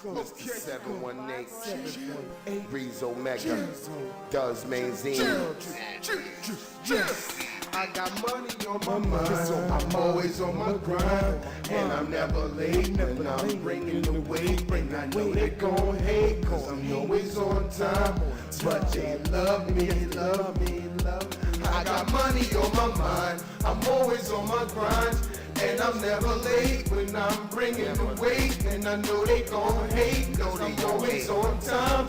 Mr. 718, Breeze Omega, Does Manzine. I got money on my mind, I'm always on my grind, and I'm never late when I'm bringing the weight, and I know they gon' hate, cause I'm always on time, but they love me, love me, love me. I got money on my mind, I'm always on my grind, and I'm never late when I'm bringing the weight, and I know they gon' hate, cause I'm always on time,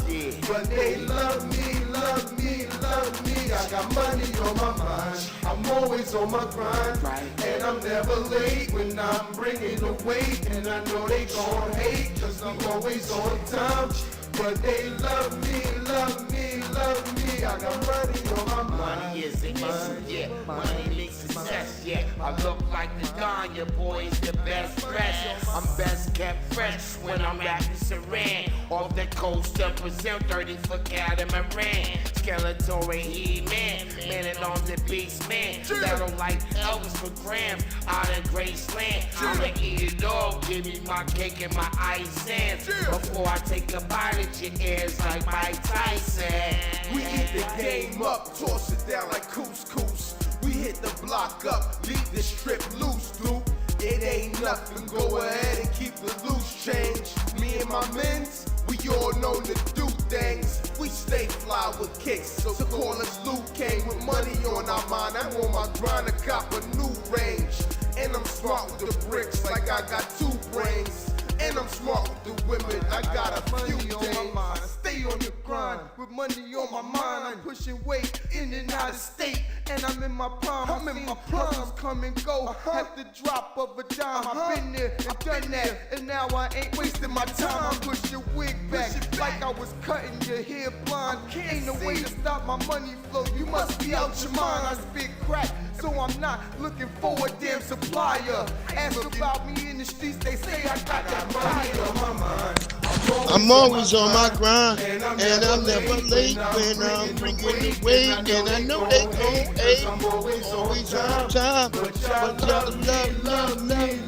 but they love me, love me, love me. I got money on my mind, I'm always on my grind, and I'm never late when I'm bringing the weight, and I know they gon' hate, cause I'm always on time, but they love me, love me, love me. I got money on my mind. Money is an issue, yeah. Money makes success, yeah. I look like the Don, your boy's the best fresh. I'm best kept fresh when I'm rapping Saran. Off the coast to Brazil, 30 for catamaran. Skeletor and He-Man, man and on the beast, man. Battle like Elvis for grams, out of Graceland. I'ma eat it all, give me my cake and my ice sands. Before I take a bite at your ears like Mike Tyson. We eat the game up, toss it down like couscous. We hit the block up, leave the strip loose, dude. It ain't nothing, go ahead and keep the loose change. Me and my mens, we all know to do things. We stay fly with kicks, so call us Luke Kane with money on our mind. I'm on my grind to cop a new range. And I'm smart with the bricks like I got 2 brains. And I'm smart with the women, I got a few on my mind. I stay on the grind with money on my mind. I'm pushing weight in and out of state, and I'm in my prime. I'm in my prime. Come and go at the drop of a dime. I've been there and done that, and now I ain't wasting my time. I push your wig back like I was cutting your hair blind. Ain't no way to stop my money flow. You must be out your mind. I spit crack, so I'm not looking for a damn supplier. Ask about me in the streets, they say I got that money on my mind. I'm always on my grind, and I'm never late when I'm bringing the weight, and I know they gon' hate. I'm always on time, but y'all love me.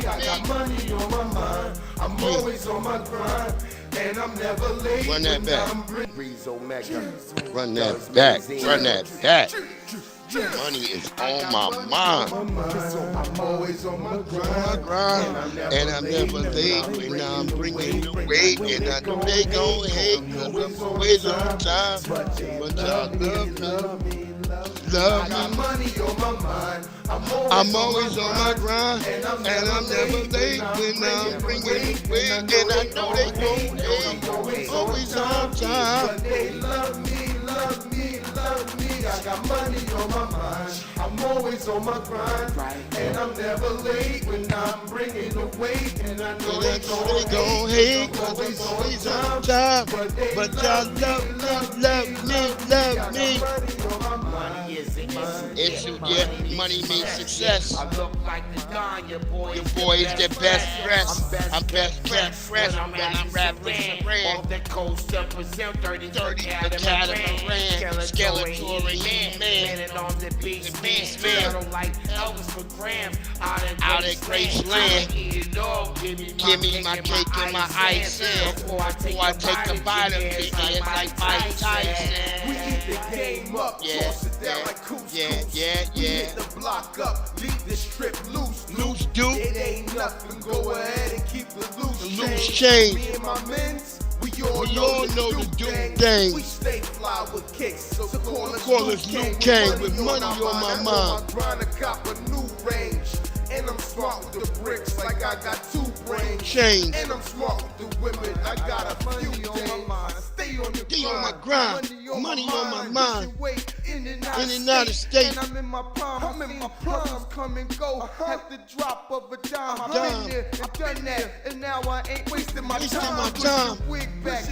I got money on my mind, I'm always on my grind, and I'm never late. Run that back. Breeze Omega. Run that back. Run that back. Money is on my mind. I'm always on my grind, and I'm never late when I'm bringing the weight, and I know they gon' hate, cause I'm always on time, but y'all love me. I got money on my mind, I'm always on my grind, and I'm never late when I'm bringing the weight, and I know they gon' hate, always on time. but they love me, love me, love me. I got money on my mind, I'm always on my grind, and I'm never late when I'm bringing the weight, and I know they gon' hate, cause I'm always on time, but y'all love me. Money is an issue, Yeah, money means success. I look like the Don, your boy's the best fresh. I'm best kept fresh when I'm rapping Saran. Off the coast to Brazil, 30 for catamaran. Skeletor and He-Man, and on the beast, man. Battle like Elvis for grams, out of Graceland. Eat it all, give me my cake and my ice sands. Before I take a bite of it, it's like Mike Tyson. We eat the game up, toss it down like couscous. We hit the block up, leave the strip loose. Loose dude. It ain't nothing, go ahead and keep the loose change. Me and my mens, we all know to do things. We stay fly with kicks, so call us Luke Kane with money on my mind. I'm trying to cop a new range. And I'm smart with the bricks like I got 2 brains. Change. And I'm smart with the women, I got a few on my mind. Stay on the grind, money on my mind. In and out of state. And I'm in my prime, come and go at the drop of a dime. I've been there and done that, and now I ain't wasting my time. Push your wig back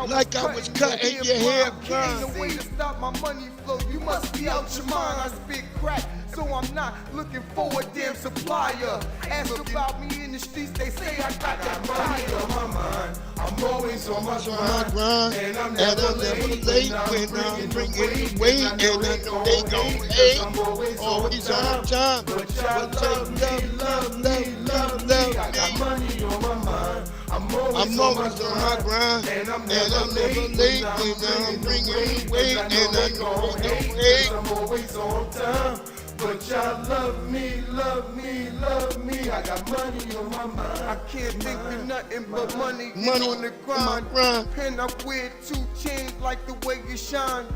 like I was cutting your hair blind. Ain't no way to stop my money flow, you must be out your mind. I spit crack, so I'm not looking for a damn supplier. Ask about me in the streets, they say I got that money on my mind. I'm always on my grind, and I'm never late when I'm bringing the weight, and I know they gon' hate. I'm always on time, but y'all love me. I got money on my mind, I'm always on my grind, and I'm never late when I'm bringing the weight, and I know they gon' hate. I'm always on time. But y'all love me, love me, love me. I got money on my mind. I can't think of nothing but money. Money on the grind. And I wear 2 chains like the way you shine.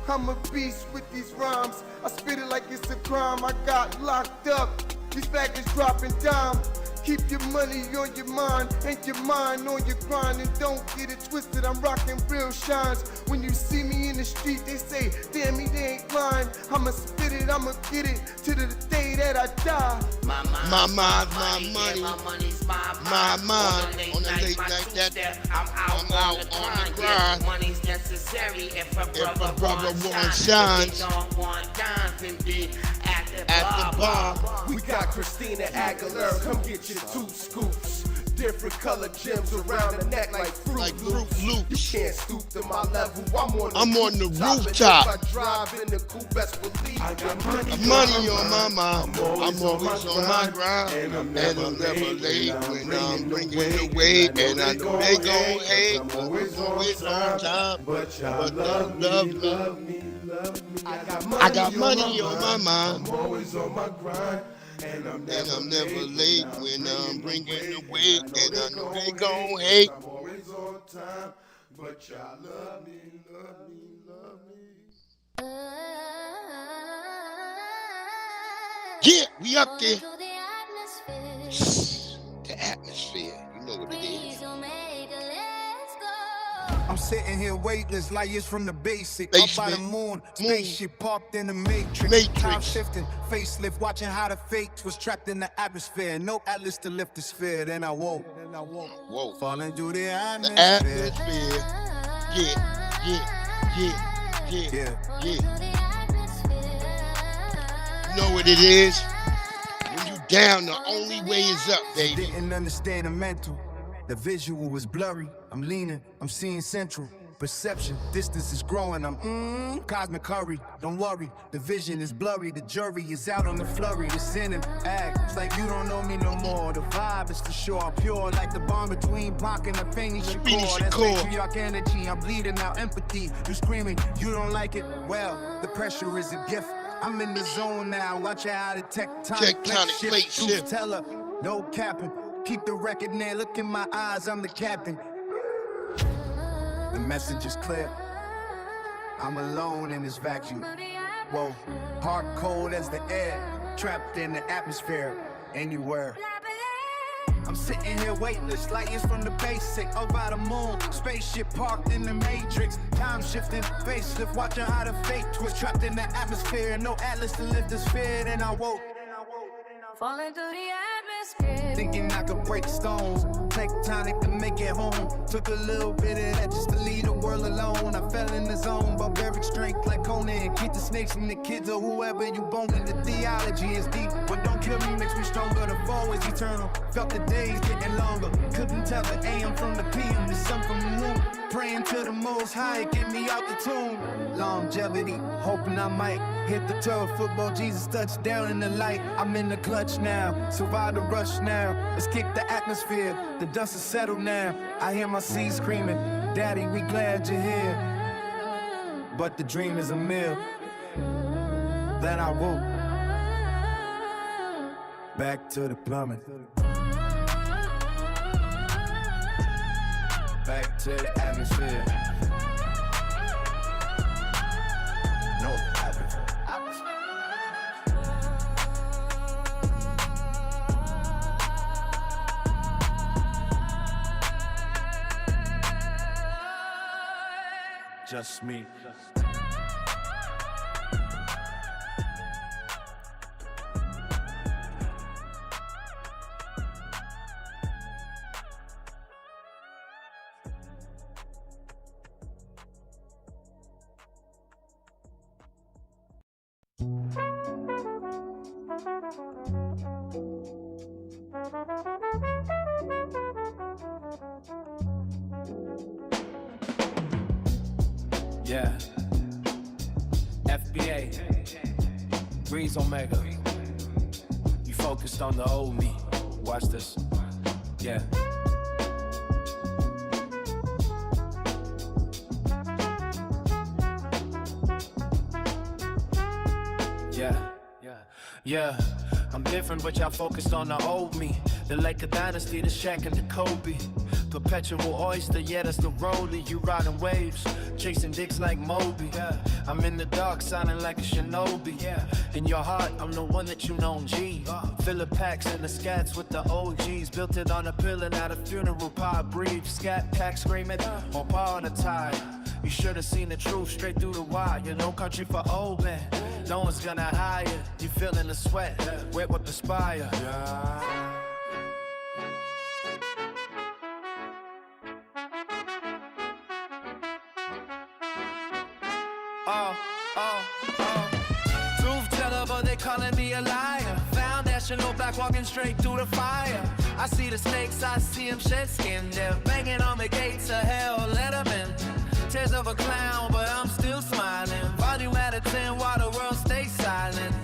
I'm a beast with these rhymes. I spit it like it's a crime. I got locked up. These faggots dropping dimes. Keep your money on your mind and your mind on your grind, and don't get it twisted. I'm rocking real shines. When you see me in the street, they say, damn, he ain't lying. I'ma spit it, I'ma get it to the day that I die. My money, my money's my mind. On the late night that I'm out on the grind. Money's necessary if a brother wants shine. If don't want dimes and be at the bar. We got Christina Aguilera, come get your 2 scoops. Different color gems around the neck like Fruit Loops. You can't stoop to my level. I'm on the rooftop. If I drive in the coupe, best believe I got money on my mind. I'm always on my grind, and I'm never late when I'm bringing the weight, and I know they gon' hate. I'm always on time, but y'all love me. I got money on my mind. I'm always on my grind. And I'm never late when I'm bringing the weight, and I know they gon' hate. I'm always on time, but y'all love me, love me, love me. Yeah, we up there. The atmosphere, you know what it is. I'm sitting here weightless, like it's from the basic. Up by the moon, spaceship parked in the matrix. Time shifting, facelift, watching how the fakes was trapped in the atmosphere. No atlas to lift the sphere, then I woke. Falling through the atmosphere. Yeah. You know what it is? When you down, the only way is up, baby. Didn't understand the mental. The visual was blurry. I'm leaning, I'm seeing central. Perception, distance is growing. I'm cosmic hurry. Don't worry, the vision is blurry. The jury is out on the flurry. The sin and act. It's like you don't know me no more. The vibe is for sure. I'm pure like the bond between Blanc and the Phoenix Shakur. That's patriarch energy. I'm bleeding out empathy. You screaming, you don't like it. Well, the pressure is a gift. I'm in the zone now. Watch how the tectonic plate shift. Tell her, no capping. Keep the record near, look in my eyes, I'm the captain. The message is clear. I'm alone in this vacuum. Whoa, hard cold as the air, trapped in the atmosphere, anywhere. I'm sitting here weightless, like it's from the basic. Up by the moon, spaceship parked in the matrix. Time shifting, facelift, watching how the fate twist. Trapped in the atmosphere, no atlas to lift the sphere, then I woke. Falling through the atmosphere. Thinking I could break stones, tectonic to make it home. Took a little bit of that just to leave the world alone. I fell in the zone, barbaric strength like Conan. Keep the snakes from the kids or whoever you boning. The theology is deep, but don't kill me, makes me stronger. The fall is eternal, felt the days getting longer. Couldn't tell the AM from the PM, the sun from the moon. Praying to the most high, get me out the tomb. Longevity, hoping I might hit the turf. Football, Jesus touchdown in the light. I'm in the clutch now, survive the rush now. Let's kick the atmosphere, the dust is settled now. I hear my seeds screaming, Daddy, we glad you're here. But the dream is a myth. Then I woke back to the plumbing. Back to the atmosphere. No atmosphere. Just me. Yeah. FBA. Breeze Omega. You focused on the old me. Watch this. Yeah. Yeah, I'm different, but y'all focused on the old me. The Laker dynasty, the Shaq and the Kobe. Perpetual oyster, yeah, that's the rollie. You riding waves, chasing dicks like Moby. Yeah, I'm in the dark, sounding like a shinobi. Yeah, in your heart, I'm the one that you know, G. Filler packs and the scats with the OGs. Built it on a pill and at a funeral pie. Breathe, scat pack screaming, on par on the tide. You should have seen the truth straight through the wire. You no country for old men. No one's gonna hire. You feeling the sweat, wet with perspire. Yeah. Truth teller, but they calling me a liar. Foundational black walking straight through the fire. I see the snakes, I see them shed skin. They're banging on the gates of hell, let them in. Tears of a clown, but I'm still smiling. Volume at a 10 while the world stays silent.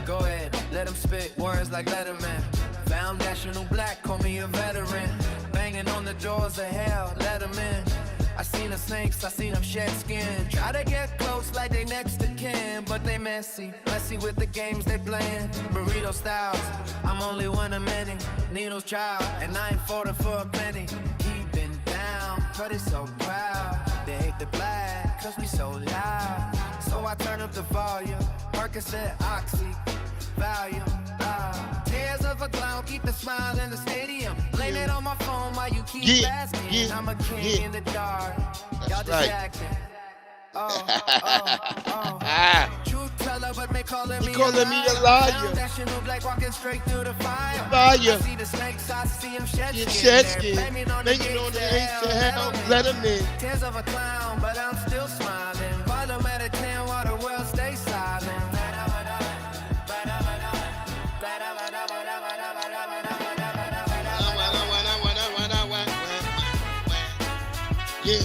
Go ahead, let him spit words like Letterman. Foundational black, call me a veteran. Banging on the doors of hell, let them in. I seen the snakes, I seen them shed skin. Try to get close like they next to kin, but they messy with the games they playing. Burrito styles, I'm only one of many. Needles child, and I ain't falling for a penny. Keeping down, but it's so proud. They hate the black, cause we so loud. So I turn up the volume, Percocet, Oxy, volume. Tears of a clown, keep the smile in the stadium. Blame it on my phone while you keep asking. I'm a king in the dark. Y'all distracted. Truth teller, but they calling me a liar. Foundational black walking straight through the fire. I see the snakes, I see them shed skin. Banging on the gates of hell, let them in. Tears of a clown, but I'm still smiling. Volume at a 10 while the world stays silent. Yeah.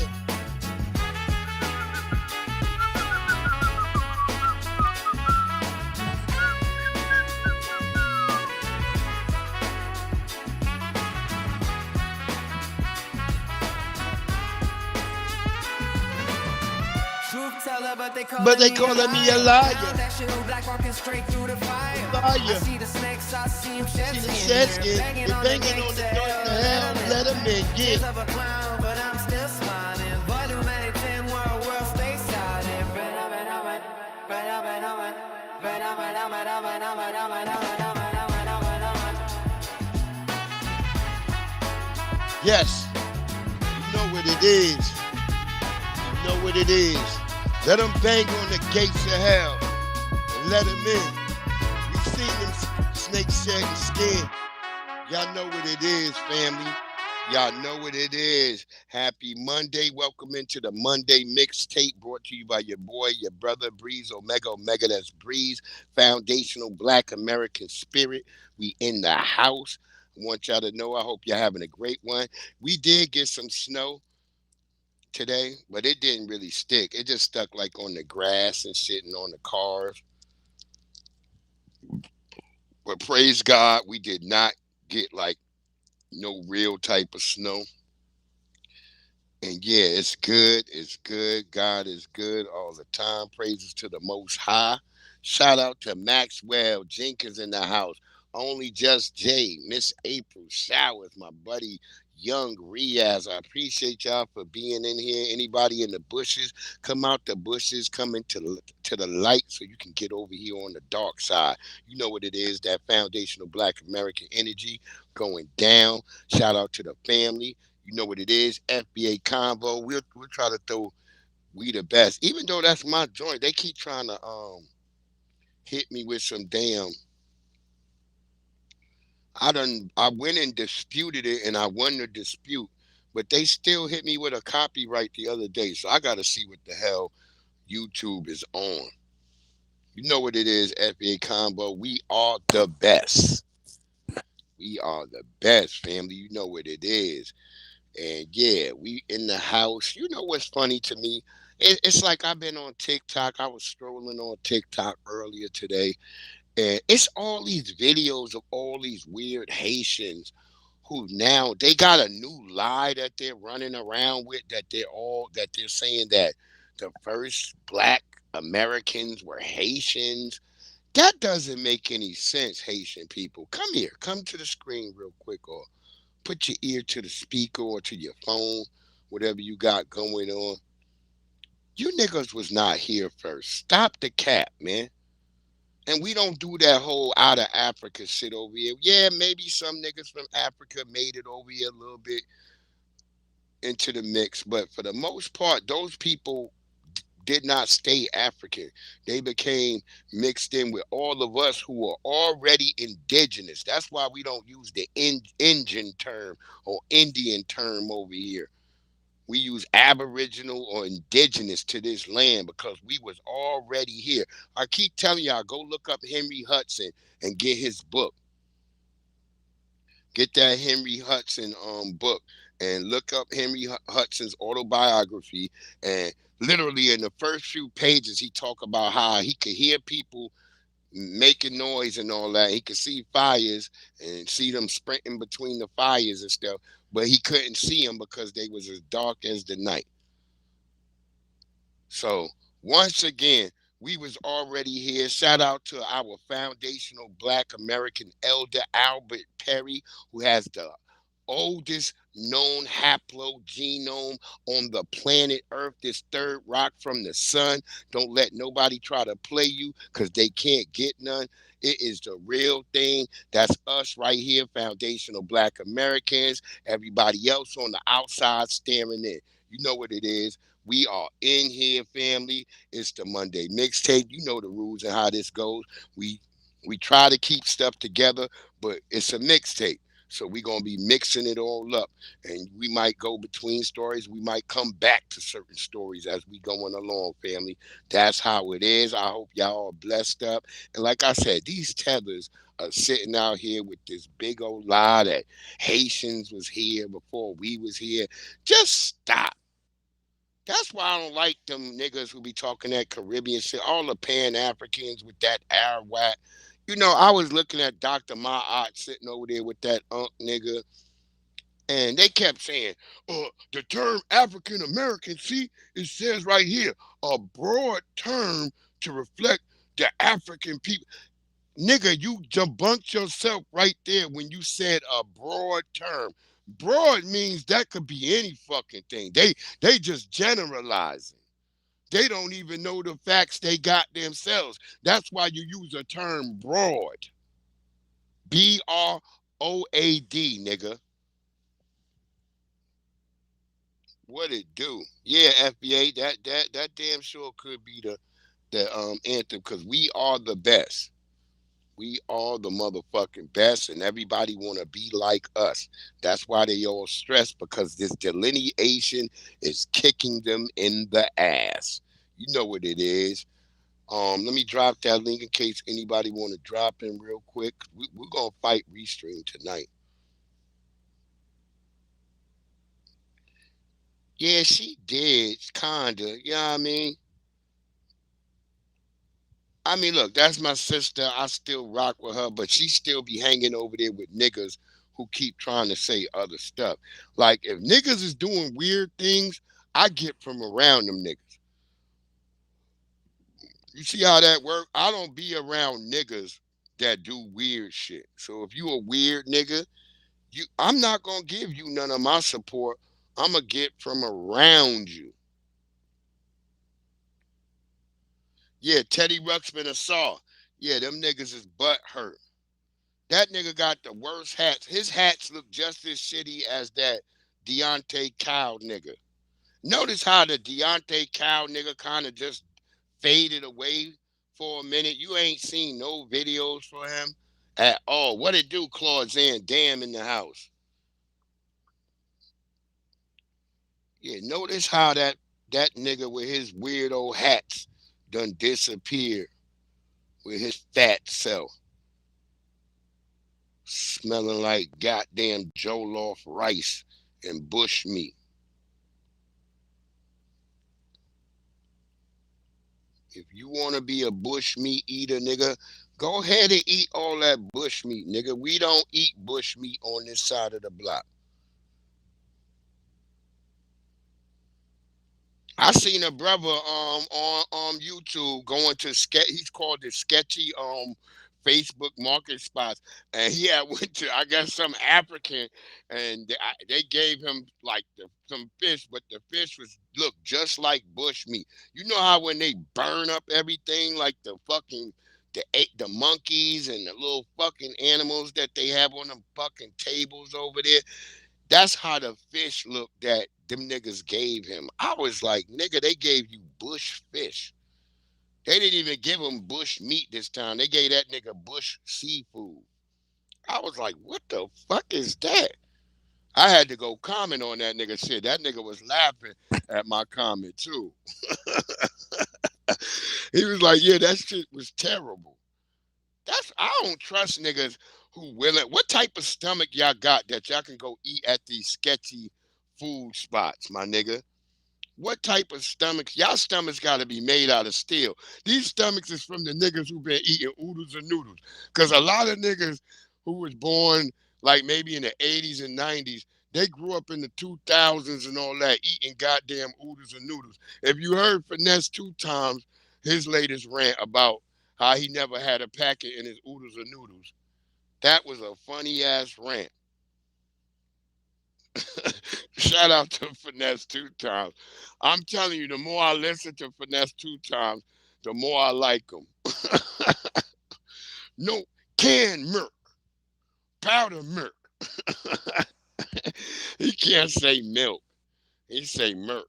Truth teller, but they calling me a liar. Foundational black walking straight through the fire. I see the snakes, I see them shed skin. They're banging on the doors of hell, let them in. Tears of a clown, but I'm still smiling. Volume at 10 while the world stays silent. Yes, you know what it is. You know what it is. Let them bang on the gates of hell and let them in. We seen them snakes shedding skin. Y'all know what it is, family. Y'all know what it is. Happy Monday. Welcome into the Monday Mixtape, brought to you by your boy, your brother, Breeze Omega. Omega, that's Breeze. Foundational Black American Spirit. We in the house. I want y'all to know, I hope y'all having a great one. We did get some snow today, but it didn't really stick. It just stuck like on the grass and shit and on the cars. But praise God, we did not get like no real type of snow. And yeah, it's good. It's good. God is good all the time. Praises to the Most High. Shout out to Maxwell Jenkins in the house. Only Just Jay, Miss April Showers, my buddy Young Riaz. I appreciate y'all for being in here. Anybody in the bushes, come out the bushes, come into the light so you can get over here on the dark side. You know what it is, that foundational Black American energy going down. Shout out to the family. You know what it is, FBA Convo. We'll try to throw We the Best. Even though that's my joint, they keep trying to hit me with some damn. I went and disputed it and I won the dispute, but they still hit me with a copyright the other day. So I got to see what the hell YouTube is on. You know what it is, FBA Combo. We are the best. We are the best, family. You know what it is. And yeah, we in the house. You know what's funny to me? It's like I've been on TikTok. I was strolling on TikTok earlier today. And it's all these videos of all these weird Haitians who now they got a new lie that they're running around with, that they're saying that the first black Americans were Haitians. That doesn't make any sense, Haitian people. Come here, come to the screen real quick, or put your ear to the speaker or to your phone, whatever you got going on. You niggas was not here first. Stop the cap, man. And we don't do that whole out of Africa shit over here. Yeah, maybe some niggas from Africa made it over here a little bit into the mix, but for the most part, those people did not stay African. They became mixed in with all of us who are already indigenous. That's why we don't use the Indian term or Indian term over here. We use aboriginal or indigenous to this land because we was already here. I keep telling y'all, go look up Henry Hudson and get his book. Get that Henry Hudson book and look up Henry Hudson's autobiography. And literally in the first few pages, he talk about how he could hear people making noise and all that. He could see fires and see them sprinting between the fires and stuff, but he couldn't see them because they was as dark as the night. So once again, we was already here. Shout out to our foundational Black American elder Albert Perry, who has the oldest known haplogenome on the planet Earth, this third rock from the sun. Don't let nobody try to play you because they can't get none. It is the real thing. That's us right here, foundational Black Americans. Everybody else on the outside staring in. You know what it is. We are in here, family. It's the Monday Mixtape. You know the rules and how this goes. We try to keep stuff together, but it's a mixtape. So we're going to be mixing it all up. And we might go between stories. We might come back to certain stories as we going along, family. That's how it is. I hope y'all are blessed up. And like I said, these tethers are sitting out here with this big old lie that Haitians was here before we was here. Just stop. That's why I don't like them niggas who be talking that Caribbean shit. All the Pan-Africans with that Arawak. You know, I was looking at Dr. Ma'at sitting over there with that nigga, and they kept saying, the term African American, see, it says right here, a broad term to reflect the African people. Nigga, you debunked yourself right there when you said a broad term. Broad means that could be any fucking thing. They just generalizing. They don't even know the facts they got themselves. That's why you use a term broad. BROAD, nigga. What it do? Yeah, FBA, that damn sure could be the anthem, because we are the best. We are the motherfucking best, and everybody want to be like us. That's why they all stressed, because this delineation is kicking them in the ass. You know what it is. Let me drop that link in case anybody want to drop in real quick. We're going to fight Restream tonight. Yeah, she did, kind of. You know what I mean? I mean, look, that's my sister. I still rock with her, but she still be hanging over there with niggas who keep trying to say other stuff. Like, if niggas is doing weird things, I get from around them niggas. You see how that work? I don't be around niggas that do weird shit. So if you a weird nigga, I'm not gonna give you none of my support. I'm gonna get from around you. Yeah, Teddy Ruxpin assault. Yeah, them niggas is butt hurt. That nigga got the worst hats. His hats look just as shitty as that Deontay Cow nigga. Notice how the Deontay Cow nigga kind of just faded away for a minute. You ain't seen no videos for him at all. What it do, Claude Damn in the house. Yeah, notice how that nigga with his weird old hats done disappeared with his fat self. Smelling like goddamn jollof rice and bush meat. If you want to be a bush meat eater, nigga, go ahead and eat all that bush meat, nigga. We don't eat bush meat on this side of the block. I seen a brother on YouTube going to he's called it sketchy Facebook market spots, and he had went to, I guess, some African, and they gave him like some fish, but the fish was look just like bush meat. You know how when they burn up everything, like the monkeys and the little fucking animals that they have on them fucking tables over there. That's how the fish looked that them niggas gave him. I was like, nigga, they gave you bush fish. They didn't even give him bush meat this time. They gave that nigga bush seafood. I was like, what the fuck is that? I had to go comment on that nigga shit. That nigga was laughing at my comment too. He was like, yeah, that shit was terrible. I don't trust niggas who willing. What type of stomach y'all got that y'all can go eat at these sketchy food spots, my nigga? What type of stomachs? Y'all stomachs got to be made out of steel. These stomachs is from the niggas who been eating oodles and noodles. Because a lot of niggas who was born like maybe in the 80s and 90s, they grew up in the 2000s and all that, eating goddamn oodles and noodles. If you heard Finesse 2 Times, his latest rant about how he never had a packet in his oodles and noodles, that was a funny ass rant. Shout out to Finesse 2 Times. I'm telling you, the more I listen to Finesse 2 Times, the more I like him. No, canned milk, powder milk. He can't say milk. He say milk.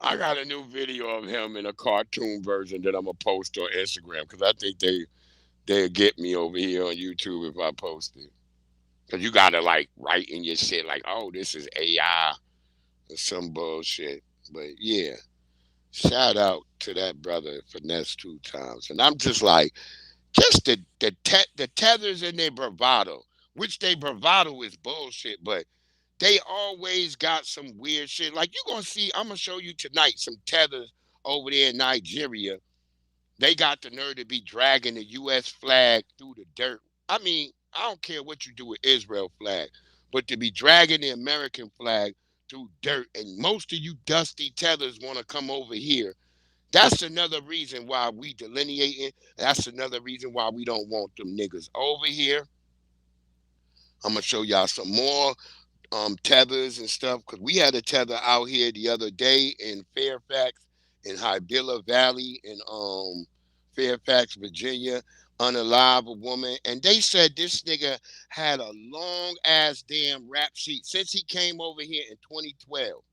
I got a new video of him in a cartoon version that I'm gonna post on Instagram because I think they'll get me over here on YouTube if I post it. Cause you gotta like write in your shit like, oh, this is AI or some bullshit. But yeah, shout out to that brother Finesse 2 Times. And I'm just like, just the tethers and their bravado, which they bravado is bullshit, but they always got some weird shit. Like you gonna see, I'm gonna show you tonight some tethers over there in Nigeria. They got the nerve to be dragging the U.S. flag through the dirt. I mean, I don't care what you do with Israel flag, but to be dragging the American flag through dirt, and most of you dusty tethers want to come over here. That's another reason why we delineating. That's another reason why we don't want them niggas over here. I'm gonna show y'all some more tethers and stuff because we had a tether out here the other day in Fairfax, in Highbilla Valley, in Fairfax, Virginia, unalive a woman, and they said this nigga had a long ass damn rap sheet since he came over here in 2012.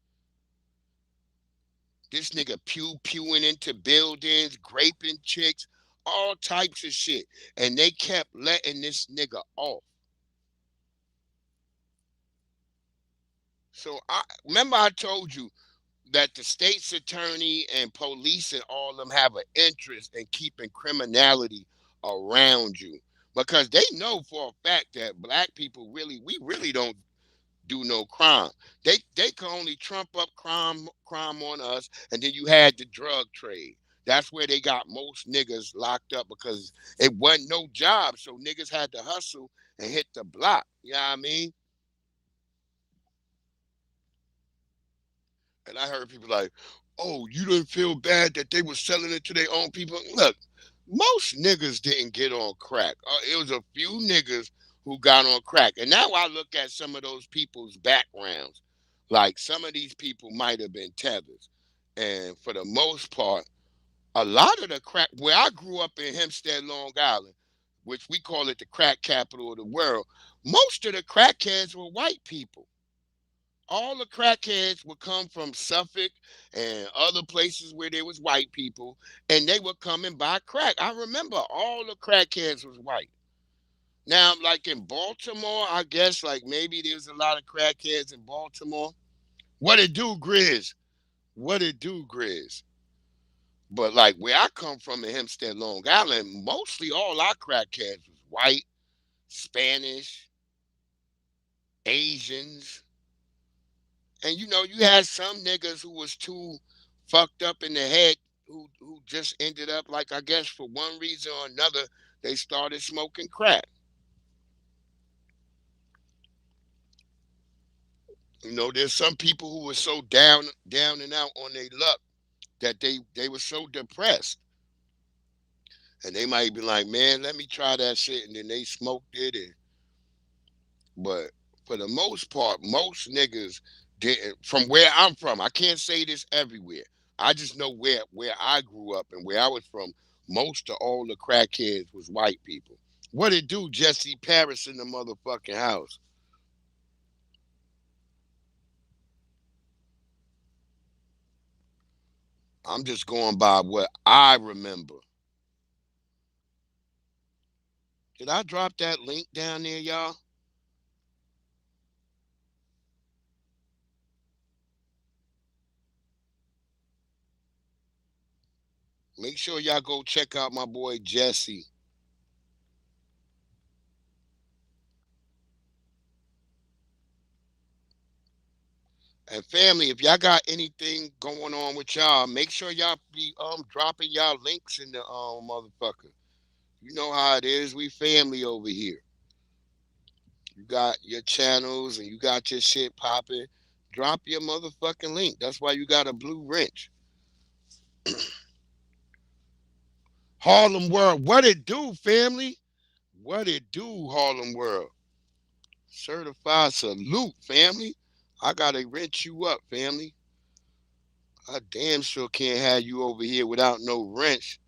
This nigga pewing into buildings, graping chicks, all types of shit, and they kept letting this nigga off. So I remember I told you that the state's attorney and police and all of them have an interest in keeping criminality around you because they know for a fact that black people we really don't do no crime. They can only trump up crime on us, and then you had the drug trade. That's where they got most niggas locked up because it wasn't no job, so niggas had to hustle and hit the block. You know what I mean? And I heard people like, oh, you didn't feel bad that they were selling it to their own people. Look, most niggas didn't get on crack. It was a few niggas who got on crack. And now I look at some of those people's backgrounds. Like some of these people might have been tethers. And for the most part, a lot of the crack, where I grew up in Hempstead, Long Island, which we call it the crack capital of the world, most of the crackheads were white people. All the crackheads would come from Suffolk and other places where there was white people, and they would come and buy crack. I remember all the crackheads was white. Now, like in Baltimore, I guess like maybe there's a lot of crackheads in Baltimore. What it do, Grizz? What it do, Grizz? But like where I come from in Hempstead, Long Island, mostly all our crackheads was white, Spanish, Asians, And you had some niggas who was too fucked up in the head who just ended up like I guess for one reason or another they started smoking crack. There's some people who were so down and out on their luck that they were so depressed. And they might be like, man, let me try that shit, and then they smoked it. But for the most part, most niggas didn't. From where I'm from, I can't say this everywhere. I just know where I grew up and where I was from. Most of all the crackheads was white people. What it do, Jesse Paris in the motherfucking house? I'm just going by what I remember. Did I drop that link down there, y'all? Make sure y'all go check out my boy Jesse. And family, if y'all got anything going on with y'all, make sure y'all be dropping y'all links in the motherfucker. You know how it is. We family over here. You got your channels and you got your shit popping. Drop your motherfucking link. That's why you got a blue wrench. Harlem World. What it do, family? What it do, Harlem World? Certified salute, family. I gotta wrench you up, family. I damn sure can't have you over here without no wrench.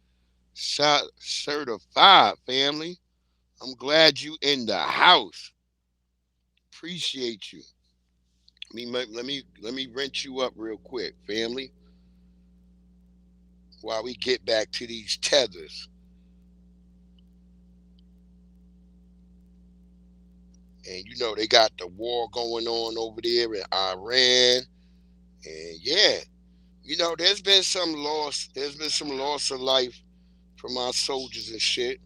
Shot certified, family. I'm glad you in the house. Appreciate you. Let me wrench you up real quick, family, while we get back to these tethers. And they got the war going on over there in Iran. And yeah, there's been some loss of life from our soldiers and shit.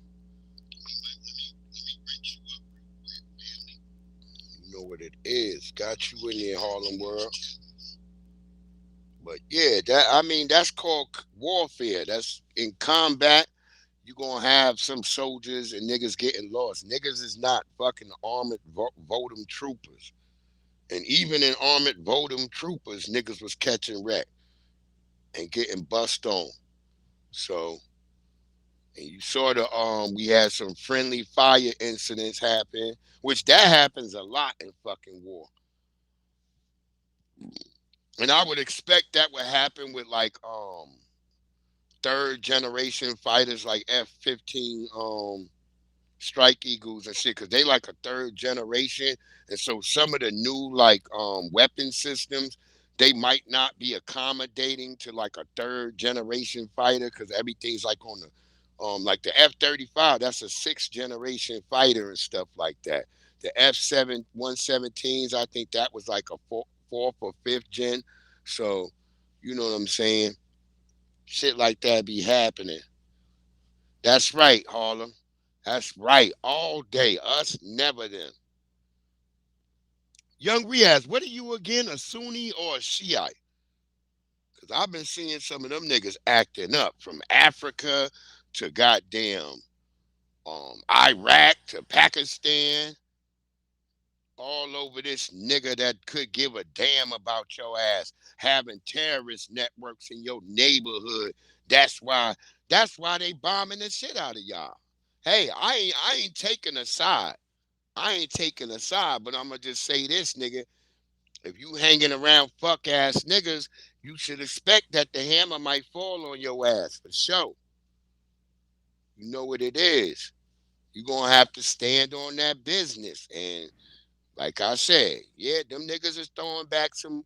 You know what it is. Got you in there, Harlem World. But yeah, that's called warfare. That's in combat. You're gonna have some soldiers and niggas getting lost. Niggas is not fucking armored Votem troopers. And even in armored Votem troopers, niggas was catching wreck and getting bust on. So, and you sort of we had some friendly fire incidents happen, which that happens a lot in fucking war. And I would expect that would happen with like third generation fighters like F-15 Strike Eagles and shit, because they like a third generation. And so some of the new like weapon systems, they might not be accommodating to like a third generation fighter, because everything's like on the like the F-35, that's a sixth generation fighter and stuff like that. The F-117s, I think that was like a fourth or fifth gen. So you know what I'm saying? Shit like that be happening. That's right, Harlem. That's right. All day. Us, never them. Young Riaz, what are you again? A Sunni or a Shiite? Because I've been seeing some of them niggas acting up from Africa to goddamn Iraq to Pakistan. All over this nigga that could give a damn about your ass having terrorist networks in your neighborhood. That's why they bombing the shit out of y'all. Hey, I ain't taking a side. I ain't taking a side, but I'm gonna just say this, nigga. If you hanging around fuck ass niggas, you should expect that the hammer might fall on your ass for sure. You know what it is. You gonna have to stand on that business. And like I said, yeah, them niggas is throwing back some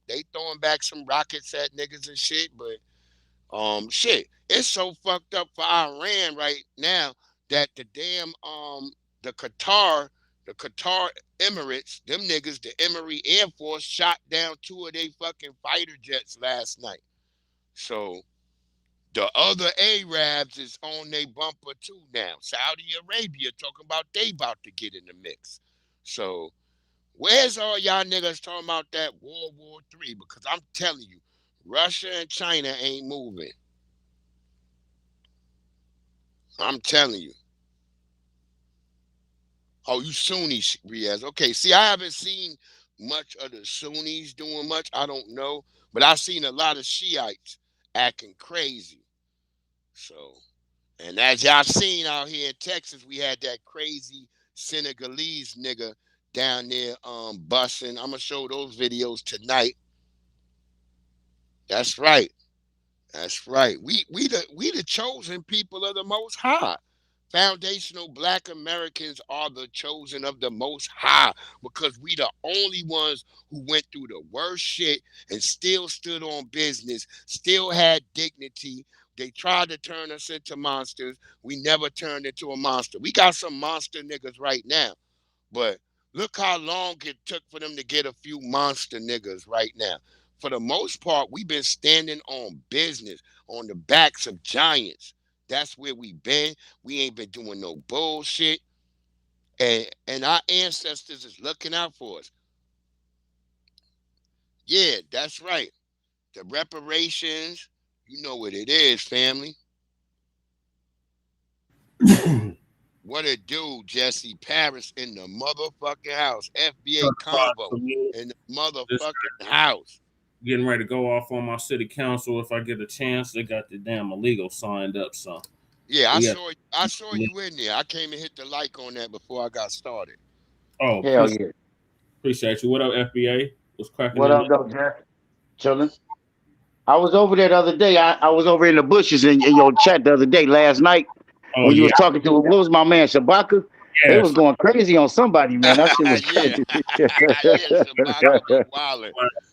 rockets at niggas and shit, but shit, it's so fucked up for Iran right now that the Qatar Emirates, them niggas, the Emirate Air Force shot down two of they fucking fighter jets last night. So the other Arabs is on their bumper too now. Saudi Arabia talking about they about to get in the mix. So Where's all y'all niggas talking about that World War III? Because I'm telling you, Russia and China ain't moving. I'm telling you. Oh, you Sunnis, Riaz. Okay, see, I haven't seen much of the Sunnis doing much. I don't know. But I've seen a lot of Shiites acting crazy. So, and as y'all seen out here in Texas, we had that crazy Senegalese nigga down there bussing. I'm gonna show those videos tonight. That's right. That's right. We the chosen people of the Most High. Foundational Black Americans are the chosen of the Most High because we the only ones who went through the worst shit and still stood on business, still had dignity. They tried to turn us into monsters. We never turned into a monster. We got some monster niggas right now, but look how long it took for them to get a few monster niggas right now. For the most part, we've been standing on business, on the backs of giants. That's where we been. We ain't been doing no bullshit. And our ancestors is looking out for us. Yeah, that's right. The reparations, you know what it is, family. What it do, Jesse Paris in the motherfucking house. FBA combo in the motherfucking house. Getting ready to go off on my city council if I get a chance. They got the damn illegal signed up, so Yeah, I saw you in there. I came and hit the like on that before I got started. Oh, Hell yeah. appreciate you. What up, FBA? What's cracking What in up, though, Jeff? Chilling. I was over there the other day. I was over in the bushes in your chat the other day, last night, Oh when you yeah, was talking to, what was my man, Shabaka? They was yes. going crazy on somebody, man. That shit was Yeah. crazy. Yeah, Shabaka be wildin'.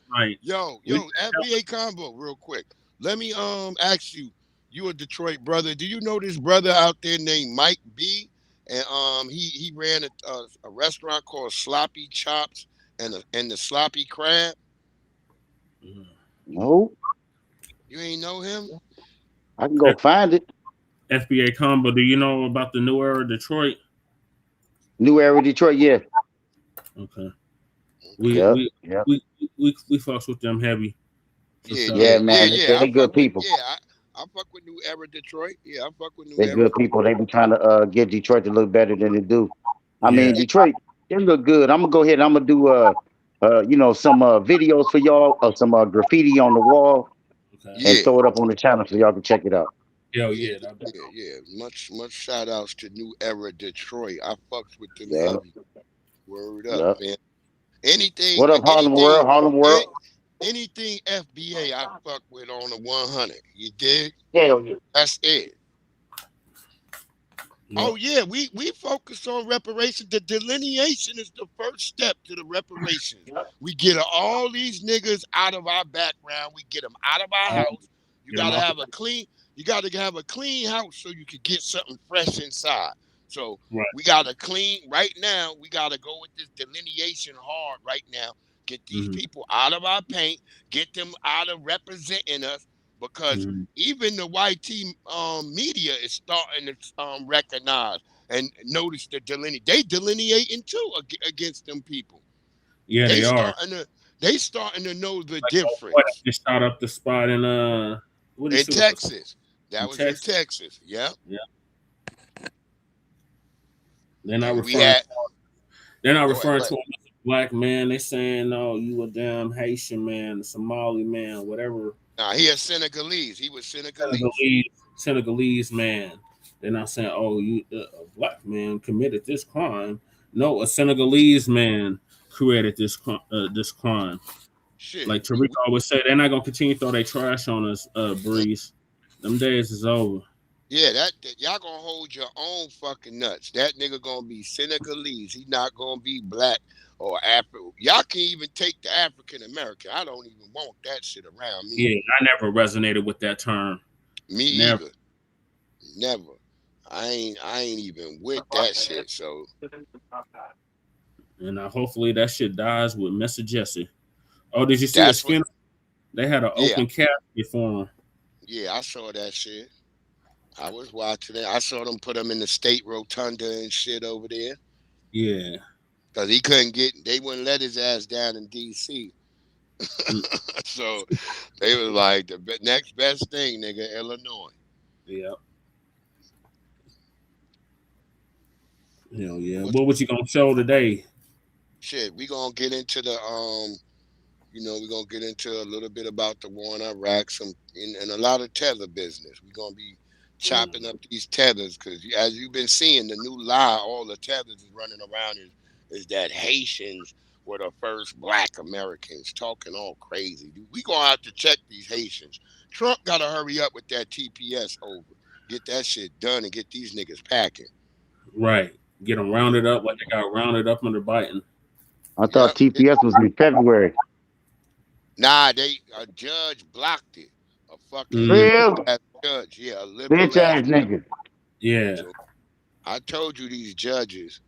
Right. Yo, FBA combo, real quick. Let me ask you, you a Detroit brother. Do you know this brother out there named Mike B? And he ran a restaurant called Sloppy Chops and the Sloppy Crab. No, You ain't know him? I can go find it. FBA combo. Do you know about the new era Detroit? New Era Detroit, yeah. Okay. We Yep, we yep. we fucks with them heavy. For Yeah, sure. yeah, Yeah, yeah, man. yeah. They good people. I fuck with New Era Detroit. Yeah, I fuck with New They Era. good people. They be trying to get Detroit to look better than it do. I Yeah. mean, Detroit, they look good. I'm gonna go ahead and I'm gonna do some videos for y'all of some graffiti on the wall Okay. and Yeah, throw it up on the channel so y'all can check it out. Hell yeah, yeah. That, yeah. Much shout outs to New Era Detroit. I fucks with them Yeah, heavy. Word up, yep. man. Anything, What up, Harlem anything, World? Harlem any, World? anything FBA I fuck with on the 100. You dig? Hell yeah. That's it. yeah. Oh yeah, we focus on reparations. The delineation is the first step to the reparations. We get all these niggas out of our background. We get them out of our house. You Get them gotta off. have a clean. You gotta have a clean house so you can get something fresh inside. So Right. we gotta clean right now. We gotta go with this delineation hard right now. Get these Mm-hmm. people out of our paint. Get them out of representing us because Mm-hmm. even the YT media is starting to recognize and notice the delineate. They delineating too against them people. Yeah, They they are. starting to know the Like, oh, boy, difference. just shot up the spot in what is In shoot up Texas, in that was in Texas? Texas. Yeah, Yeah. They're not and we referring. had. They're not Go ahead, referring go to ahead. him as a black man. They saying, "No, you a damn Haitian man, a Somali man, whatever." Nah, he is Senegalese. He was Senegalese. Senegalese man. They're not saying, "Oh, you a black man committed this crime." No, a Senegalese man created this crime. Shit, Like Tariq always said, they're not gonna continue to throw their trash on us, Breeze. Them days is over. yeah, that y'all gonna hold your own fucking nuts. That nigga gonna be Senegalese. He not gonna be black or African. Y'all can even take the African American. I don't even want that shit around me. Yeah, I never resonated with that term. Me Never. either. Never. I ain't even with that shit. So And hopefully that shit dies with Mr. Jesse. Oh, did you see his that's what. funeral? They had an Yeah, open casket for him. yeah. I saw that shit. I was watching it. I saw them put him in the state rotunda and shit over there. Yeah. Cause he couldn't get, they wouldn't let his ass down in DC. So they was like the next best thing, nigga, Illinois. Yep. Hell yeah. What was you gonna show today? Shit, we gonna get into the we're gonna get into a little bit about the war in Iraq, and a lot of tether business. We're gonna be chopping up these tethers because, as you've been seeing, the new lie, all the tethers is running around is that Haitians were the first Black Americans, talking all crazy. We gonna have to check these Haitians. Trump gotta hurry up with that TPS over, get that shit done, and get these niggas packing. Right, get them rounded up like they got rounded up under Biden. I thought TPS was in February. Nah, a judge blocked it. A fucking judge, yeah, a liberal bitch ass nigga. Yeah. So, I told you these judges.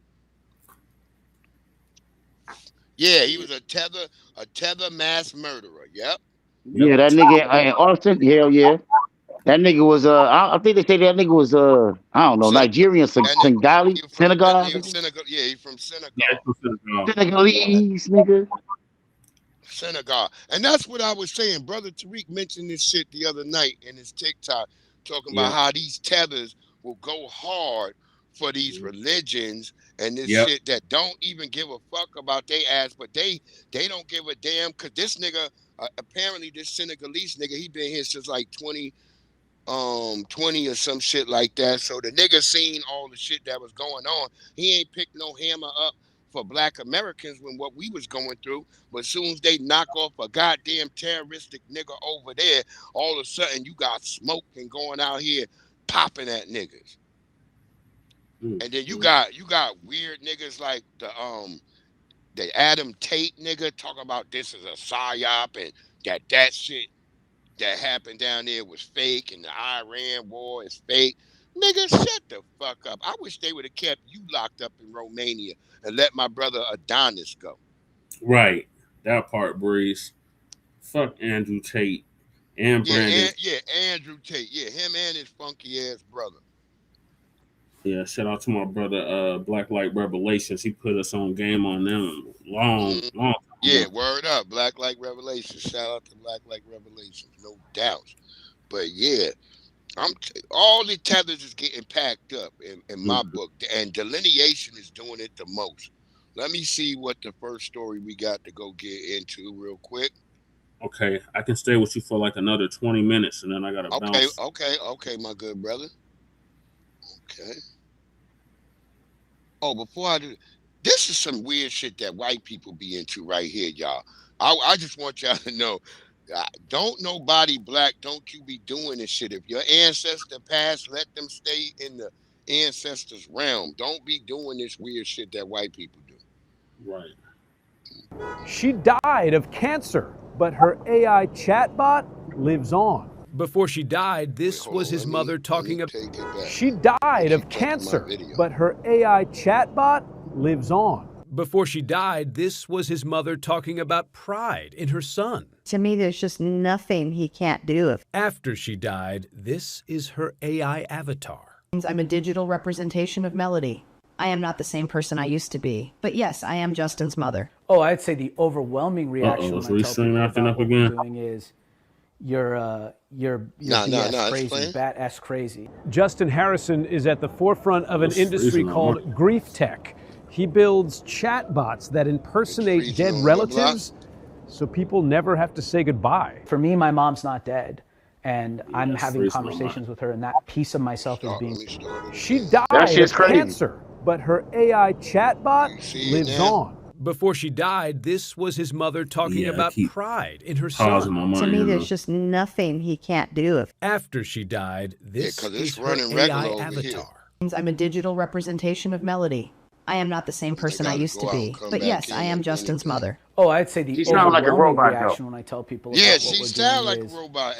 Yeah, he was a tether mass murderer. Yep. Yeah, that nigga Austin. Hell yeah. That nigga was I think they say that nigga was I don't know, Nigerian, Senegal. Senegal. Yeah, he's from Senegal. Senegalese nigga. Senegal. And that's what I was saying. Brother Tariq mentioned this shit the other night in his TikTok, talking about how these tethers will go hard for these religions and this shit that don't even give a fuck about their ass, but they don't give a damn, because this nigga, apparently this Senegalese nigga, he been here since like 20 or some shit like that. So the nigga seen all the shit that was going on. He ain't picked no hammer up for Black Americans when what we was going through. But as soon as they knock off a goddamn terroristic nigga over there, all of a sudden you got smoke and going out here popping at niggas. And then you got weird niggas like the Adam Tate nigga talking about this is a psyop and that shit that happened down there was fake and the Iran war is fake. Nigga, shut the fuck up. I wish they would have kept you locked up in Romania and let my brother Adonis go. Right. That part, Breeze. Fuck Andrew Tate and Brandon. Andrew Tate. Yeah, him and his funky ass brother. Yeah, shout out to my brother, Black Light Revelations. He put us on game on them long. Yeah, word up. Black Light Revelations. Shout out to Black Light Revelations, no doubt. But yeah, all the tethers is getting packed up in my book, and delineation is doing it the most. Let me see what the first story we got to go get into real quick. Okay, I can stay with you for like another 20 minutes, and then I gotta bounce. Okay, my good brother. Okay. Oh, before I do, this is some weird shit that white people be into right here, y'all. I just want y'all to know, don't nobody black, don't you be doing this shit. If your ancestor passed, let them stay in the ancestors' realm. Don't be doing this weird shit that white people do. Right. She died of cancer, but her AI chatbot lives on. Before she died, this was his mother talking about. She died of cancer, but her AI chatbot lives on. Before she died, this was his mother talking about pride in her son. To me, there's just nothing he can't do. After she died, this is her AI avatar. I'm a digital representation of Melody. I am not the same person I used to be. But yes, I am Justin's mother. Oh, I'd say the overwhelming reaction when I tell people about what we're doing is, you're BS crazy, bat-ass crazy. Justin Harrison is at the forefront of an industry called grief tech. He builds chatbots that impersonate dead relatives so people never have to say goodbye. For me, my mom's not dead, and I'm having conversations with her, and that piece of myself is being... She died of cancer, but her AI chatbot lives on. Before she died, this was his mother talking about pride in her son. To me, there's just nothing he can't do. After she died, this is her AI avatar. I'm a digital representation of Melody. I am not the same person I used to be. But yes, I am Justin's mother. Oh, I'd say the overwhelming reaction when I tell people about what she we're sound doing like is, a robot.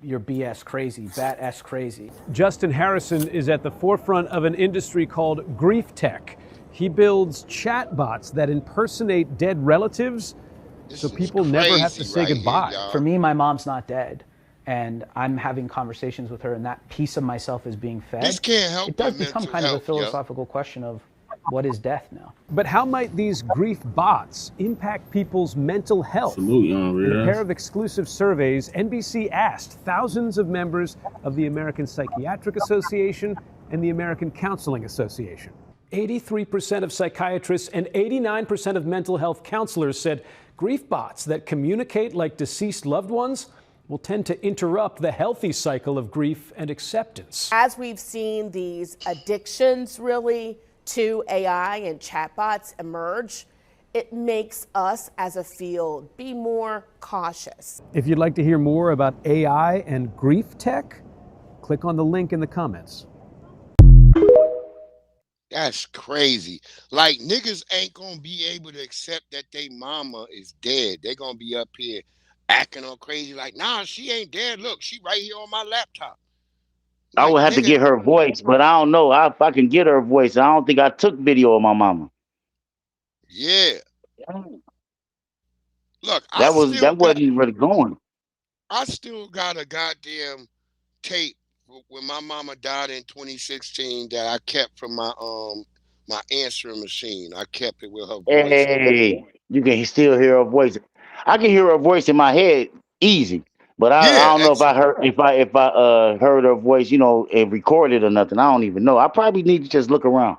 you're BS crazy, bat-ass crazy. Justin Harrison is at the forefront of an industry called grief tech. He builds chatbots that impersonate dead relatives so people never have to say goodbye. For me, my mom's not dead, and I'm having conversations with her, and that piece of myself is being fed. This can't help. It does become kind of a philosophical question of, what is death now? But how might these grief bots impact people's mental health? Salute, young In a Riaz. pair of exclusive surveys, NBC asked thousands of members of the American Psychiatric Association and the American Counseling Association. 83% of psychiatrists and 89% of mental health counselors said grief bots that communicate like deceased loved ones will tend to interrupt the healthy cycle of grief and acceptance. As we've seen these addictions really to AI and chatbots emerge, it makes us as a field be more cautious. If you'd like to hear more about AI and grief tech, click on the link in the comments. That's crazy. Like, niggas ain't gonna be able to accept that they mama is dead. They gonna be up here acting all crazy like, nah, she ain't dead. Look, she right here on my laptop. I would have to get her voice, but I don't know if I can get her voice. I don't think I took video of my mama. Yeah. Look, that wasn't really going. I still got a goddamn tape when my mama died in 2016 that I kept from my my answering machine. I kept it with her voice. Hey, you can still hear her voice. I can hear her voice in my head easy, but I don't know if I heard her voice, and recorded or nothing. I don't even know. I probably need to just look around.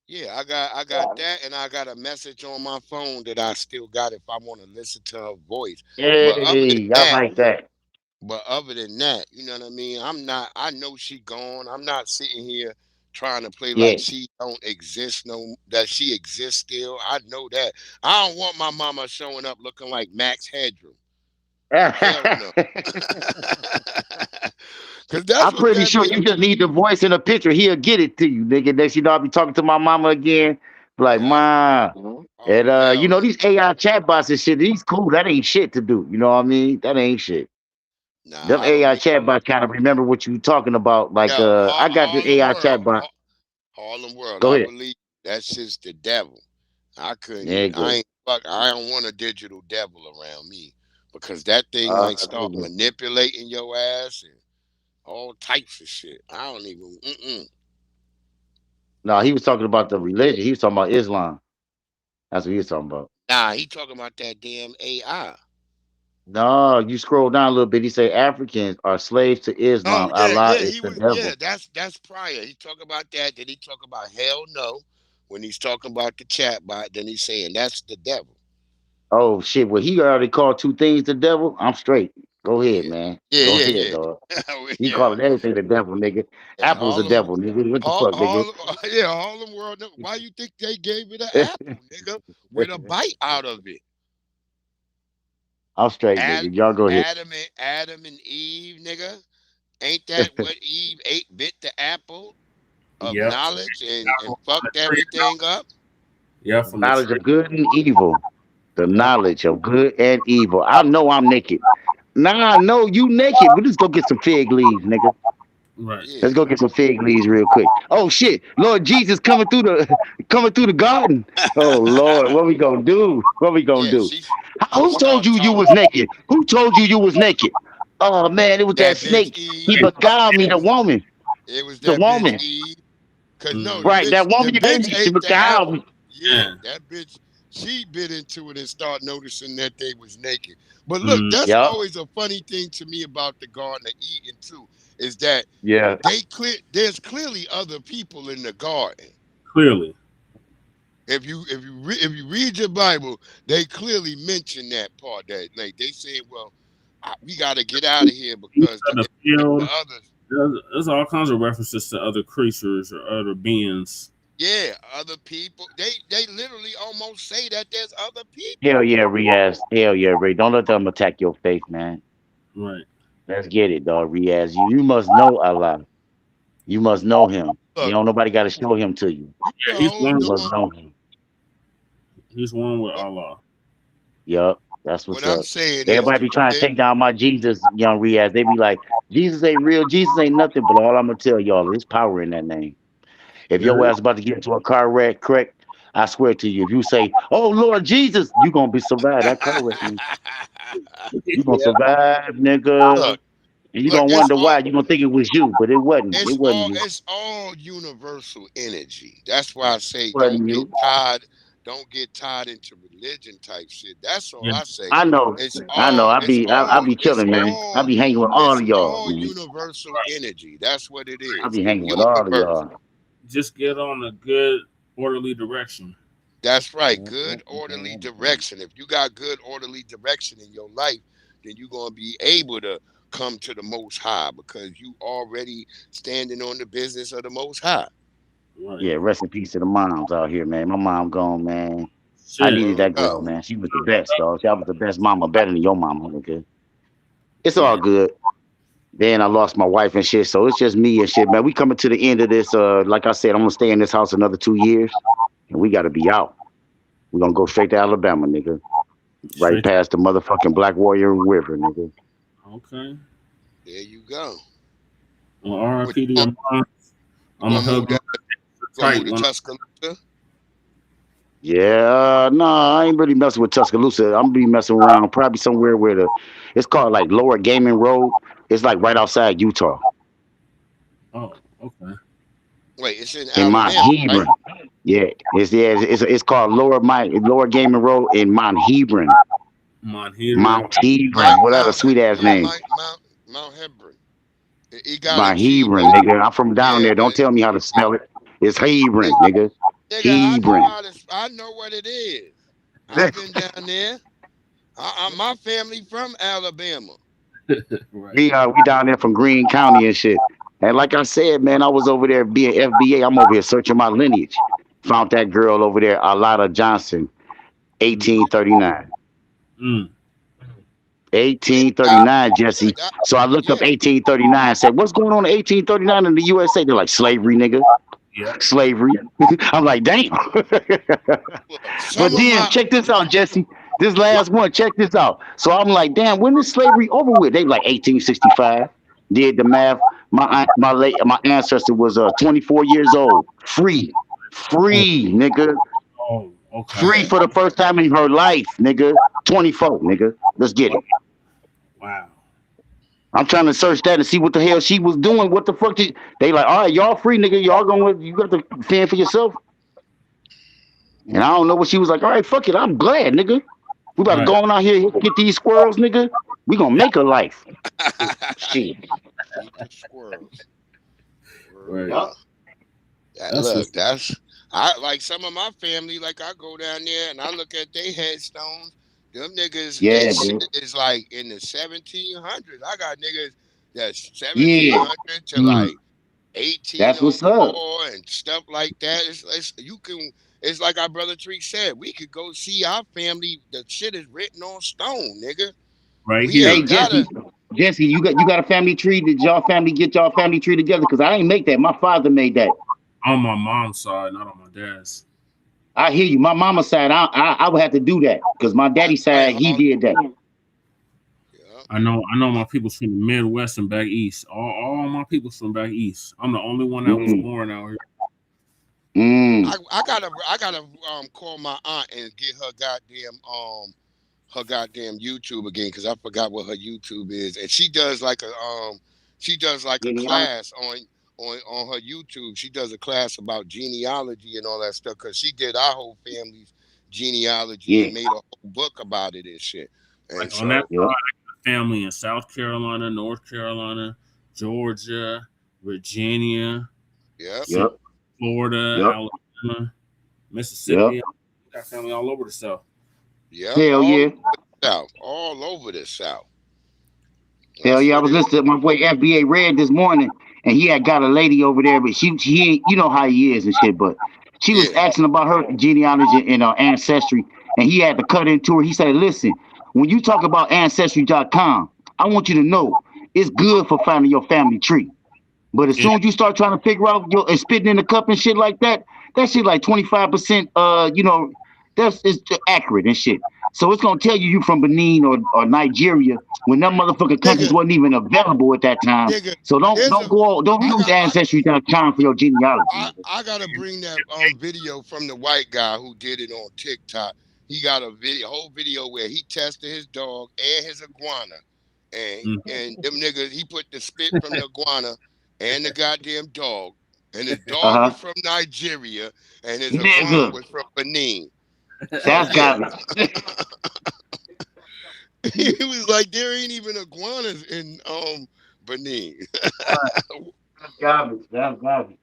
Yeah, I got that, and I got a message on my phone that I still got if I want to listen to her voice. Hey, I like that. But other than that, you know what I mean? I know she gone. I'm not sitting here trying to play like she don't exist, that she exists still. I know that. I don't want my mama showing up looking like Max Headroom. Hell no. I'm pretty sure you just need the voice in a picture. He'll get it to you, nigga. Next, I'll be talking to my mama again. Like, Ma. And these AI chatbots and shit, these cool. That ain't shit to do. You know what I mean? That ain't shit. Nah, them AI chatbots kind of remember what you talking about. Like, I got the AI chatbot. Harlem World. Go I ahead. believe that's just the devil. I couldn't. Yeah, I don't want a digital devil around me because that thing might start manipulating your ass and all types of shit. I don't even. No, he was talking about the religion. He was talking about Islam. That's what he was talking about. Nah, he talking about that damn AI. No, you scroll down a little bit. He say Africans are slaves to Islam. Allah is the devil. Yeah, that's prior. He talk about that. Then he talk about hell no. When he's talking about the chatbot, then he's saying that's the devil. Oh shit! Well, he already called two things the devil. I'm straight. Go ahead, man. Go ahead, dog. He calling everything the devil, nigga. Apple's the devil, nigga. What the fuck, nigga? Harlem World. Why you think they gave it an apple, nigga, with a bite out of it? I'm straight, nigga. Y'all go ahead. Adam and Eve, nigga. Ain't that what Eve bit the apple of knowledge and fucked everything up? Yeah, from knowledge of good and evil. The knowledge of good and evil. I know I'm naked. Nah, no, you naked. But let's go get some fig leaves, nigga. Right. Let's go get some fig leaves real quick. Oh shit, Lord Jesus coming through the garden. Oh Lord, what we gonna do? What we gonna do? Who told you you was naked? Who told you was naked? Oh man, it was that snake. He beguiled me, the woman. It was the woman. Right, that woman she beguiled me. Yeah, that bitch. She bit into it and started noticing that they was naked. But look, that's always a funny thing to me about the Garden of Eden too, is that there's clearly other people in the garden. Clearly. If you read your Bible, they clearly mention that part that like they say, well, we got to get out of here because the others. There's all kinds of references to other creatures or other beings. Yeah, other people. They literally almost say that there's other people. Hell yeah, Riaz. Hell yeah, Ray. Don't let them attack your faith, man. Right. Let's get it, dog. Riaz. You must know Allah. You must know him. Nobody got to show him to you. Yeah, he's one. You must know him. He's one with Allah. Yup. That's what's what up. I'm saying. Everybody be trying to take down my Jesus, young Riaz. They be like, Jesus ain't real. Jesus ain't nothing. But all I'm going to tell y'all, there's power in that name. If your ass about to get into a car wreck, correct? I swear to you, if you say, "Oh Lord Jesus," you gonna be survive that car wreck. You gonna survive, nigga. And you're Look, gonna wonder why. You're gonna think it was you, but it wasn't. It wasn't you. it's all universal energy. That's why I say It wasn't you. don't get tied into religion type shit. That's all Yeah. I say. I know. I know. I be chilling, man. I be hanging with all of y'all, man. Universal energy. That's what it I is. be It's hanging with all of universal. y'all. Just get on a good orderly direction. That's right. Good orderly direction. If you got good orderly direction in your life, then you're gonna be able to come to the Most High because you already standing on the business of the Most High. Right. Yeah, rest in peace to the moms out here, man. My mom gone, man. I Shit. needed that girl, man. She was the best, dog. She was the best mama, better than your mama, nigga. It's all good. Then I lost my wife and shit, so it's just me and shit, man. We coming to the end of this. Like I said, I'm gonna stay in this house another 2 years, and we gotta be out. We're gonna go straight to Alabama, nigga. Right past the motherfucking Black Warrior River, nigga. Okay. There you go. Well, R.I.P. to your mom. I'm gonna hug her tight. Tuscaloosa? Yeah, no, I ain't really messing with Tuscaloosa. I'm gonna be messing around probably somewhere where it's called like Lower Gaming Road. It's like right outside Utah. Oh, okay. Wait, it's in Mount Alabama, Hebron. right? It's called Lower Gaming Road in Mount Hebron. Mount Hebron. Mount Hebron. What a sweet ass name. Mount Hebron. It got Mount a G, Hebron, nigga. I'm from down there. Don't but tell me how to spell it. It's Hebron, nigga. Hebron. I know what it is. I've been down there. My family from Alabama. Right. We down there from Greene County and shit. And like I said, man, I was over there being FBA. I'm over here searching my lineage. Found that girl over there, Alada Johnson, 1839. 1839, Jesse. So I looked up 1839 and said, what's going on in 1839 in the USA? They're like, slavery, nigga. Yeah. Slavery. I'm like, damn. But then, check this out, Jesse. This last one, check this out. So I'm like, damn, when is slavery over with? They like 1865. Did the math. My ancestor was 24 years old. Free, nigga. Oh, okay. Free for the first time in her life, nigga. 24, nigga. Let's get it. Wow. I'm trying to search that and see what the hell she was doing. What the fuck? They like, all right, y'all free, nigga. You got to fend for yourself. And I don't know what she was like. All right, fuck it. I'm glad, nigga. We about to go on out here and get these squirrels, nigga. We gonna make a life. Shit. Squirrels. Right. I like some of my family. Like I go down there and I look at their headstones. Them niggas, is like in the 1700s. I got niggas that's 1700 to like 1804 and stuff like that. It's like our brother Treek said. We could go see our family. The shit is written on stone, nigga. Right here. Hey, Jesse, you got a family tree? Did y'all family get y'all family tree together? Because I ain't make that. My father made that. On my mom's side, not on my dad's. I hear you. My mama's side, I would have to do that because my daddy's side, he did that. I know my people's from the Midwest and back east. All my people's from back east. I'm the only one that was born out here. I gotta call my aunt and get her goddamn YouTube again because I forgot what her YouTube is, and she does like a class on her YouTube. She does a class about genealogy and all that stuff because she did our whole family's genealogy and made a whole book about it and shit. And like on that side, I got a family in South Carolina, North Carolina, Georgia, Virginia, Florida, Alabama, Mississippi. I got family all over the South. Yeah. Hell yeah. All over the South. Hell yeah. I was listening to my boy FBA Red this morning, and he had got a lady over there, but she you know how he is and shit, but she was asking about her genealogy and ancestry, and he had to cut into her. He said, listen, when you talk about ancestry.com, I want you to know it's good for finding your family tree. But as soon as you start trying to figure out and spitting in the cup and shit like that shit like 25%, that's accurate and shit. So it's gonna tell you from Benin or Nigeria when them motherfucking countries wasn't even available at that time. So don't use ancestry.com for your genealogy. I gotta bring that video from the white guy who did it on TikTok. He got a whole video where he tested his dog and his iguana and them niggas, he put the spit from the iguana and the goddamn dog, and the dog was from Nigeria, and his iguana was from Benin. That's got He was like, there ain't even iguanas in Benin. That's garbage. That's garbage.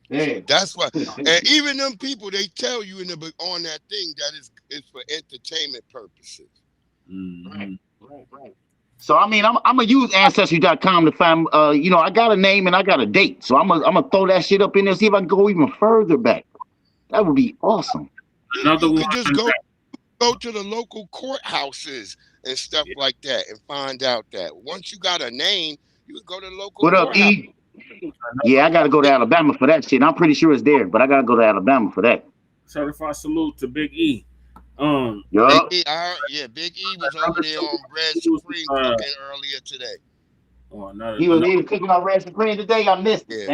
Yeah. That's why, and even them people, they tell you on that thing that it's for entertainment purposes. Right. So I mean, I'm gonna use Ancestry.com to find. I got a name and I got a date. So I'm gonna throw that shit up in there, see if I can go even further back. That would be awesome. You could just go to the local courthouses and stuff like that and find out that once you got a name, you can go to local. What up, E? Yeah, I gotta go to Alabama for that shit. I'm pretty sure it's there, but I gotta go to Alabama for that. Certified salute to Big E. Big E was over there on Red Supreme cooking earlier today. He was cooking on Red Supreme today. I missed it.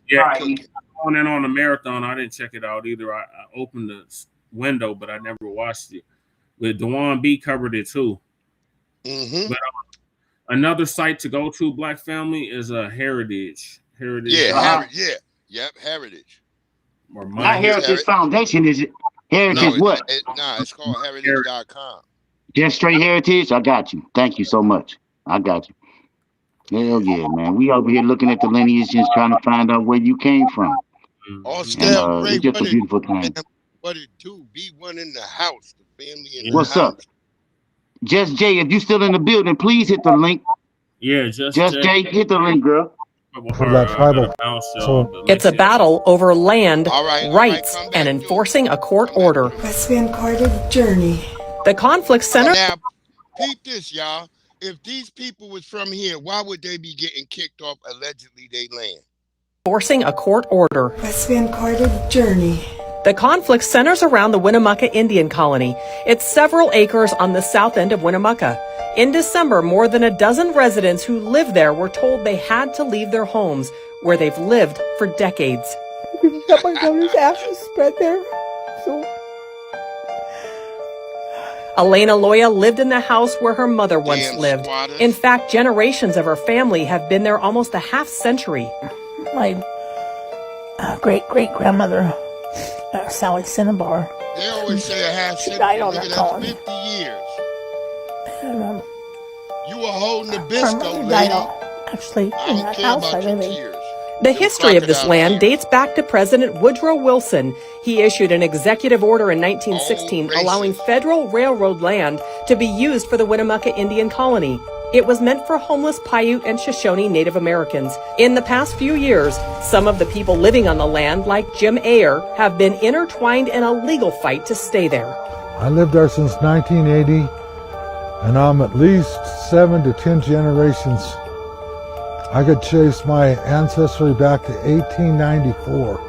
Damn. Going in on the marathon, I didn't check it out either. I opened the window, but I never watched it. But Dewan B covered it too. Mm-hmm. But another site to go to, Black Family, is a Heritage. Heritage. Heritage. Not Heritage Foundation, is it? Heritage what? It's called heritage.com. Just straight Heritage? I got you. Thank you so much. I got you. Hell yeah, man. We over here looking at the lineages, trying to find out where you came from. It's just a beautiful thing. What it do? Be one in the house. The family in What's the house. up? Just Jay, if you still in the building, please hit the link. Yeah, Just Jay, hit the link, girl. It's a battle over land, rights, and enforcing a court order. Lesbian Carter journey. The conflict center. Now, peep this, y'all. If these people was from here, why would they be getting kicked off allegedly they land? Enforcing a court order. Lesbian Carter journey. The conflict centers around the Winnemucca Indian Colony. It's several acres on the south end of Winnemucca. In December, more than a dozen residents who live there were told they had to leave their homes, where they've lived for decades. Got my daughter's ashes spread there. So Elena Loya lived in the house where her mother once lived. In fact, generations of her family have been there almost a half century. My great-great-grandmother, Sally Cinnabar. They always say a half century. She died on that colony. 50 years. And, you were holding the her bisco, mother lady. died actually in that house I live in. The history of this land dates back to President Woodrow Wilson. He issued an executive order in 1916 allowing federal railroad land to be used for the Winnemucca Indian Colony. It was meant for homeless Paiute and Shoshone Native Americans. In the past few years, some of the people living on the land, like Jim Ayer, have been intertwined in a legal fight to stay there. I lived there since 1980, and I'm at least 7 to 10 generations. I could trace my ancestry back to 1894.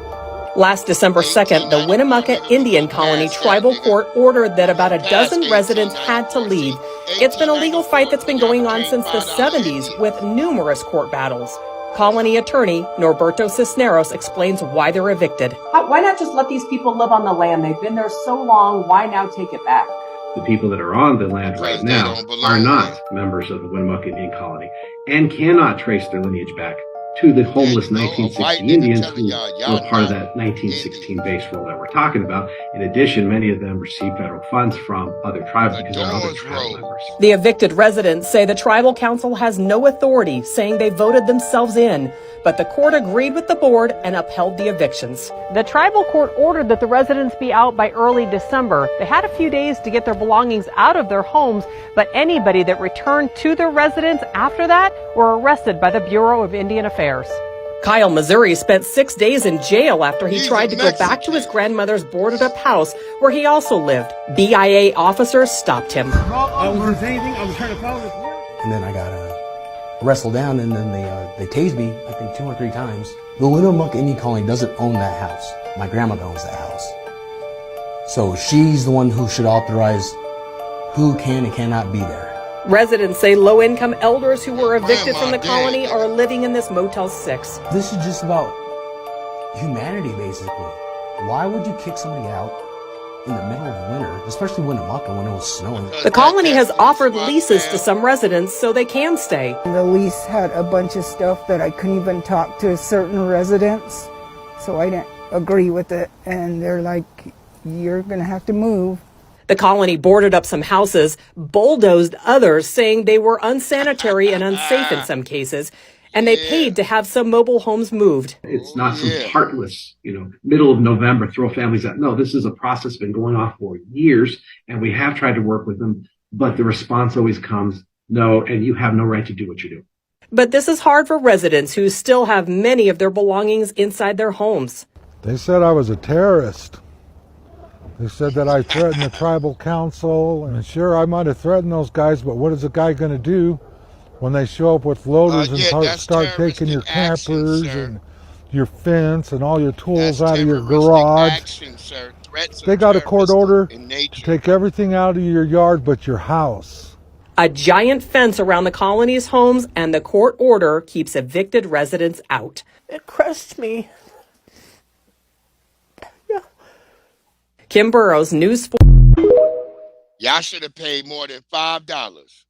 Last December 2nd, the Winnemucca Indian Colony Tribal Court ordered that about a dozen residents had to leave. It's been a legal fight that's been going on since the 70s with numerous court battles. Colony attorney Norberto Cisneros explains why they're evicted. Why not just let these people live on the land? They've been there so long. Why now take it back? The people that are on the land right now are not members of the Winnemucca Indian Colony and cannot trace their lineage back to the homeless 1960 Indians who were part of that 1916 base roll that we're talking about. In addition, many of them receive federal funds from other tribes because they're other tribal members. The evicted residents say the tribal council has no authority, saying they voted themselves in, but the court agreed with the board and upheld the evictions. The tribal court ordered that the residents be out by early December. They had a few days to get their belongings out of their homes, but anybody that returned to their residence after that were arrested by the Bureau of Indian Affairs. Kyle Missouri spent 6 days in jail after he tried to go back to his grandmother's boarded-up house where he also lived. BIA officers stopped him. I wasn't saying anything. I was trying to follow this. And then I got wrestled down, and then they tased me, I think 2 or 3 times. The Winnemucca Indian Colony doesn't own that house. My grandmother owns that house. So she's the one who should authorize who can and cannot be there. Residents say low-income elders who were evicted from the colony are living in this Motel 6. This is just about humanity, basically. Why would you kick somebody out in the middle of winter, especially Winnemucca when it was snowing. The colony has offered leases to some residents so they can stay. The lease had a bunch of stuff that I couldn't even talk to certain residents, so I didn't agree with it. And they're like, you're going to have to move. The colony boarded up some houses, bulldozed others, saying they were unsanitary and unsafe in some cases, and they paid to have some mobile homes moved. It's not some heartless, middle of November, throw families out. No, this is a process been going on for years, and we have tried to work with them, but the response always comes, no, and you have no right to do what you do. But this is hard for residents who still have many of their belongings inside their homes. They said I was a terrorist. They said that I threatened the tribal council, and sure, I might have threatened those guys, but what is a guy going to do when they show up with loaders and start taking your campers and your fence and all your tools out of your garage? They got a court order to take everything out of your yard but your house. A giant fence around the colony's homes, and the court order keeps evicted residents out. It crushed me. Kim Burrows, News 4. Y'all should have paid more than $5.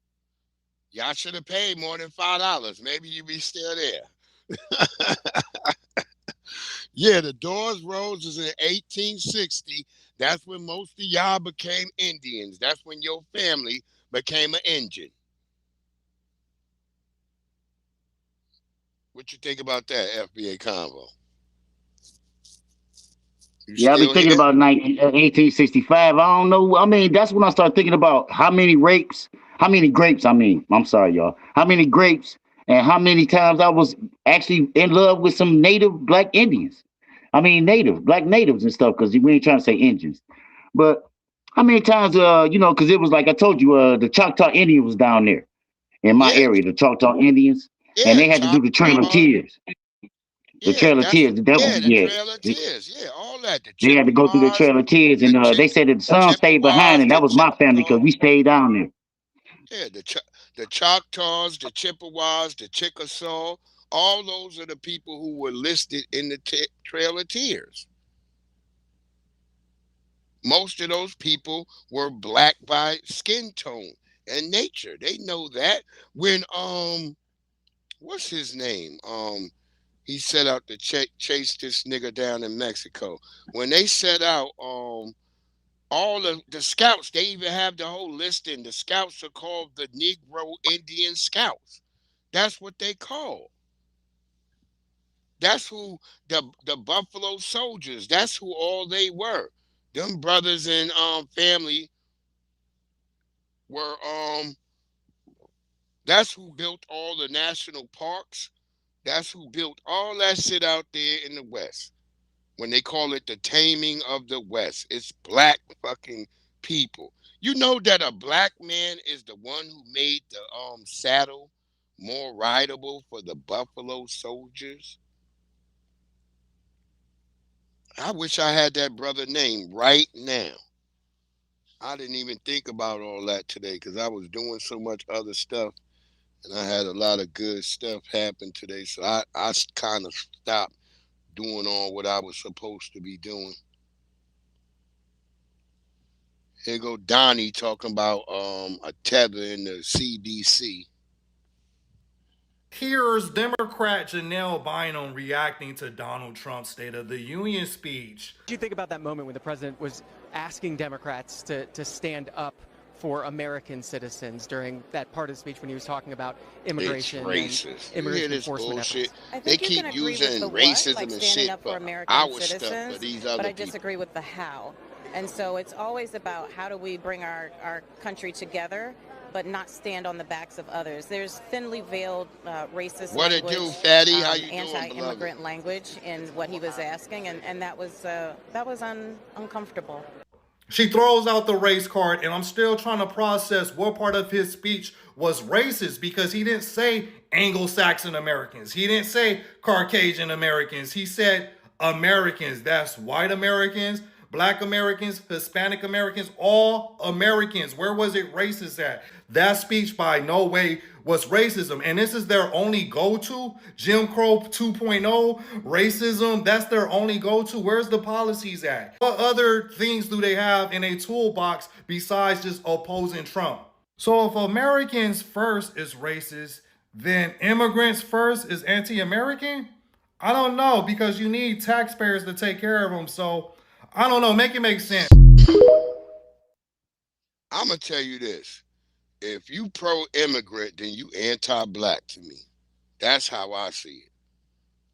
Y'all should have paid more than $5. Maybe you'd be still there. Yeah, the Doors Roses in 1860. That's when most of y'all became Indians. That's when your family became an Indian. What you think about that, FBA Convo? Yeah, I've been thinking about 1865. I don't know. I mean, that's when I started thinking about how many grapes, I'm sorry, y'all. How many grapes and how many times I was actually in love with some native black Indians. I mean, black natives and stuff, because we ain't trying to say Indians. But how many times, because it was like I told you, the Choctaw Indian was down there in my area, the Choctaw Indians, and they had to do the Trail of Tears. The Trail of Tears. The Trail of Tears. Yeah, all that. They had to go through the Trail of Tears, and they said that the son stayed behind, and that was my family because we stayed down there. Yeah, the Choctaws, the Chippewas, the Chickasaw, all those are the people who were listed in the Trail of Tears. Most of those people were black by skin tone and nature. They know that. When what's his name? He set out to chase this nigga down in Mexico. When they set out, all of the scouts, they even have the whole listing. The scouts are called the Negro Indian Scouts. That's what they call. That's who the Buffalo Soldiers. That's who all they were. Them brothers and family were that's who built all the national parks. That's who built all that shit out there in the West. When they call it the taming of the West, it's black fucking people. You know that a black man is the one who made the saddle more rideable for the Buffalo Soldiers. I wish I had that brother name right now. I didn't even think about all that today because I was doing so much other stuff. And I had a lot of good stuff happen today. So I kind of stopped doing all what I was supposed to be doing. Here go Donnie talking about a tether in the CDC. Here's Democrat Janelle Bynum reacting to Donald Trump's State of the Union speech. What do you think about that moment when the president was asking Democrats to stand up for American citizens during that part of the speech when he was talking about immigration and immigration enforcement efforts? They keep using racism and shit up for American our citizens, stuff for these other but I people. disagree with the how. And so it's always about how do we bring our country together, but not stand on the backs of others. There's thinly veiled racist what language, it do, Fatty? How you anti-immigrant language in what he was asking, and that was uncomfortable. She throws out the race card, and I'm still trying to process what part of his speech was racist, because he didn't say Anglo-Saxon Americans. He didn't say Caucasian Americans. He said Americans. That's white Americans, Black Americans, Hispanic Americans, all Americans. Where was it racist at? That speech by no way was racism. And this is their only go-to? Jim Crow 2.0, racism, that's their only go-to? Where's the policies at? What other things do they have in a toolbox besides just opposing Trump? So if Americans first is racist, then immigrants first is anti-American? I don't know, because you need taxpayers to take care of them. So I don't know, make it make sense. I'm going to tell you this. If you pro-immigrant, then you anti-black to me. That's how I see it.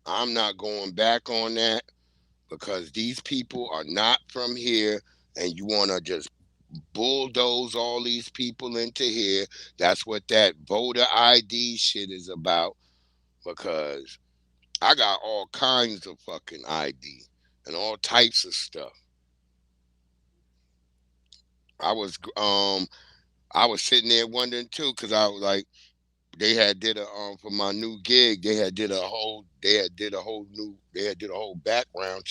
I'm not going back on that because these people are not from here and you want to just bulldoze all these people into here. That's what that voter ID shit is about, because I got all kinds of fucking ID and all types of stuff. I was sitting there wondering too, because I was like, they had did a for my new gig, they had did a whole background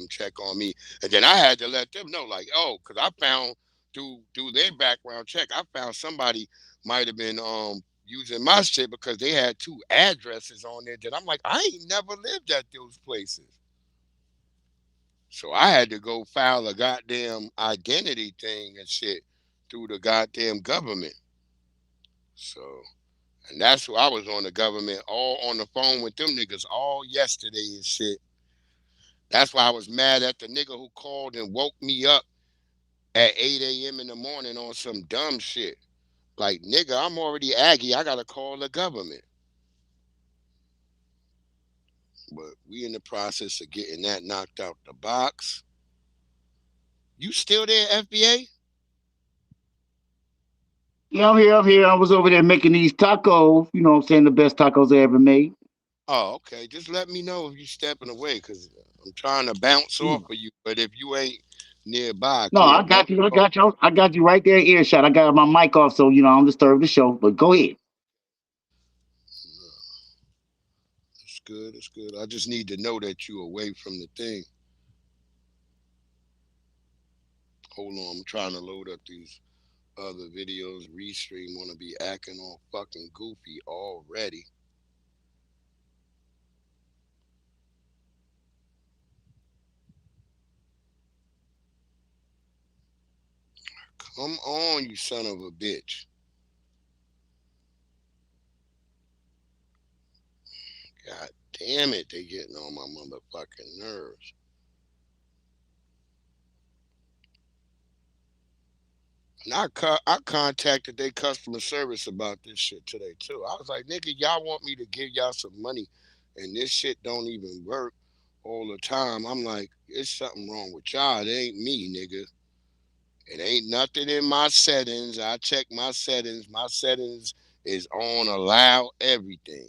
check on me, and then I had to let them know, like, oh, because I found through their background check, I found somebody might have been using my shit because they had 2 addresses on there that I'm like, I ain't never lived at those places. So I had to go file a goddamn identity thing and shit through the goddamn government. So, and that's why I was on the government, all on the phone with them niggas all yesterday and shit. That's why I was mad at the nigga who called and woke me up at 8 a.m. in the morning on some dumb shit. Like, nigga, I'm already Aggie. I got to call the government. But we in the process of getting that knocked out the box. You still there, FBA? Yeah, I'm here. I was over there making these tacos. You know what I'm saying? The best tacos I ever made. Oh, okay. Just let me know if you're stepping away, because I'm trying to bounce off of you. But if you ain't nearby, no, I got you. I got you right there, earshot. I got my mic off, so I don't disturb the show. But go ahead. It's good. It's good. I just need to know that you're away from the thing. Hold on, I'm trying to load up these other videos. Restream want to be acting all fucking goofy already. Come on, you son of a bitch. God damn it, they getting on my motherfucking nerves. And I contacted their customer service about this shit today too. I was like, nigga, y'all want me to give y'all some money and this shit don't even work all the time. I'm like, it's something wrong with y'all. It ain't me, nigga. It ain't nothing in my settings. I check my settings. My settings is on allow everything.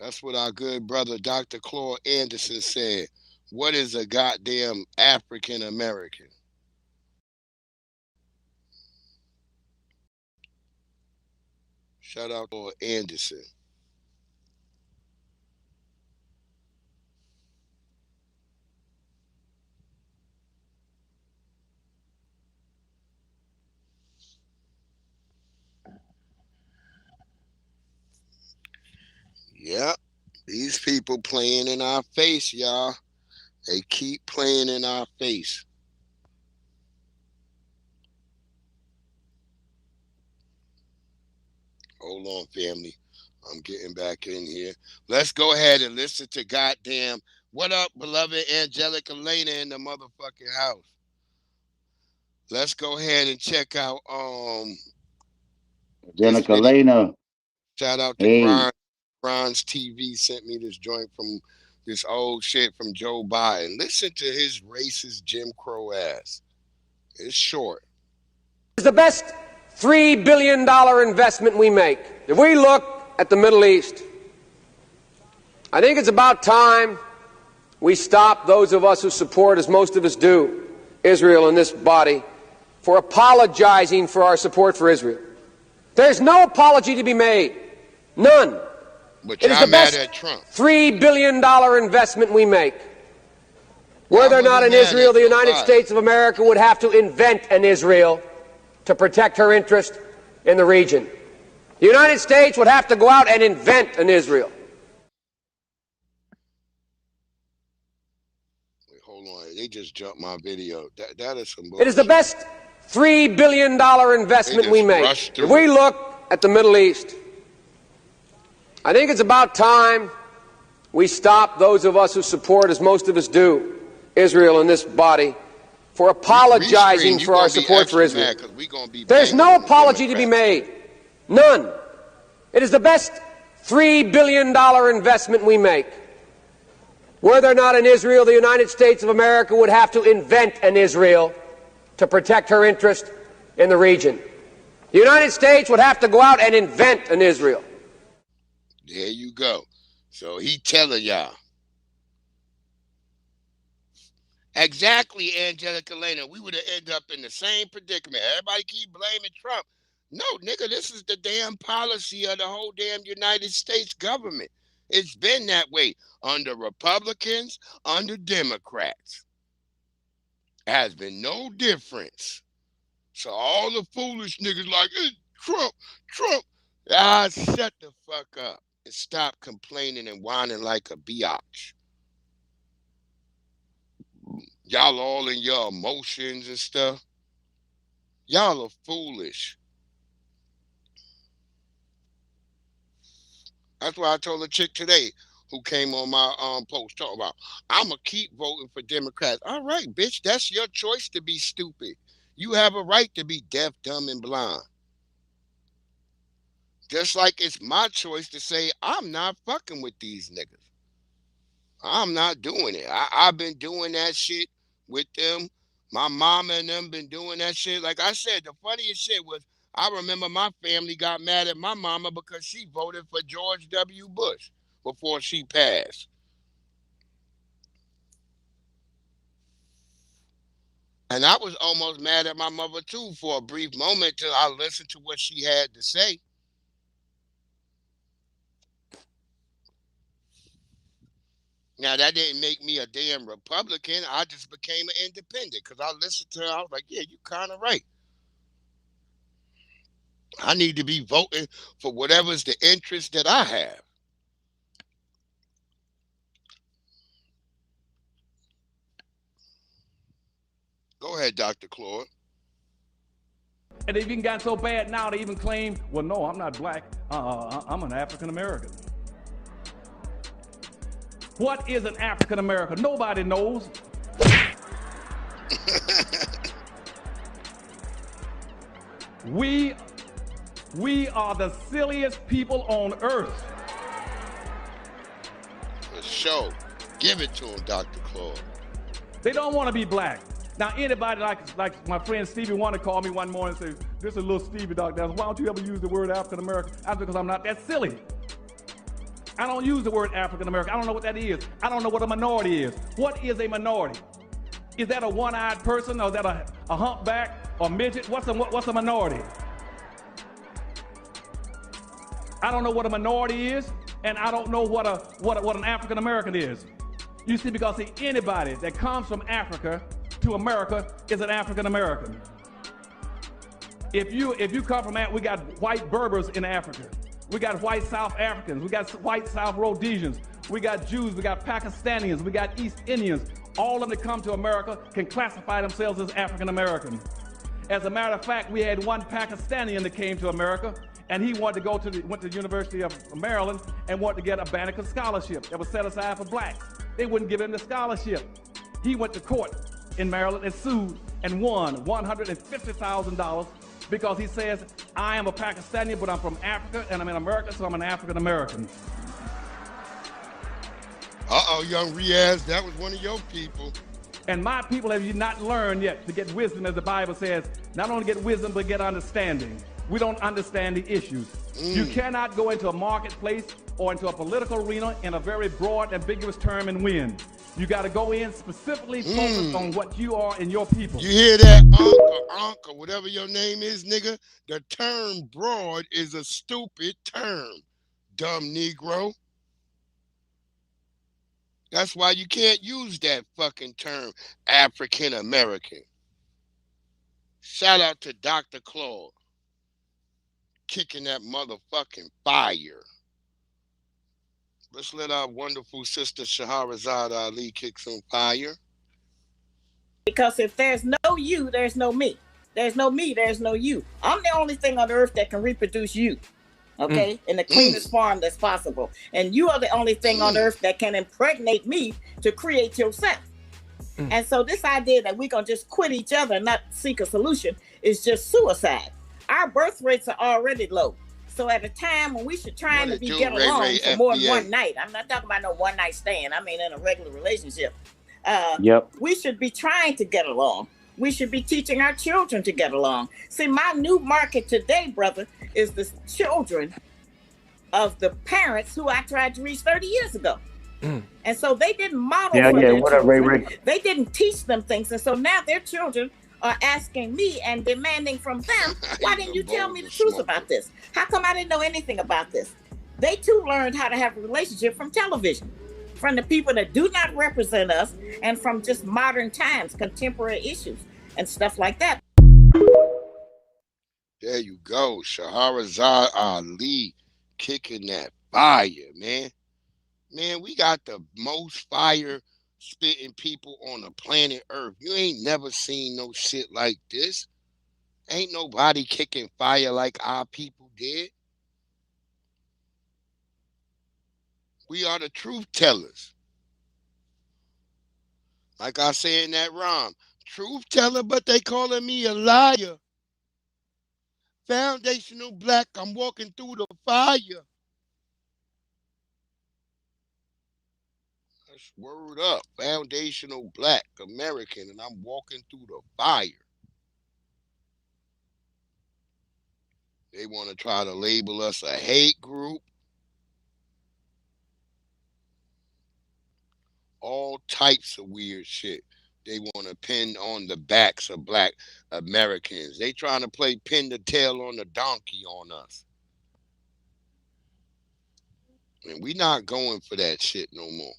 That's what our good brother Dr. Claude Anderson said. What is a goddamn African American? Shout out to Anderson. Yep, these people playing in our face, y'all. They keep playing in our face. Hold on, family. I'm getting back in here. Let's go ahead and listen to goddamn what up, beloved Angelic Elena in the motherfucking house. Let's go ahead and check out Angelic Elena. Shout out to Ron's TV sent me this joint from this old shit from Joe Biden. Listen to his racist Jim Crow ass. It's short. It's the best $3 billion investment we make. If we look at the Middle East, I think it's about time we stop, those of us who support, as most of us do, Israel in this body, for apologizing for our support for Israel. There's no apology to be made. None. But it is the best $3 billion investment we make. Were there not an Israel, the United States of America would have to invent an Israel to protect her interest in the region. The United States would have to go out and invent an Israel. Wait, hold on. They just jumped my video. That is some bullshit. It is the best $3 billion investment we make. If we look at the Middle East, I think it's about time we stop, those of us who support, as most of us do, Israel in this body, for apologizing for our support for Israel. There's no apology to be made. None. It is the best $3 billion investment we make. Were there not an Israel, the United States of America would have to invent an Israel to protect her interest in the region. The United States would have to go out and invent an Israel. There you go. So he telling y'all. Exactly, Angelica Lena. We would have ended up in the same predicament. Everybody keep blaming Trump. No, nigga, this is the damn policy of the whole damn United States government. It's been that way under Republicans, under Democrats. There has been no difference. So all the foolish niggas like, hey, Trump. Shut the fuck up and stop complaining and whining like a biatch. Y'all all in your emotions and stuff. Y'all are foolish. That's why I told a chick today who came on my post talking about, I'm going to keep voting for Democrats. All right, bitch, that's your choice to be stupid. You have a right to be deaf, dumb, and blind. Just like it's my choice to say, I'm not fucking with these niggas. I'm not doing it. I've been doing that shit with them. My mama and them been doing that shit. Like I said, the funniest shit was, I remember my family got mad at my mama because she voted for George W. Bush before she passed. And I was almost mad at my mother too for a brief moment till I listened to what she had to say. Now, that didn't make me a damn Republican. I just became an independent because I listened to her. I was like, yeah, you kind of right. I need to be voting for whatever's the interest that I have. Go ahead, Dr. Claude. And they've even gotten so bad now they even claim, well, no, I'm not black. I'm an African American. What is an African American? Nobody knows. We are the silliest people on earth. For sure. Give it to him, Dr. Claude. They don't want to be black. Now, anybody like my friend Stevie Wonder called me one morning and said, this is little Stevie, Dr. Why don't you ever use the word African American? I said, because I'm not that silly. I don't use the word African American. I don't know what that is. I don't know what a minority is. What is a minority? Is that a one-eyed person, or is that a humpback or midget? What's a minority? I don't know what a minority is, and I don't know what an African American is. You see, because anybody that comes from Africa to America is an African American. If you come from Africa, we got white Berbers in Africa. We got white South Africans. We got white South Rhodesians. We got Jews. We got Pakistanians. We got East Indians. All of them that come to America can classify themselves as African American. As a matter of fact, we had one Pakistani that came to America, and he wanted to went to the University of Maryland and wanted to get a Banneker scholarship that was set aside for blacks. They wouldn't give him the scholarship. He went to court in Maryland and sued and won $150,000 because he says, I am a Pakistani, but I'm from Africa and I'm in America, so I'm an African American. Uh-oh, young Riaz, that was one of your people. And my people have you not learned yet to get wisdom, as the Bible says, not only get wisdom, but get understanding. We don't understand the issues. You cannot go into a marketplace or into a political arena in a very broad, ambiguous term and win. You got to go in specifically focused on what you are and your people. You hear that, Uncle, whatever your name is, nigga? The term broad is a stupid term. dumb Negro. That's why you can't use that fucking term, African American. Shout out to Dr. Claude. Kicking that motherfucking fire. Let's let our wonderful sister Shahrazad Ali kick some fire. Because if there's no you, there's no me. There's no me, there's no you. I'm the only thing on earth that can reproduce you. Okay? In the cleanest form that's possible. And you are the only thing on earth that can impregnate me to create yourself. And so this idea that we're going to just quit each other and not seek a solution is just suicide. Our birth rates are already low. So at a time when we should try to get along for more than one night, I'm not talking about no one night stand. I mean in a regular relationship. We should be trying to get along. We should be teaching our children to get along. See, my new market today, brother, is the children of the parents who I tried to reach 30 years ago. And so they didn't model for their children. They didn't teach them things. And so now their children are asking me and demanding from them, why didn't you tell me the truth about this? How come I didn't know anything about this? They too learned how to have a relationship from television, from the people that do not represent us, and from just modern times, contemporary issues and stuff like that. There you go. Shahrazad Ali kicking that fire, man. Man, we got the most fire spitting people on the planet Earth. You ain't never seen no shit like this. Ain't nobody kicking fire like our people did. We are the truth tellers. Like I say in that rhyme, truth teller, but they calling me a liar. Foundational black, I'm walking through the fire. That's word up. Foundational black American, and I'm walking through the fire. They want to try to label us a hate group. All types of weird shit they want to pin on the backs of black Americans. They trying to play pin the tail on the donkey on us. And we not going for that shit no more.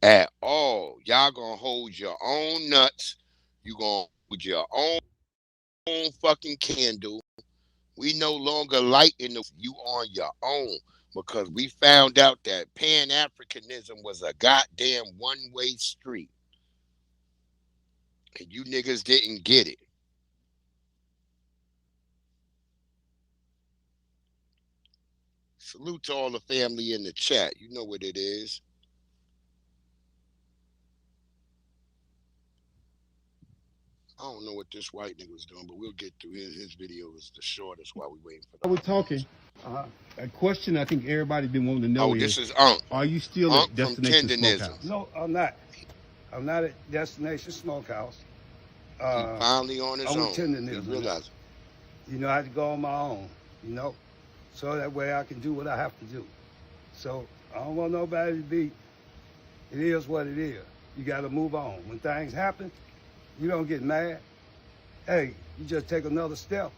At all. Y'all gonna hold your own nuts. You gonna hold your own fucking candle. We no longer lighting the you on your own. Because we found out that Pan-Africanism was a goddamn one-way street. And you niggas didn't get it. Salute to all the family in the chat. You know what it is. I don't know what this white nigga was doing, but we'll get through his video is the shortest while we waiting for that. We're talking. A question I think everybody been wanting to know is, this is Unc. Are you still Unc at Destination Smokehouse? No, I'm not. I'm not at Destination Smokehouse. He finally on his own. He realized. You know, I had to go on my own, you know, so that way I can do what I have to do. So I don't want nobody to be, it is what it is. You got to move on. When things happen, you don't get mad. Hey, you just take another step.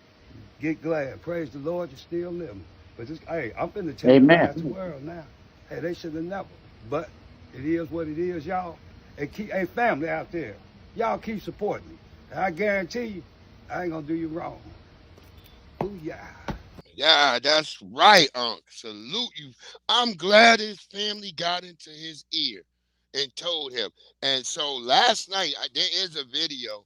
Get glad. Praise the Lord, you're still living. But this, hey, I'm finna change the world now. Hey, they should have never. But it is what it is, y'all. Hey, family out there, y'all keep supporting me. And I guarantee you, I ain't gonna do you wrong. Booyah. Yeah, that's right, Unc. Salute you. I'm glad his family got into his ear and told him. And so last night, there is a video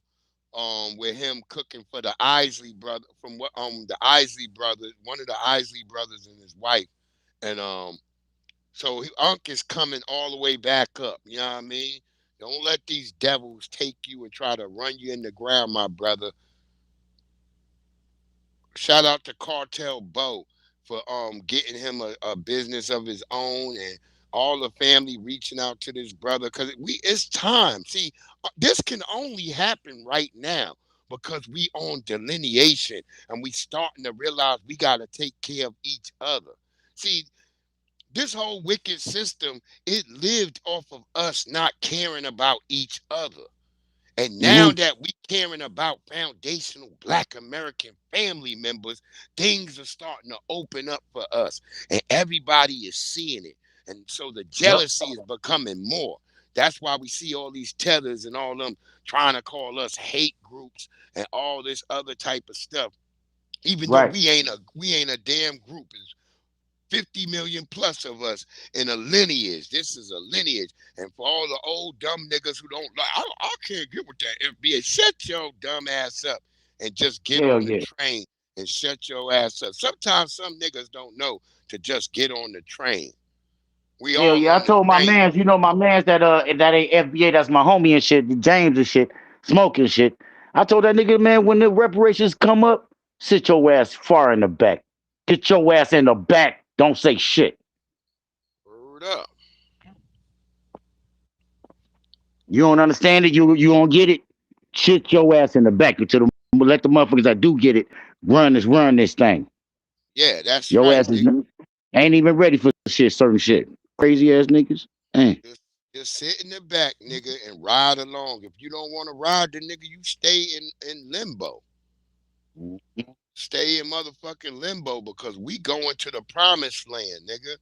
with him cooking for the Isley brother, from what the Isley brothers, one of the Isley brothers and his wife. And so Unc is coming all the way back up. You know what I mean? Don't let these devils take you and try to run you in the ground, my brother. Shout out to Cartel Bo for getting him a business of his own, and all the family reaching out to this brother, because it's time. See, this can only happen right now because we on delineation and we starting to realize we got to take care of each other. See, this whole wicked system, it lived off of us not caring about each other. And now that we caring about foundational Black American family members, things are starting to open up for us. And everybody is seeing it. And so the jealousy is becoming more. That's why we see all these tethers and all them trying to call us hate groups and all this other type of stuff. Even though we ain't a damn group. It's 50 million plus of us in a lineage. This is a lineage. And for all the old dumb niggas who don't like, I can't get with that FBA. Shut your dumb ass up and just get on the train and shut your ass up. Sometimes some niggas don't know to just get on the train. We all I told my mans, my mans that ain't FBA, that's my homie and shit, James and shit, smoking shit. I told that nigga, man, when the reparations come up, sit your ass far in the back. Get your ass in the back. Don't say shit. Word up. You don't understand it, you don't get it. Shit your ass in the back until let the motherfuckers that do get it run this thing. Yeah, that's your right. Ass ain't even ready for certain shit. Crazy ass niggas. Just sit in the back, nigga, and ride along. If you don't want to ride the nigga, you stay in limbo. Stay in motherfucking limbo because we going to the promised land, nigga.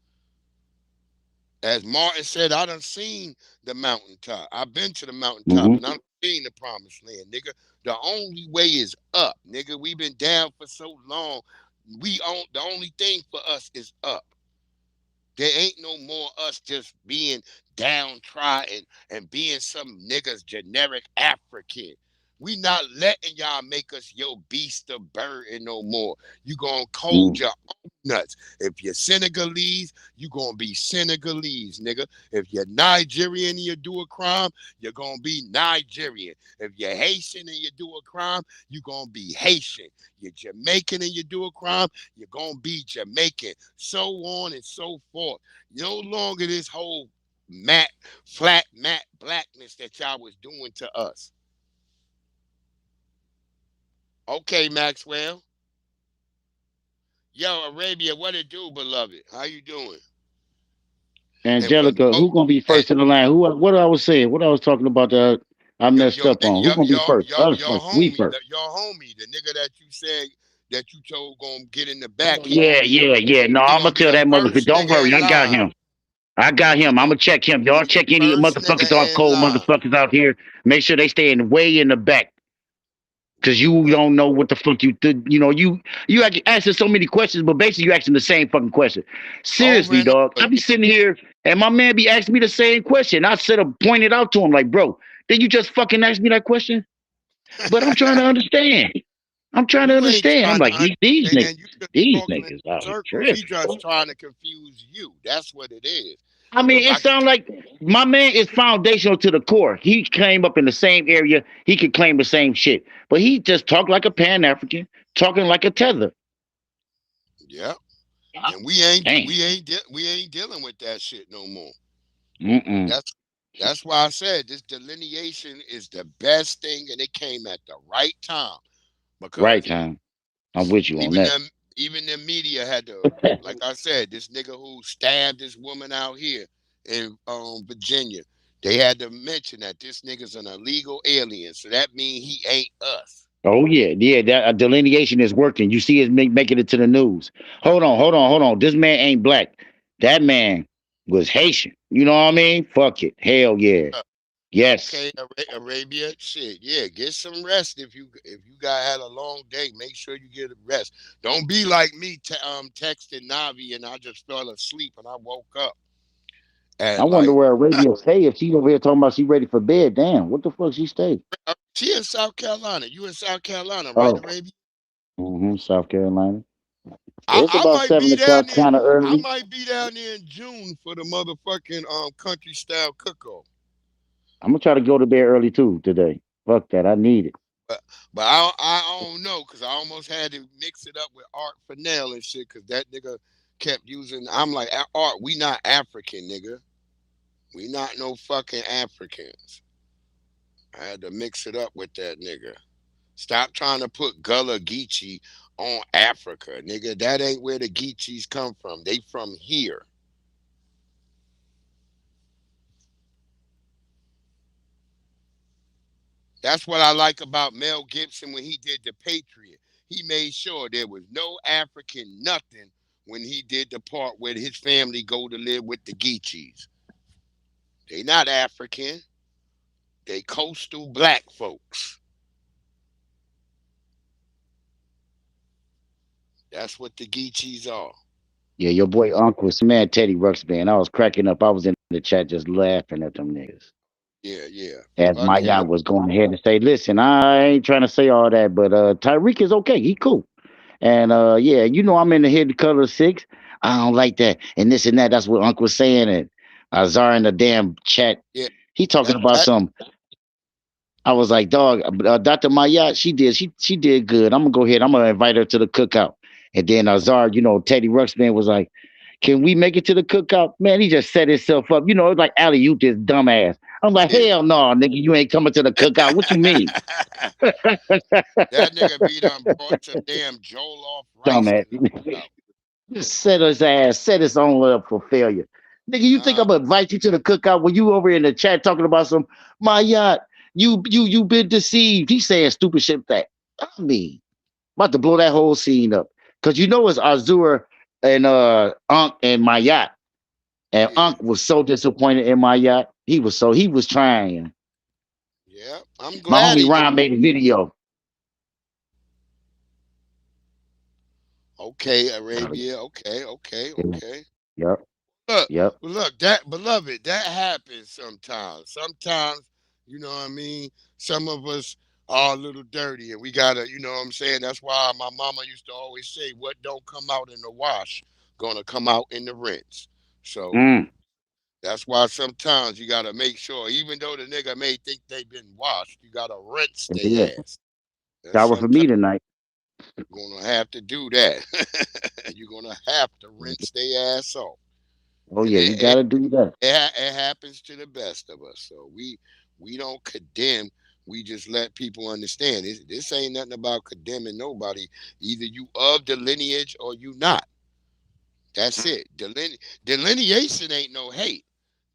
As Martin said, I done seen the mountaintop. I've been to the mountaintop and I done seen the promised land, nigga. The only way is up, nigga. We've been down for so long. The only thing for us is up. There ain't no more us just being downtrodden and being some niggas generic African. We not letting y'all make us your beast of burden no more. You gonna hold your own nuts. If you're Senegalese, you gonna be Senegalese, nigga. If you're Nigerian and you do a crime, you're gonna be Nigerian. If you're Haitian and you do a crime, you're gonna be Haitian. You're Jamaican and you do a crime, you're gonna be Jamaican. So on and so forth. No longer this whole flat matte blackness that y'all was doing to us. Okay, Maxwell. Yo, Arabia, what it do, beloved? How you doing? Angelica, who gonna be first in the line? What I was saying, what I was talking about I messed up on. Who's gonna be first? Your homie, the nigga that you said that you told gonna get in the back. Yeah. No, I'm gonna tell that motherfucker. Don't worry, I got him. I'm gonna check him. Y'all check any motherfuckers off cold motherfuckers out here. Make sure they stay way in the back. Cause you don't know what the fuck you did. You asking so many questions, but basically you asking the same fucking question. Seriously, dog. I be sitting here and my man be asking me the same question. I should have pointed out to him like, bro, did you just fucking ask me that question? But I'm trying to understand. I'm like, these niggas are tripping. He just trying to confuse you. That's what it is. I mean, it sounds like my man is foundational to the core. He came up in the same area. He could claim the same shit, but he just talked like a Pan-African, talking like a tether. Yeah, and we ain't dealing with that shit no more. That's why I said this delineation is the best thing, and it came at the right time. Right time. I'm with you on that. Even the media had to, like I said, this nigga who stabbed this woman out here in Virginia, they had to mention that this nigga's an illegal alien. So that means he ain't us. Oh, yeah. That delineation is working. You see it making it to the news. Hold on. This man ain't black. That man was Haitian. You know what I mean? Fuck it. Hell yeah. Yes. Okay, Arabia, shit. Yeah, get some rest if you guys had a long day. Make sure you get a rest. Don't be like me texting Navi and I just fell asleep and I woke up. I wonder where Arabia stay if she's over here talking about she ready for bed. Damn, what the fuck she stay? She in South Carolina. You in South Carolina, right, Arabia? South Carolina. It's about 7 o'clock, kind of early. I might be down there in June for the motherfucking country style cook-off. I'm gonna try to go to bed early too today. Fuck that, I need it. But I don't know because I almost had to mix it up with Art Fennell and shit because that nigga kept using. I'm like, Art, we not African, nigga. We not no fucking Africans. I had to mix it up with that nigga. Stop trying to put Gullah Geechee on Africa, nigga. That ain't where the Geechees come from. They from here. That's what I like about Mel Gibson when he did The Patriot. He made sure there was no African nothing when he did the part where his family go to live with the Geechees. They not African. They coastal black folks. That's what the Geechees are. Yeah, your boy Uncle was mad Teddy Ruxpin. I was cracking up. I was in the chat just laughing at them niggas. Yeah. As my yacht was going ahead and say, listen, I ain't trying to say all that, but Tyreek is okay. He cool. And yeah, you know I'm in the head color 6. I don't like that. And this and that. That's what Uncle was saying. And Azar in the damn chat. Yeah. He talking about some. I was like, dog, Dr. Mayat, she did good. I'm gonna go ahead. I'm gonna invite her to the cookout. And then Azar, Teddy Ruxpin was like, can we make it to the cookout? Man, he just set himself up. It was like Allie, you this dumbass. I'm like, hell no, nigga, you ain't coming to the cookout. What you mean? That nigga be done brought to damn Joel off rice. Dumbass. Just set his own up for failure. Nigga, you think I'm gonna invite you to the cookout when you over in the chat talking about some my yacht? You been deceived. He's saying stupid shit that I mean, about to blow that whole scene up. Cause it's Azur and Unc and my yacht. And Unc was so disappointed in my yacht. He was trying. Yeah, I'm glad. My homie Ron made a video. Okay, Arabia. Okay. Yep. Look, that beloved, that happens sometimes. Sometimes, you know what I mean? Some of us are a little dirty and we gotta, you know what I'm saying? That's why my mama used to always say, what don't come out in the wash, gonna come out in the rinse. So that's why sometimes you gotta make sure, even though the nigga may think they've been washed, you gotta rinse their ass. Shower for me tonight. You're gonna have to do that. You're gonna have to rinse their ass off. Oh yeah, you gotta do that. It happens to the best of us. So we don't condemn. We just let people understand. This ain't nothing about condemning nobody. Either you of the lineage or you not. That's it. Delineation ain't no hate.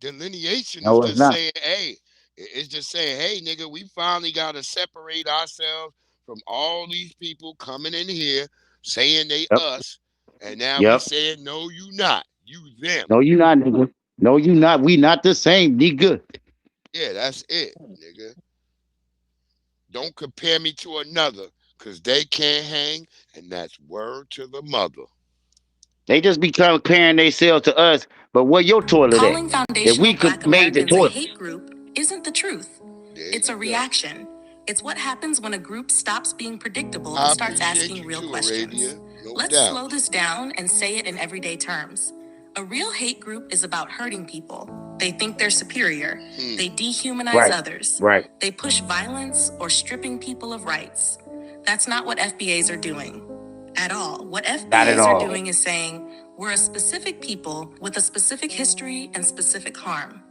Delineation is just saying, hey, it's just saying, hey, nigga, we finally got to separate ourselves from all these people coming in here saying they us, and now we saying, no, you not. You them. No, you not, nigga. No, you not. We not the same, nigga. Yeah, that's it, nigga. Don't compare me to another, because they can't hang, and that's word to the mother. They just be comparing themselves to us, but where your toilet at? If we could make the toilet. A hate group isn't the truth. It's a reaction. It's what happens when a group stops being predictable and starts asking real questions. Let's slow this down and say it in everyday terms. A real hate group is about hurting people. They think they're superior. They dehumanize others. They push violence or stripping people of rights. That's not what FBAs are doing at all. What FBAs are doing is saying, we're a specific people with a specific history and specific harm.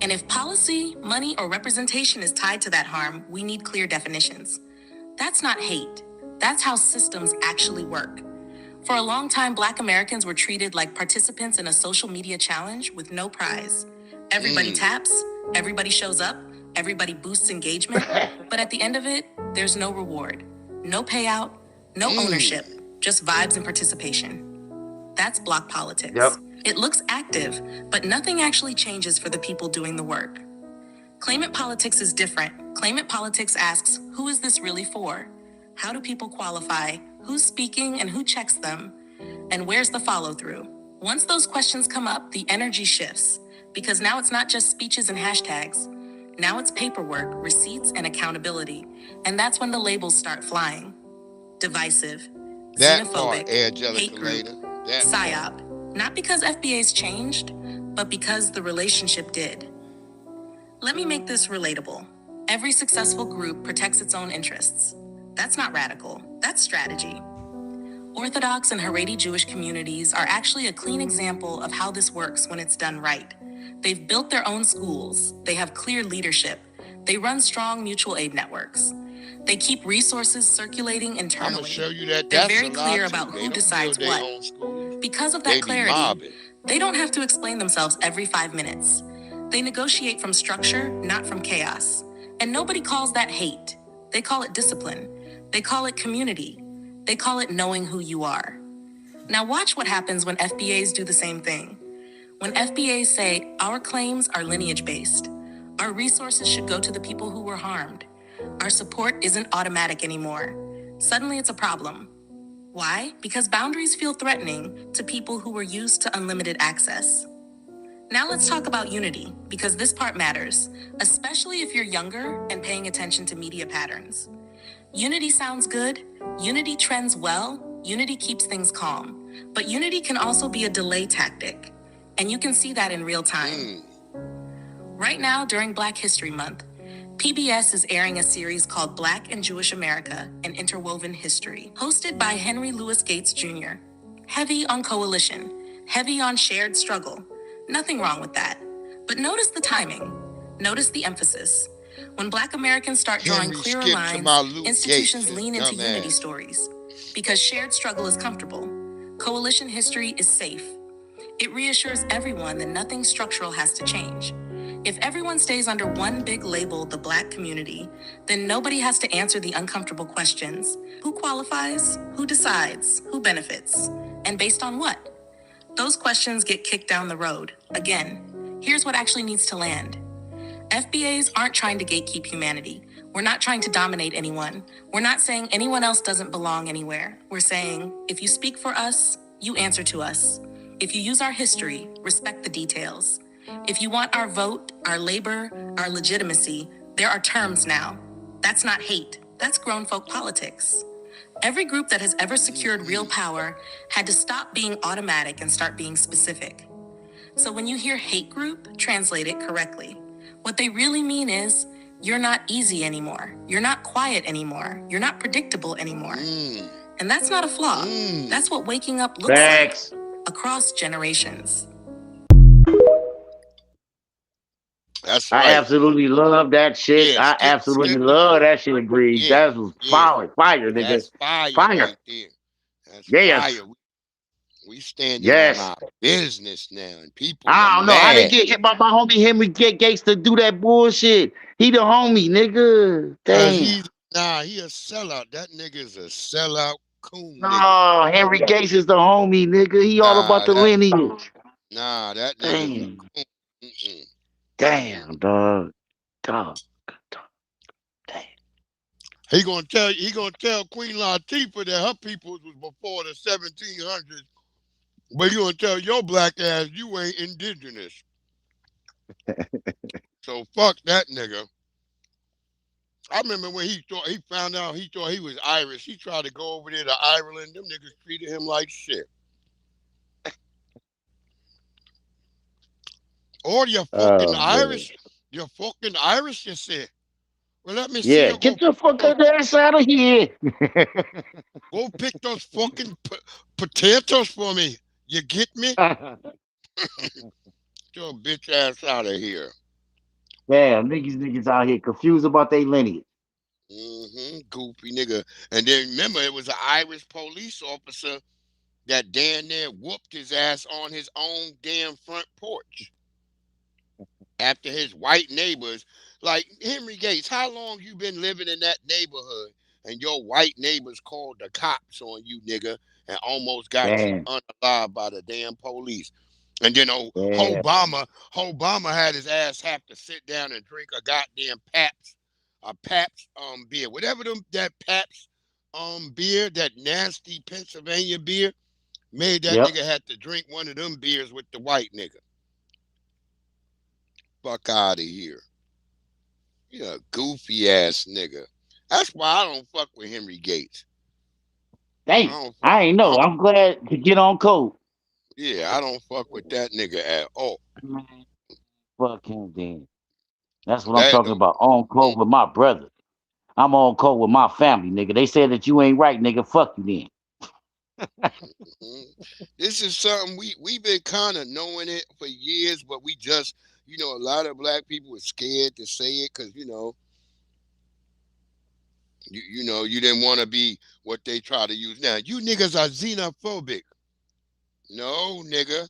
And if policy, money, or representation is tied to that harm, we need clear definitions. That's not hate. That's how systems actually work. For a long time, Black Americans were treated like participants in a social media challenge with no prize. Everybody taps, everybody shows up, everybody boosts engagement, but at the end of it, there's no reward, no payout, no ownership, just vibes and participation. That's block politics. It looks active, but nothing actually changes for the people doing the work. Claimant politics is different. Claimant politics asks, who is this really for? How do people qualify? Who's speaking and who checks them? And where's the follow through? Once those questions come up, the energy shifts, because now it's not just speeches and hashtags. Now it's paperwork, receipts, and accountability. And that's when the labels start flying. Divisive, xenophobic, hate group, PSYOP. Not because FBA's changed, but because the relationship did. Let me make this relatable. Every successful group protects its own interests. That's not radical, that's strategy. Orthodox and Haredi Jewish communities are actually a clean example of how this works when it's done right. They've built their own schools, they have clear leadership, they run strong mutual aid networks. They keep resources circulating internally. I'm gonna show you that. They're very clear about who decides what. Because of that clarity, they don't have to explain themselves every 5 minutes. They negotiate from structure, not from chaos. And nobody calls that hate. They call it discipline. They call it community. They call it knowing who you are. Now watch what happens when FBAs do the same thing. When FBAs say, our claims are lineage-based, our resources should go to the people who were harmed, our support isn't automatic anymore, suddenly it's a problem. Why? Because boundaries feel threatening to people who were used to unlimited access. Now let's talk about unity, because this part matters, especially if you're younger and paying attention to media patterns. Unity sounds good, unity trends well, unity keeps things calm, but unity can also be a delay tactic, and you can see that in real time. Right now, during Black History Month, PBS is airing a series called Black and Jewish America, An Interwoven History, hosted by Henry Louis Gates Jr. Heavy on coalition, heavy on shared struggle. Nothing wrong with that. But notice the timing. Notice the emphasis. When Black Americans start drawing clearer lines, institutions lean into unity stories. Because shared struggle is comfortable. Coalition history is safe. It reassures everyone that nothing structural has to change. If everyone stays under one big label, the Black community, then nobody has to answer the uncomfortable questions. Who qualifies? Who decides? Who benefits? And based on what? Those questions get kicked down the road. Again, here's what actually needs to land. FBAs aren't trying to gatekeep humanity. We're not trying to dominate anyone. We're not saying anyone else doesn't belong anywhere. We're saying, if you speak for us, you answer to us. If you use our history, respect the details. If you want our vote, our labor, our legitimacy, there are terms now. That's not hate. That's grown folk politics. Every group that has ever secured real power had to stop being automatic and start being specific. So when you hear hate group, translate it correctly. What they really mean is, you're not easy anymore. You're not quiet anymore. You're not predictable anymore. And that's not a flaw. That's what waking up looks like across generations. That's right. I absolutely love that shit. Yeah, I absolutely love that shit, Breeze. Yeah, that was fire, nigga. That's fire. Fire. Right there. That's fire. We standing on our business now, and people. I don't know how they get hit by my homie Henry Gates to do that bullshit. He the homie, nigga. Damn. He a sellout. That nigga's a sellout coon. No, Henry Gates is the homie, nigga. He all about the lineage. Nah, that nigga's a coon. Damn, dog. Damn. He gonna tell Queen Latifah that her people was before the 1700s, but you gonna tell your black ass you ain't indigenous. So fuck that nigga. I remember when he found out he thought he was Irish. He tried to go over there to Ireland. Them niggas treated him like shit. Or you're fucking Irish. Man. You're fucking Irish, you said. Well, let me see. Yeah, get your fucking ass out of here. Go pick those fucking potatoes for me. You get me? Your bitch ass out of here. Damn, niggas out here confused about their lineage. Goofy nigga. And then remember, it was an Irish police officer that damn near whooped his ass on his own damn front porch. After his white neighbors, like Henry Gates, how long you been living in that neighborhood and your white neighbors called the cops on you, nigga, and almost got you unalive by the damn police? And then Obama had his ass have to sit down and drink a goddamn Pabst beer. Whatever that Pabst beer, that nasty Pennsylvania beer, made that nigga have to drink one of them beers with the white nigga. Fuck out of here. You a goofy ass nigga. That's why I don't fuck with Henry Gates. Dang, I ain't know. I'm glad to get on code. Yeah, I don't fuck with that nigga at all. Fuck him then. That's what I'm talking about. On code with my brother. I'm on code with my family, nigga. They said that you ain't right, nigga. Fuck you then. This is something we've been kind of knowing it for years, but we just, a lot of black people were scared to say it because, you didn't want to be what they try to use now. You niggas are xenophobic. No, nigga.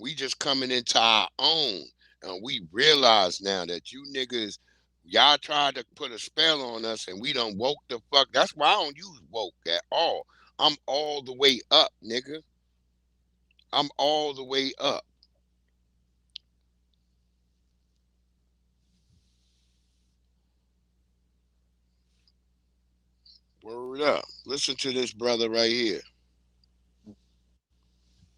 We just coming into our own. And we realize now that you niggas, Y'all tried to put a spell on us, and we done woke the fuck. That's why I don't use woke at all. I'm all the way up, nigga. I'm all the way up. Word up. Listen to this brother right here.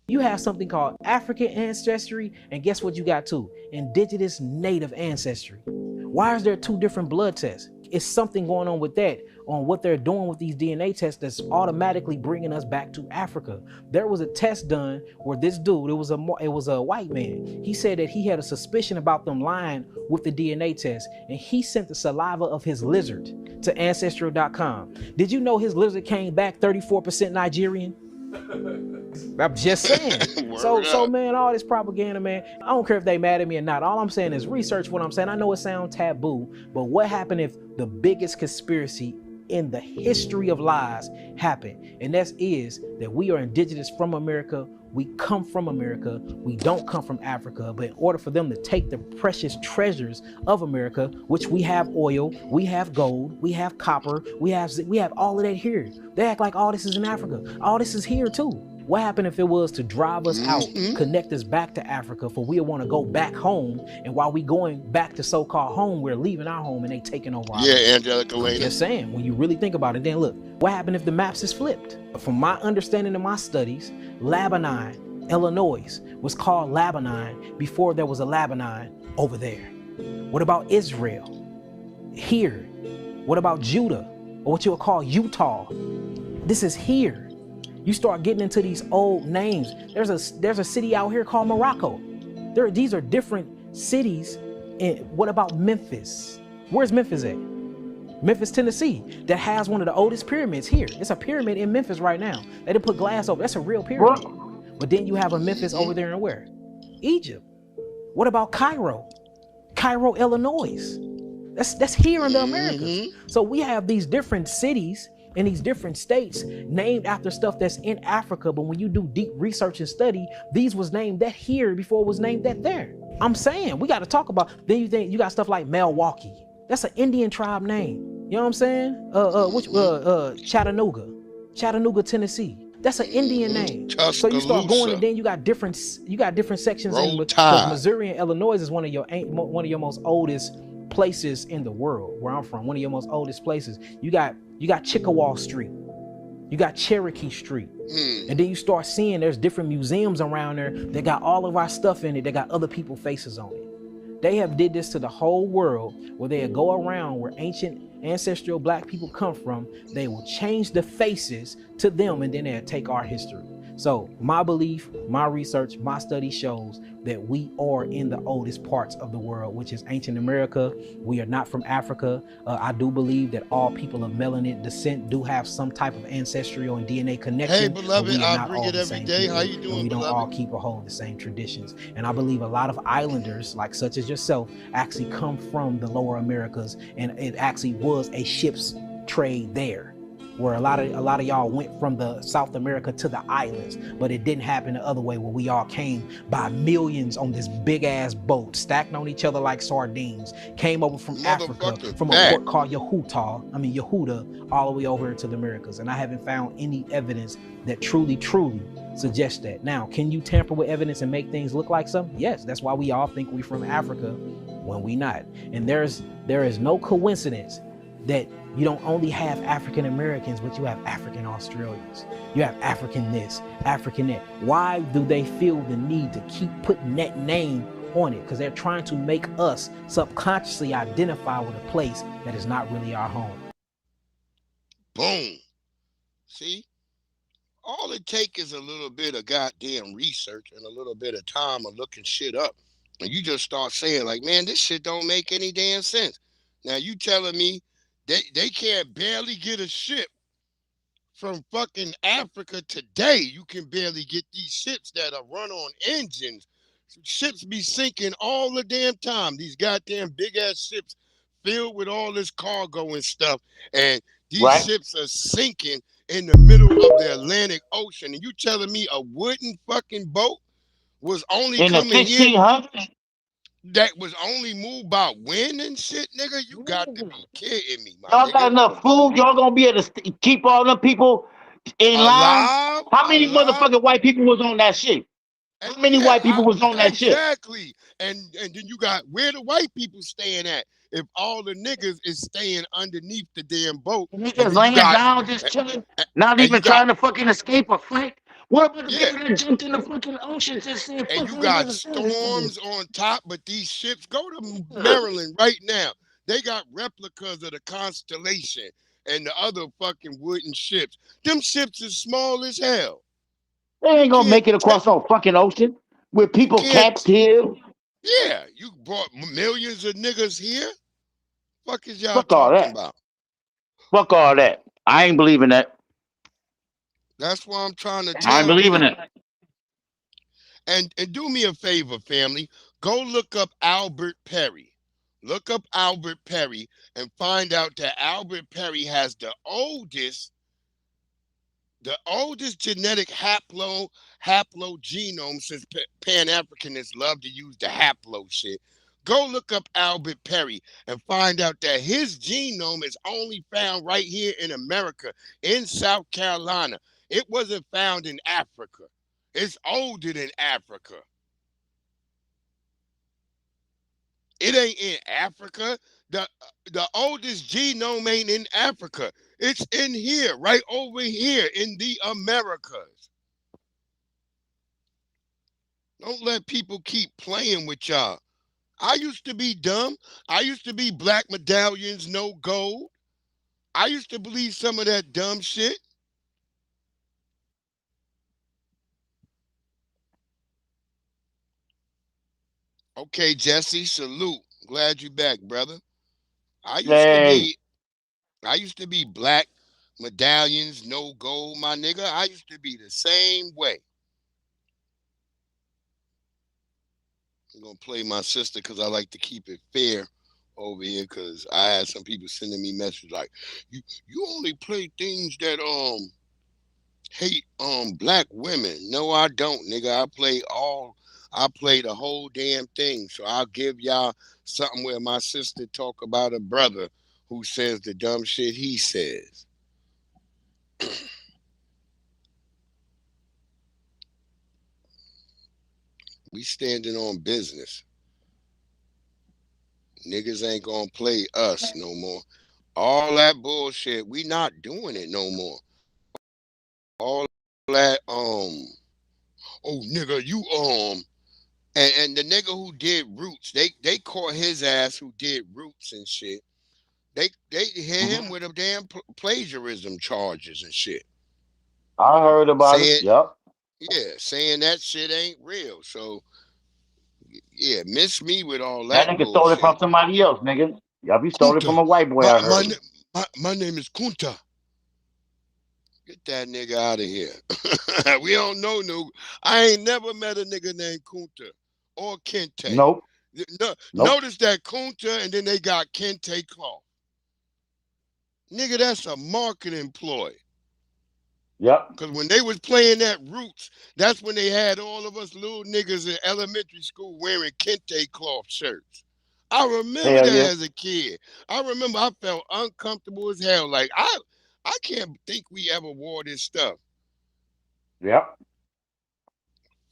You have something called African ancestry, and guess what you got too? Indigenous native ancestry. Why is there two different blood tests? It's something going on with that, on what they're doing with these DNA tests that's automatically bringing us back to Africa. There was a test done where this dude, it was a white man. He said that he had a suspicion about them lying with the DNA test, and he sent the saliva of his lizard to Ancestral.com. Did you know his lizard came back 34% Nigerian? I'm just saying. so man, all this propaganda, man, I don't care if they mad at me or not. All I'm saying is research what I'm saying. I know it sounds taboo, but what happened if the biggest conspiracy in the history of lies happened? And that is that we are indigenous from America. We come from America. We don't come from Africa. But in order for them to take the precious treasures of America, which we have oil, we have gold, we have copper, we have all of that here. They act like all this is in Africa. All this is here too. What happened if it was to drive us out, connect us back to Africa, for we want to go back home, and while we going back to so-called home, we're leaving our home and they taking over our home. Angelica Lane. Just saying, when you really think about it, then look, what happened if the maps is flipped? From my understanding of my studies, Lebanon, Illinois was called Lebanon before there was a Lebanon over there. What about Israel? Here. What about Judah, or what you would call Utah? This is here. You start getting into these old names. There's a city out here called Morocco. These are different cities. And what about Memphis? Where's Memphis at? Memphis, Tennessee, that has one of the oldest pyramids here. It's a pyramid in Memphis right now. They didn't put glass over. That's a real pyramid. But then you have a Memphis over there in where? Egypt. What about Cairo? Cairo, Illinois. That's here in the Americas. So we have these different cities in these different states named after stuff that's in Africa, but when you do deep research and study, these was named that here before it was named that there. I'm saying we got to talk about. Then you think you got stuff like Milwaukee. That's an Indian tribe name. You know what I'm saying? Chattanooga, Tennessee. That's an Indian name. So you start going, and then you got different sections in Missouri and Illinois is one of your most oldest places in the world. Where I'm from, one of your most oldest places. You got Chickasaw Street, you got Cherokee Street, and then you start seeing there's different museums around there that got all of our stuff in it. They got other people's faces on it. They have did this to the whole world, where they go around where ancient ancestral black people come from. They will change the faces to them, and then they'll take our history. So my belief, my research, my study shows that we are in the oldest parts of the world, which is ancient America. We are not from Africa. I do believe that all people of melanin descent do have some type of ancestral and DNA connection. Hey, beloved, I bring it every day. How you doing, we don't beloved? all keep a hold of the same traditions. And I believe a lot of islanders, like such as yourself, actually come from the lower Americas, and it actually was a ship's trade there, where a lot of y'all went from the South America to the islands, but it didn't happen the other way, where we all came by millions on this big ass boat, stacked on each other like sardines, came over from Africa, from a port called Yehuda, all the way over to the Americas. And I haven't found any evidence that truly suggests that. Now, can you tamper with evidence and make things look like something? Yes, that's why we all think we're from Africa when we not. And there is no coincidence that you don't only have African Americans, but you have African Australians. You have African this, African that. Why do they feel the need to keep putting that name on it? Because they're trying to make us subconsciously identify with a place that is not really our home. Boom. See? All it takes is a little bit of goddamn research and a little bit of time of looking shit up. And you just start saying, like, man, this shit don't make any damn sense. Now you telling me they can't barely get a ship from fucking Africa today. You can barely get these ships that are run on engines. Ships be sinking all the damn time. These goddamn big ass ships filled with all this cargo and stuff. And these ships are sinking in the middle of the Atlantic Ocean. And you telling me a wooden fucking boat was only in coming the 1600s? that was only moved by wind and shit, nigga? You got to be kidding me, my Y'all nigga. got enough food? Y'all gonna be able to keep all them people in line? How many motherfucking white people was on that shit? How many white people was on that shit? Exactly. And then you got where the white people staying at if all the niggas is staying underneath the damn boat. You just laying down, just chilling, not even trying to fucking escape a fight. What about the people that jumped in the fucking ocean just saying fuck? And you got storms on top, but these ships, go to Maryland right now. They got replicas of the Constellation and the other fucking wooden ships. Them ships is small as hell. They ain't gonna make it across no fucking ocean with people captive. Yeah, you brought millions of niggas here. Fuck is y'all talking about? Fuck all that. I ain't believing that. That's why I'm trying to tell I ain't believing people. it. And do me a favor, family. Go look up Albert Perry. Look up Albert Perry and find out that Albert Perry has the oldest genetic haplogenome, since Pan-Africanists love to use the haplo shit. Go look up Albert Perry and find out that his genome is only found right here in America, in South Carolina. It wasn't found in Africa. It's older than Africa. It ain't in Africa. The oldest genome ain't in Africa. It's in here, right over here in the Americas. Don't let people keep playing with y'all. I used to be dumb. I used to be black medallions, no gold. I used to believe some of that dumb shit. Okay, Jesse, salute. Glad you back, brother. I used to be black medallions, no gold, my nigga. I used to be the same way. I'm gonna play my sister because I like to keep it fair over here, because I had some people sending me messages like, you only play things that hate black women. No, I don't, nigga. I play the whole damn thing. So I'll give y'all something where my sister talk about a brother who says the dumb shit he says. We standing on business. Niggas ain't gonna play us no more. All that bullshit, we not doing it no more. All that, oh nigga, you, and the nigga who did Roots, they caught his ass who did Roots and shit. They hit him with a damn plagiarism charges and shit. I heard about it. Yup. Yeah, saying that shit ain't real. So yeah, miss me with all that. That nigga stole it from somebody else, nigga. Yup, he stole it from a white boy. I heard. My name is Kunta. Get that nigga out of here. We don't know no. I ain't never met a nigga named Kunta or Kente. Nope. Notice that Kunta and then they got Kente Cloth. Nigga, that's a marketing ploy. Yep. Because when they was playing that Roots, that's when they had all of us little niggas in elementary school wearing Kente Cloth shirts. I remember as a kid. I remember I felt uncomfortable as hell. Like, I can't think we ever wore this stuff. Yep.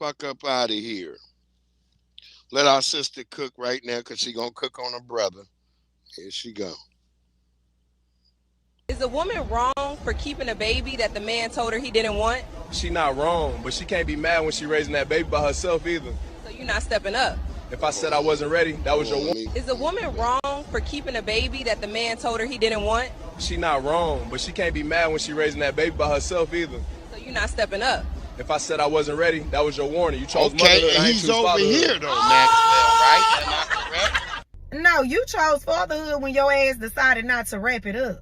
Fuck up out of here. Let our sister cook right now, because she gonna cook on her brother. Here she go. Is a woman wrong for keeping a baby that the man told her he didn't want? She not wrong, but she can't be mad when she raising that baby by herself either. So you're not stepping up? If I said I wasn't ready, that was your woman. Is a woman wrong for keeping a baby that the man told her he didn't want? She not wrong, but she can't be mad when she raising that baby by herself either. So you're not stepping up? If I said I wasn't ready, that was your warning. You chose motherhood. Okay, and he's over here though, Maxwell, right? Am I correct? No, you chose fatherhood when your ass decided not to wrap it up.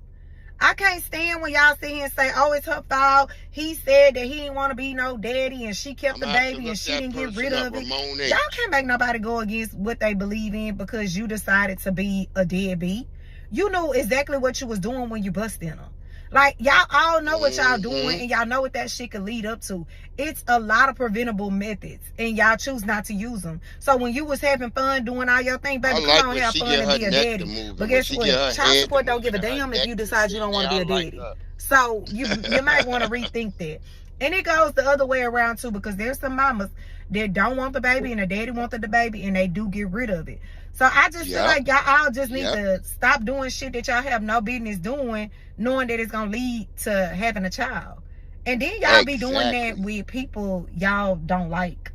I can't stand when y'all sit here and say, oh, it's her fault. He said that he didn't want to be no daddy and she kept the baby and she didn't get rid of it. Y'all can't make nobody go against what they believe in because you decided to be a deadbeat. You knew exactly what you was doing when you busted her. Like, y'all all know what y'all doing, and y'all know what that shit could lead up to. It's a lot of preventable methods, and y'all choose not to use them. So when you was having fun doing all your thing, baby, come on, have fun and be a daddy. But guess what? Child support don't give a damn if you decide you don't want to be a daddy. So you might want to rethink that. And it goes the other way around too, because there's some mamas that don't want the baby and the daddy wanted the baby, and they do get rid of it. So I just feel like y'all all just need to stop doing shit that y'all have no business doing, knowing that it's gonna lead to having a child. And then y'all be doing that with people y'all don't like.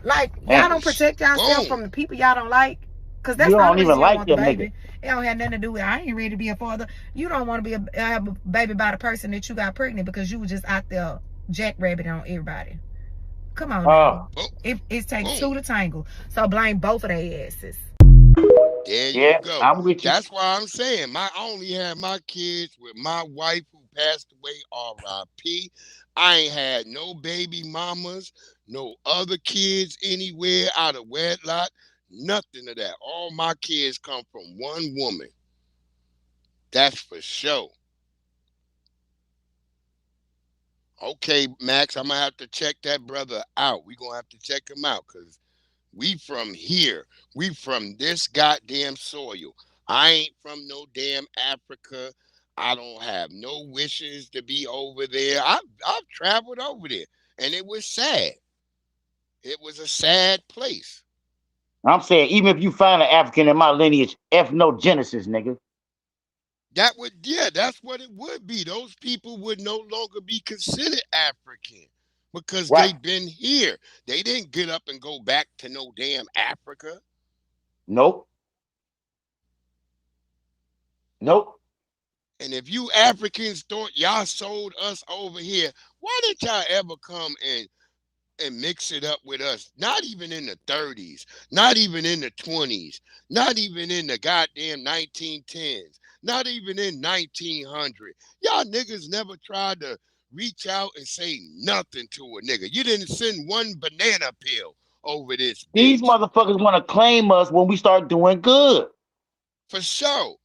Like, y'all don't protect yourself from the people y'all don't like. Cause that's you the don't only even reason like want the them baby. niggas. It don't have nothing to do with I ain't ready to be a father. You don't want to be have a baby by the person that you got pregnant because you was just out there jackrabbit on everybody. Come on now. It takes two to tangle. So blame both of their asses. There you go. I'm with you. That's why I'm saying I only had my kids with my wife who passed away, R.I.P. I ain't had no baby mamas, no other kids anywhere out of wedlock, nothing of that. All my kids come from one woman. That's for sure. Okay, Max, I'm going to have to check that brother out. We're going to have to check him out because we from here. We from this goddamn soil. I ain't from no damn Africa. I don't have no wishes to be over there. I've traveled over there, and it was sad. It was a sad place. I'm saying, even if you find an African in my lineage, ethnogenesis, nigga. That's what it would be. Those people would no longer be considered African because they've been here. They didn't get up and go back to no damn Africa. Nope. And if you Africans thought y'all sold us over here, why didn't y'all ever come and mix it up with us? Not even in the 30s, not even in the 20s, not even in the goddamn 1910s, not even in 1900. Y'all niggas never tried to reach out and say nothing to a nigga. You didn't send one banana peel over this bitch. These motherfuckers want to claim us when we start doing good. For sure.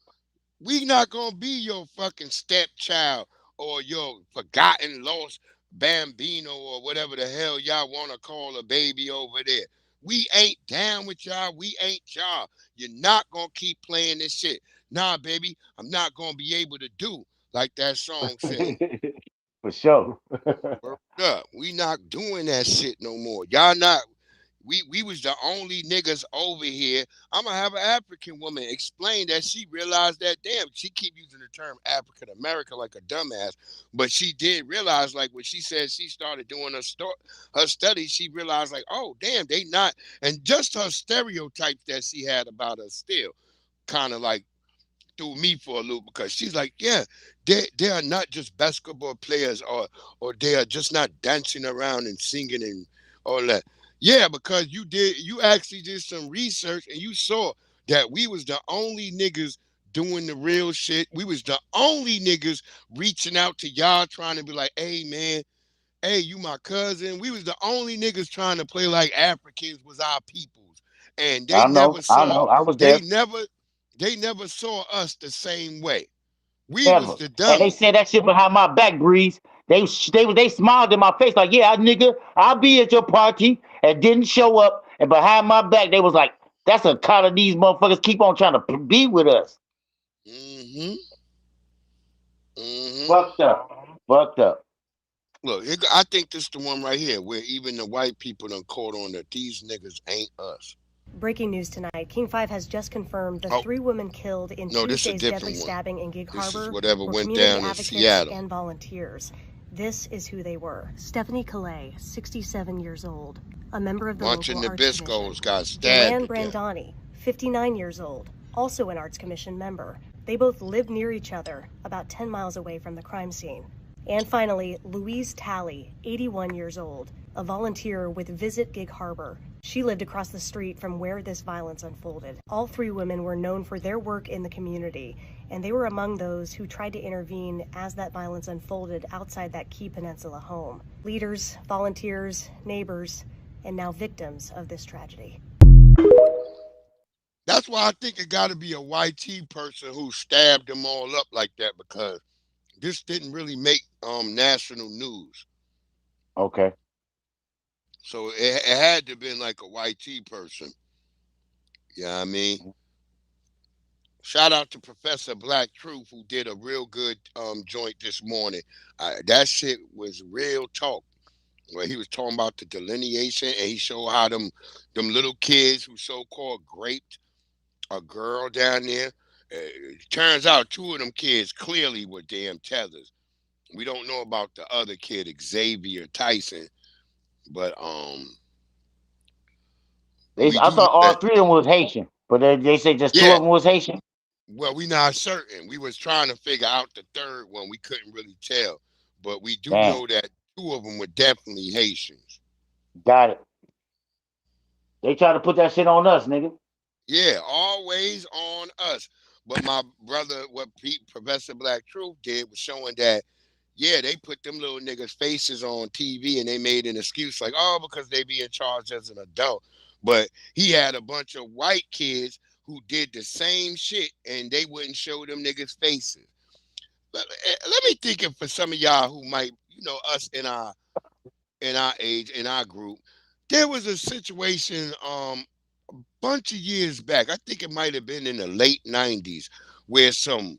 We not gonna be your fucking stepchild or your forgotten lost bambino or whatever the hell y'all want to call a baby over there. We ain't down with y'all. We ain't y'all. You're not gonna keep playing this shit. Nah, baby, I'm not gonna be able to do like that song said. For sure. We not doing that shit no more. Y'all not. We was the only niggas over here. I'm gonna have an African woman explain that she realized that, damn, she keep using the term African American like a dumbass, but she did realize, like when she said she started doing her studies, she realized like, oh damn, they not, and just her stereotypes that she had about us still kind of like threw me for a loop, because she's like, yeah, they are not just basketball players or they are just not dancing around and singing and all that. Yeah, because you actually did some research and you saw that we was the only niggas doing the real shit. We was the only niggas reaching out to y'all trying to be like, hey man, hey, you my cousin. We was the only niggas trying to play like Africans was our peoples. And they never saw I was there. They never saw us the same way. We Never. was the dummies. And they said that shit behind my back, Breeze. They smiled in my face like, yeah, nigga, I'll be at your party, and didn't show up. And behind my back, they was like, that's a kind of these motherfuckers keep on trying to be with us. Fucked up. Look, I think this is the one right here where even the white people done caught on that these niggas ain't us. Breaking news tonight. King 5 has just confirmed the 3 women killed in Tuesday's deadly stabbing in Gig Harbor were community advocates and volunteers. This is who they were. Stephanie Calais, 67 years old, a member of the local Arts Commission. Got stabbed. Joanne Brandani, 59 years old, also an Arts Commission member. They both lived near each other, about 10 miles away from the crime scene. And finally, Louise Talley, 81 years old, a volunteer with Visit Gig Harbor. She lived across the street from where this violence unfolded. All 3 women were known for their work in the community, and they were among those who tried to intervene as that violence unfolded outside that key peninsula home. Leaders, volunteers, neighbors, and now victims of this tragedy. That's why I think it got to be a YT person who stabbed them all up like that, because this didn't really make national news. Okay. So it had to have been like a YT person. You know what I mean? Shout out to Professor Black Truth, who did a real good joint this morning. That shit was real talk. Where he was talking about the delineation, and he showed how them little kids who so-called raped a girl down there. Turns out 2 of them kids clearly were damn tethers. We don't know about the other kid, Xavier Tyson, but I thought all 3 of them was Haitian, but they say just 2 of them was Haitian. Well, we not certain. We was trying to figure out the third one. We couldn't really tell, but we do know that 2 of them were definitely Haitians. Got it. They try to put that shit on us, nigga. Yeah, always on us. But my brother, what Professor Black Truth did was showing that, yeah, they put them little niggas' faces on TV and they made an excuse like, oh, because they be in charge as an adult. But he had a bunch of white kids who did the same shit and they wouldn't show them niggas' faces. Let me think it for some of y'all who might, us in our age, in our group. There was a situation a bunch of years back. I think it might have been in the late 90s where some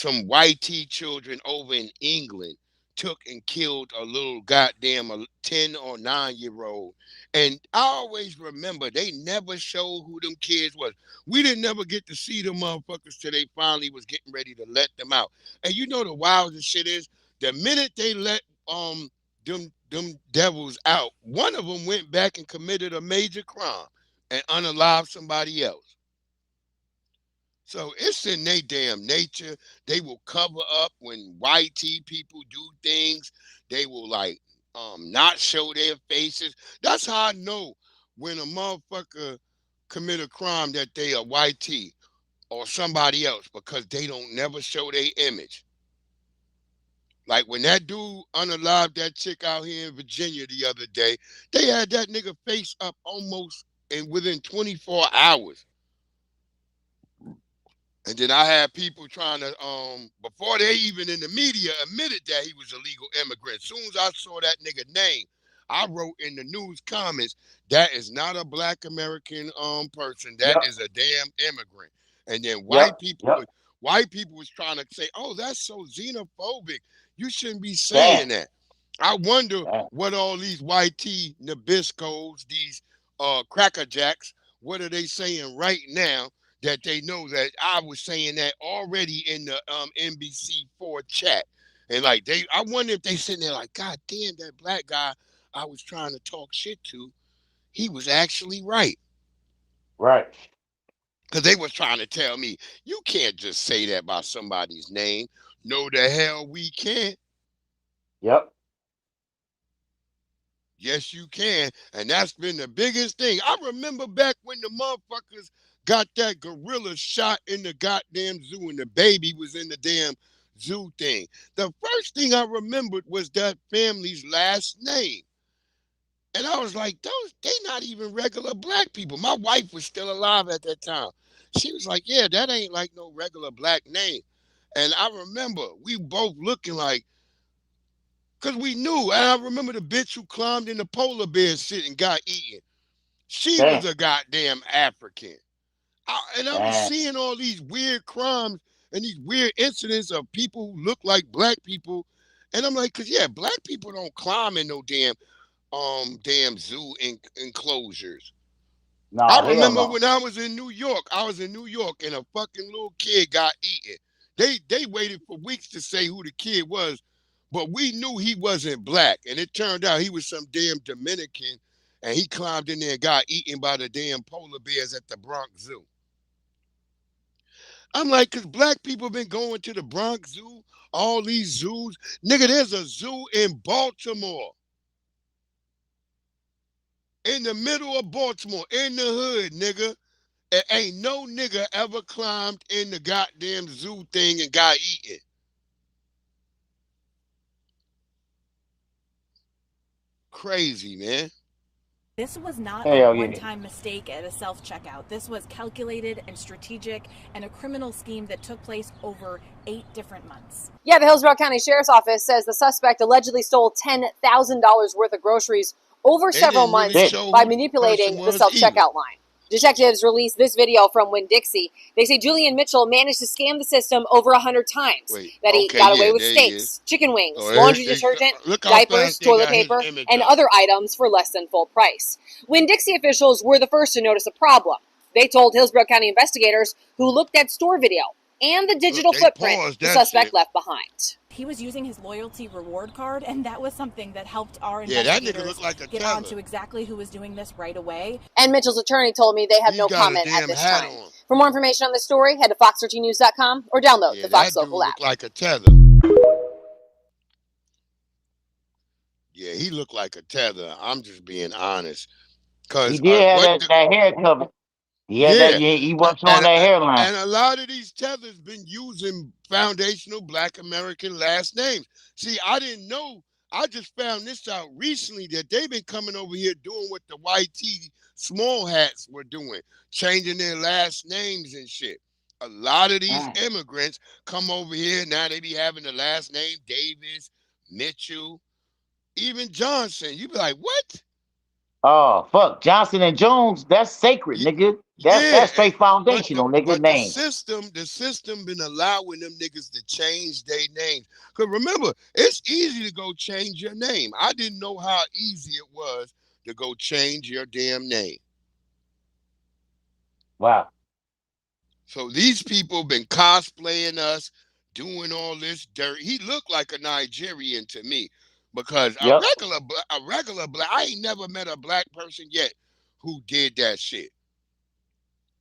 YT children over in England took and killed a little goddamn 10 or 9-year-old. And I always remember they never showed who them kids was. We didn't never get to see them motherfuckers till they finally was getting ready to let them out. And you know the wildest shit is, the minute they let them devils out, one of them went back and committed a major crime and unalived somebody else. So it's in their damn nature. They will cover up when YT people do things. They will like not show their faces. That's how I know when a motherfucker commit a crime that they are YT or somebody else, because they don't never show their image. Like when that dude unalived that chick out here in Virginia the other day, they had that nigga face up almost within 24 hours. And then I had people trying to, before they even in the media admitted that he was a legal immigrant. As soon as I saw that nigga name, I wrote in the news comments, that is not a black American person. That is a damn immigrant. And then white people was trying to say, oh, that's so xenophobic. You shouldn't be saying that. I wonder what all these YT Nabiscos, these Cracker Jacks, what are they saying right now that they know that I was saying that already in the NBC4 chat. And like I wonder if they sitting there like, God damn, that black guy I was trying to talk shit to, he was actually right. Right. Because they was trying to tell me, you can't just say that by somebody's name. No, the hell we can't. Yep. Yes, you can. And that's been the biggest thing. I remember back when the motherfuckers got that gorilla shot in the goddamn zoo and the baby was in the damn zoo thing. The first thing I remembered was that family's last name. And I was like, they not even regular black people. My wife was still alive at that time. She was like, yeah, that ain't like no regular black name. And I remember we both looking like, because we knew. And I remember the bitch who climbed in the polar bear shit and got eaten. She was a goddamn African. And I was seeing all these weird crimes and these weird incidents of people who look like black people. And I'm like, because, yeah, black people don't climb in no damn zoo enclosures. Nah, I remember when I was in New York, and a fucking little kid got eaten. They waited for weeks to say who the kid was, but we knew he wasn't black. And it turned out he was some damn Dominican, and he climbed in there and got eaten by the damn polar bears at the Bronx Zoo. I'm like, because black people been going to the Bronx Zoo, all these zoos. Nigga, there's a zoo in Baltimore. In the middle of Baltimore, in the hood, nigga. And ain't no nigga ever climbed in the goddamn zoo thing and got eaten. Crazy, man. This was not a one-time mistake at a self-checkout. This was calculated and strategic and a criminal scheme that took place over 8 different months. Yeah, the Hillsborough County Sheriff's Office says the suspect allegedly stole $10,000 worth of groceries over several months by manipulating the self-checkout line. Detectives released this video from Winn-Dixie. They say Julian Mitchell managed to scam the system over 100 times. He got away with steaks, chicken wings, laundry detergent, diapers, toilet paper, and other items for less than full price. Winn-Dixie officials were the first to notice a problem. They told Hillsborough County investigators who looked at store video and the digital footprint the suspect left behind. He was using his loyalty reward card, and that was something that helped our investigators get on to exactly who was doing this right away. And Mitchell's attorney told me they have no comment at this time. For more information on this story, head to fox13news.com or download the Fox Local app. Like a tether. Yeah, he looked like a tether. I'm just being honest. He did have that hair cover. He was on that hairline. And a lot of these tethers been using foundational Black American last names. See, I didn't know. I just found this out recently that they've been coming over here doing what the YT small hats were doing, changing their last names and shit. A lot of these immigrants come over here, now they be having the last name Davis, Mitchell, even Johnson. You be like, what? Oh, fuck. Johnson and Jones, that's sacred, nigga. That's straight foundational, nigga, name. The system been allowing them niggas to change their names. Because remember, it's easy to go change your name. I didn't know how easy it was to go change your damn name. Wow. So these people been cosplaying us, doing all this dirt. He looked like a Nigerian to me. Because a regular black, I ain't never met a black person yet who did that shit.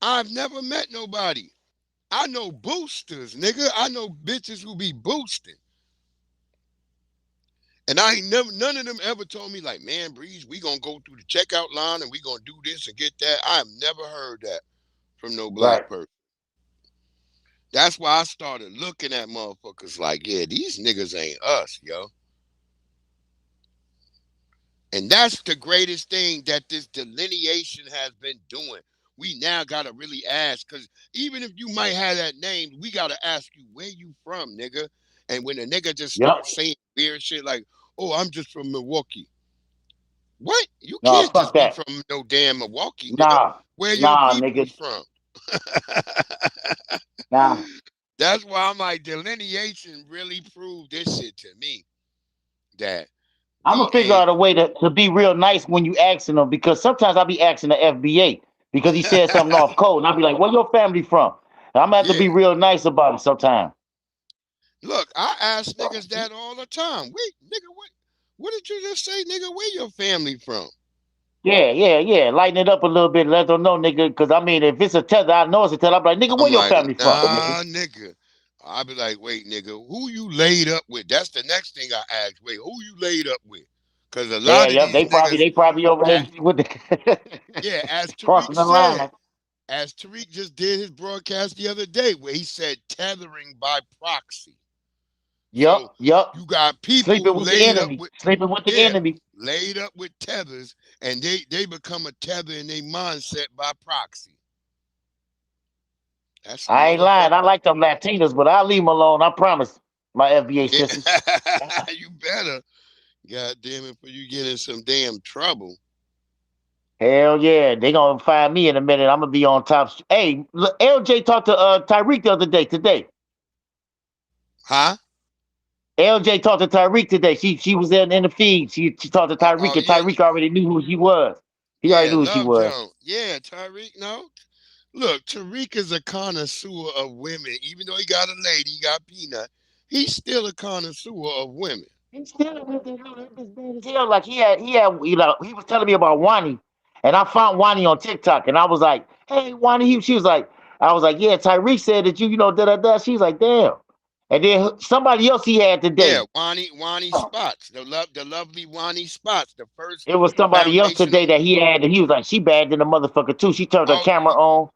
I've never met nobody. I know boosters, nigga. I know bitches who be boosting. And I ain't never, none of them ever told me like, man, Breeze, we gonna go through the checkout line and we gonna do this and get that. I have never heard that from no black person. That's why I started looking at motherfuckers like, yeah, these niggas ain't us, yo. And that's the greatest thing that this delineation has been doing. We now got to really ask, because even if you might have that name, we got to ask you, where you from, nigga? And when a nigga just starts saying weird shit like, oh, I'm just from Milwaukee. What? You can't just be from no damn Milwaukee, nigga. Where your people from? That's why I'm like, delineation really proved this shit to me. That I'm gonna figure out a way to be real nice when you asking them, because sometimes I'll be asking the FBA because he said something off code, and I'll be like, "Where your family from?" And I'm gonna have to be real nice about it sometimes. Look, I ask niggas that all the time. Wait, nigga, what did you just say, nigga? Where your family from? Yeah. Lighten it up a little bit. Let them know, nigga. Because I mean, if it's a tether, I know it's a tether. I'm like, nigga, where your family from? Nigga. I'll be like, wait, nigga, who you laid up with? That's the next thing I ask. Wait, who you laid up with? Because a lot of these niggas, they probably over there with the as Tariq said, as Tariq just did his broadcast the other day, where he said tethering by proxy. Yup. You got people sleeping with the enemy, laid up with tethers, and they become a tether in their mindset by proxy. I ain't lying. I like them Latinas, but I'll leave them alone. I promise, my FBA sisters. You better. God damn it, for you get in some damn trouble. Hell yeah. They gonna find me in a minute. I'm gonna be on top. Hey, LJ talked to Tyreek the other day today. Huh? LJ talked to Tyreek today. She was in the feed. She talked to Tyreek, and Tyreek already knew who she was. He already knew who she was. Yeah, Tyreek, no. Look, Tariq is a connoisseur of women. Even though he got a lady, he got Peanut, he's still a connoisseur of women. He's still like he had, you know, he was telling me about Wani, and I found Wani on TikTok, and I was like, hey, Wani, she was like, I was like, yeah, Tyreek said that you know, da-da-da. She's like, damn. And then somebody else he had today. Yeah, Wani Spots, the lovely Wani Spots, the first. It was somebody else today that he had, and he was like, she bad than the motherfucker too. She turned her camera on.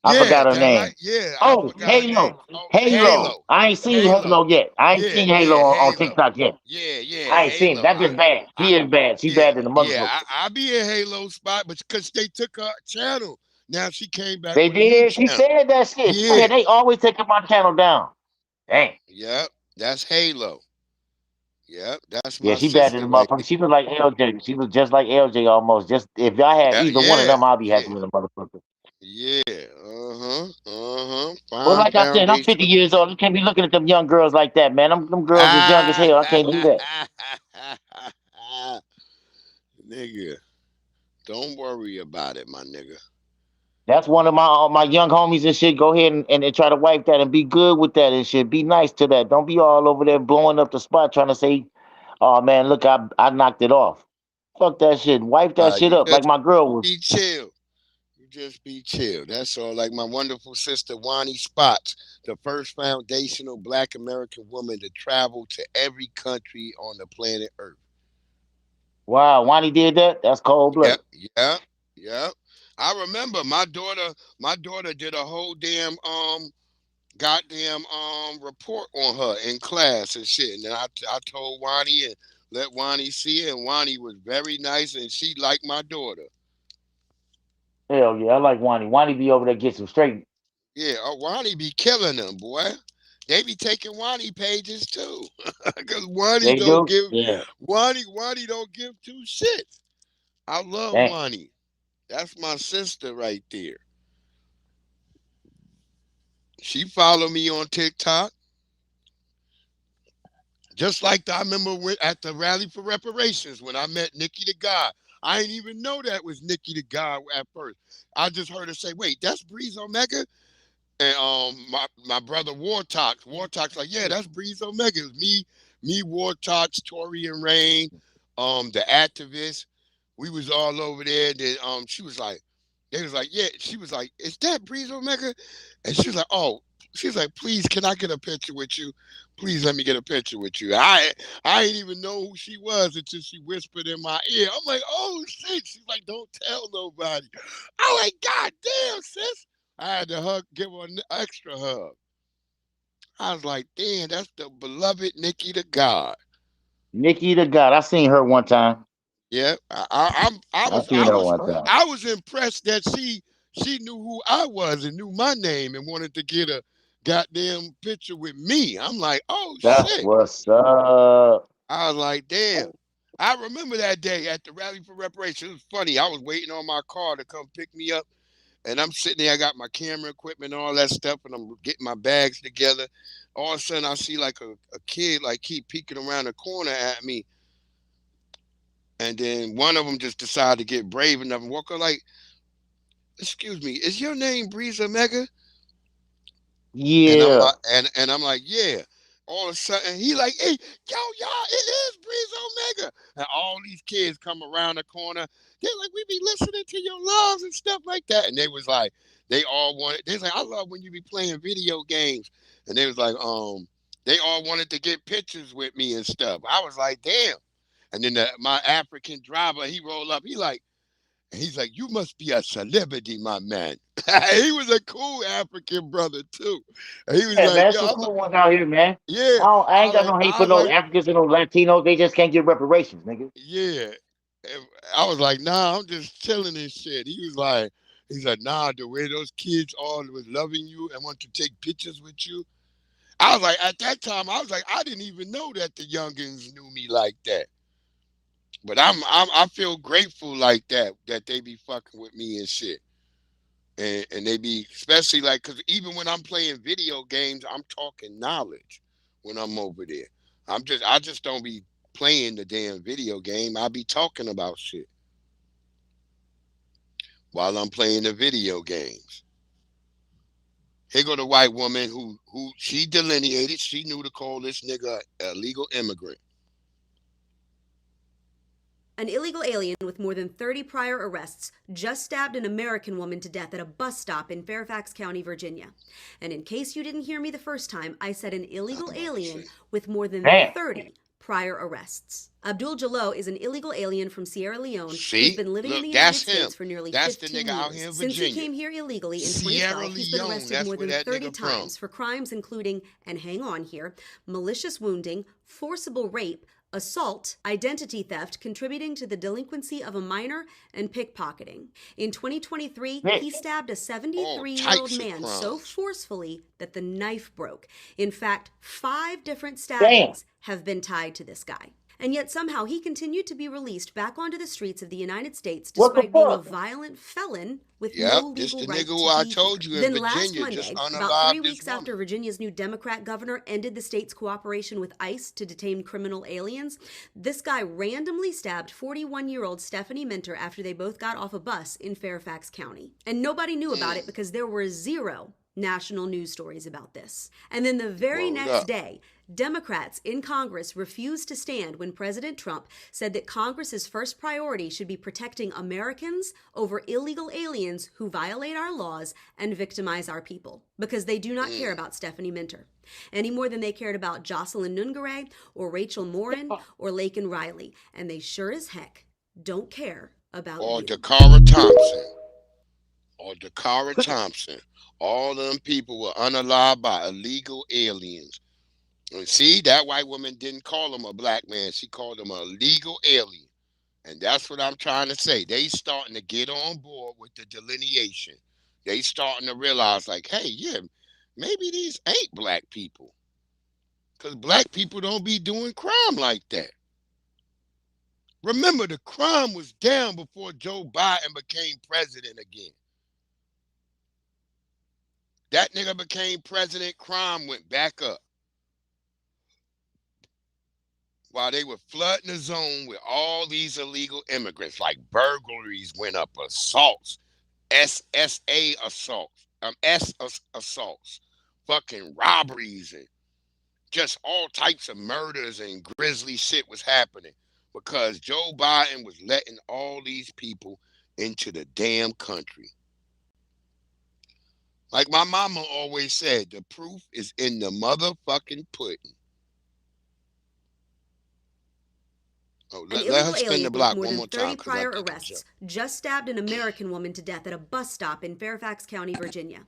I forgot her name. Right. Yeah, I Oh, forgot her name. Halo. Oh, Halo. I ain't seen Halo yet. I ain't seen Halo on Halo. TikTok yet. Yeah, I ain't seen it. Halo. That bitch bad. She is bad. She bad than the motherfucker. I be in Halo spot, but because they took her channel. Now she came back They with a new did. She channel. said that shit. Yeah. Yeah, they always taking my channel down. Dang. Yep, that's Halo. Yep, that's Yeah, my she bad than sister the right motherfucker. She was like LJ. She was just like LJ almost. Just if y'all had either one of them, I'll be happy with a motherfucker. Yeah. Well, Fine like I said, I'm foundation. 50 years old. I can't be looking at them young girls like that, man. Them girls is young as hell. I can't do that. Nigga, don't worry about it, my nigga. That's one of my young homies and shit. Go ahead and try to wipe that and be good with that and shit. Be nice to that. Don't be all over there blowing up the spot trying to say, "Oh man, look, I knocked it off." Fuck that shit. Wipe that shit You up like just my girl was. be chill. You just be chill. That's all. Like my wonderful sister Wani Spots, the first foundational Black American woman to travel to every country on the planet Earth. Wow, Wani did that. That's cold blooded. Yeah. I remember my daughter did a whole damn goddamn report on her in class and shit. And then I told Wani and let Wani see it, and Wani was very nice and she liked my daughter. Hell yeah, I like Wani. Wani be over there get some straight. Yeah, Wani be killing them, boy. They be taking Wani pages too. Cause Wani They don't do? give Yeah. Wani don't give two shits. I love Dang. Wani. That's my sister right there. She followed me on TikTok. Just like I remember at the rally for reparations when I met Nikki the God. I didn't even know that was Nikki the God at first. I just heard her say, "Wait, that's Breeze Omega." And my brother Wartalk's like, "Yeah, that's Breeze Omega." It was me, Wartalks, Tori and Rain, the activists. We was all over there. Then she was like, they was like, yeah, she was like, "Is that Breeze Omega?" And she was like, "Oh," she's like, "Please, can I get a picture with you? Please let me get a picture with you." I didn't even know who she was until she whispered in my ear. I'm like, "Oh shit." She's like, "Don't tell nobody." I'm like, "God damn, sis." I had to give her an extra hug. I was like, "Damn, that's the beloved Nikki the God." Nikki the God. I seen her one time. Yeah, I seen her one time. was impressed that she knew who I was and knew my name and wanted to get a goddamn picture with me. I'm like, "Oh That's shit." what's up. I was like, "Damn." I remember that day at the rally for reparations. It was funny. I was waiting on my car to come pick me up. And I'm sitting there, I got my camera equipment and all that stuff, and I'm getting my bags together. All of a sudden, I see like a kid like keep peeking around the corner at me. And then one of them just decided to get brave enough and walk up like, "Excuse me, is your name Breeze Omega?" Yeah. And I'm like, "Yeah." All of a sudden, he like, "Hey, y'all, it is Breeze Omega." And all these kids come around the corner. They're like, "We be listening to your loves and stuff like that." And they was like, they was like, "I love when you be playing video games." And they was like, they all wanted to get pictures with me and stuff. I was like, "Damn." And then my African driver, he rolled up. He's like, "You must be a celebrity, my man." He was a cool African brother too. And he was Yeah, like, man, some "Yo," cool ones out here, man. yeah. I ain't got no hate for no Africans and no Latinos. They just can't get reparations, nigga. Yeah. And I was like, "Nah, I'm just chilling and shit." He's like, "Nah, the way those kids all was loving you and want to take pictures with you." I was like, at that time, I was like, I didn't even know that the youngins knew me like that. But I feel grateful like that they be fucking with me and shit. And they be, especially like, because even when I'm playing video games, I'm talking knowledge when I'm over there. I just don't be playing the damn video game. I be talking about shit while I'm playing the video games. Here go the white woman who she delineated. She knew to call this nigga a illegal immigrant. An illegal alien with more than 30 prior arrests just stabbed an American woman to death at a bus stop in Fairfax County, Virginia. And in case you didn't hear me the first time, I said an illegal alien with more than 30 prior arrests. Abdul Jallo is an illegal alien from Sierra Leone who's been living in the United States for nearly 15 the nigga years. out here in Since he Virginia. came here illegally in Sierra 2012, he's been Leone, arrested that's more where than that 30 nigga from. times for crimes including, and hang on here, malicious wounding, forcible rape, assault, identity theft, contributing to the delinquency of a minor, and pickpocketing. In 2023, he stabbed a 73-year-old man so forcefully that the knife broke. In fact, 5 different stabbings have been tied to this guy. And yet somehow he continued to be released back onto the streets of the United States despite being a violent felon with no legal right to be here. Then last Monday, about 3 weeks after Virginia's new Democrat governor ended the state's cooperation with ICE to detain criminal aliens, this guy randomly stabbed 41-year-old Stephanie Minter after they both got off a bus in Fairfax County. And nobody knew about it because there were 0 national news stories about this. And then the very next day, Democrats in Congress refused to stand when President Trump said that Congress's first priority should be protecting Americans over illegal aliens who violate our laws and victimize our people, because they do not care about Stephanie Minter any more than they cared about Jocelyn Nungare or Rachel Morin or Laken Riley. And they sure as heck don't care about or you. Dakara Thompson. Or Dakara Thompson. All of them people were unalive by illegal aliens. And see, that white woman didn't call him a black man. She called him a legal alien. And that's what I'm trying to say. They starting to get on board with the delineation. They starting to realize, like, hey, yeah, maybe these ain't black people. Because black people don't be doing crime like that. Remember, the crime was down before Joe Biden became president again. That nigga became president, crime went back up. While they were flooding the zone with all these illegal immigrants, like burglaries went up, assaults, SSA assaults, assaults, fucking robberies, and just all types of murders and grisly shit was happening because Joe Biden was letting all these people into the damn country. Like my mama always said, the proof is in the motherfucking pudding. Oh, An illegal alien with more than 30 prior arrests just stabbed an American woman to death at a bus stop in Fairfax County, Virginia.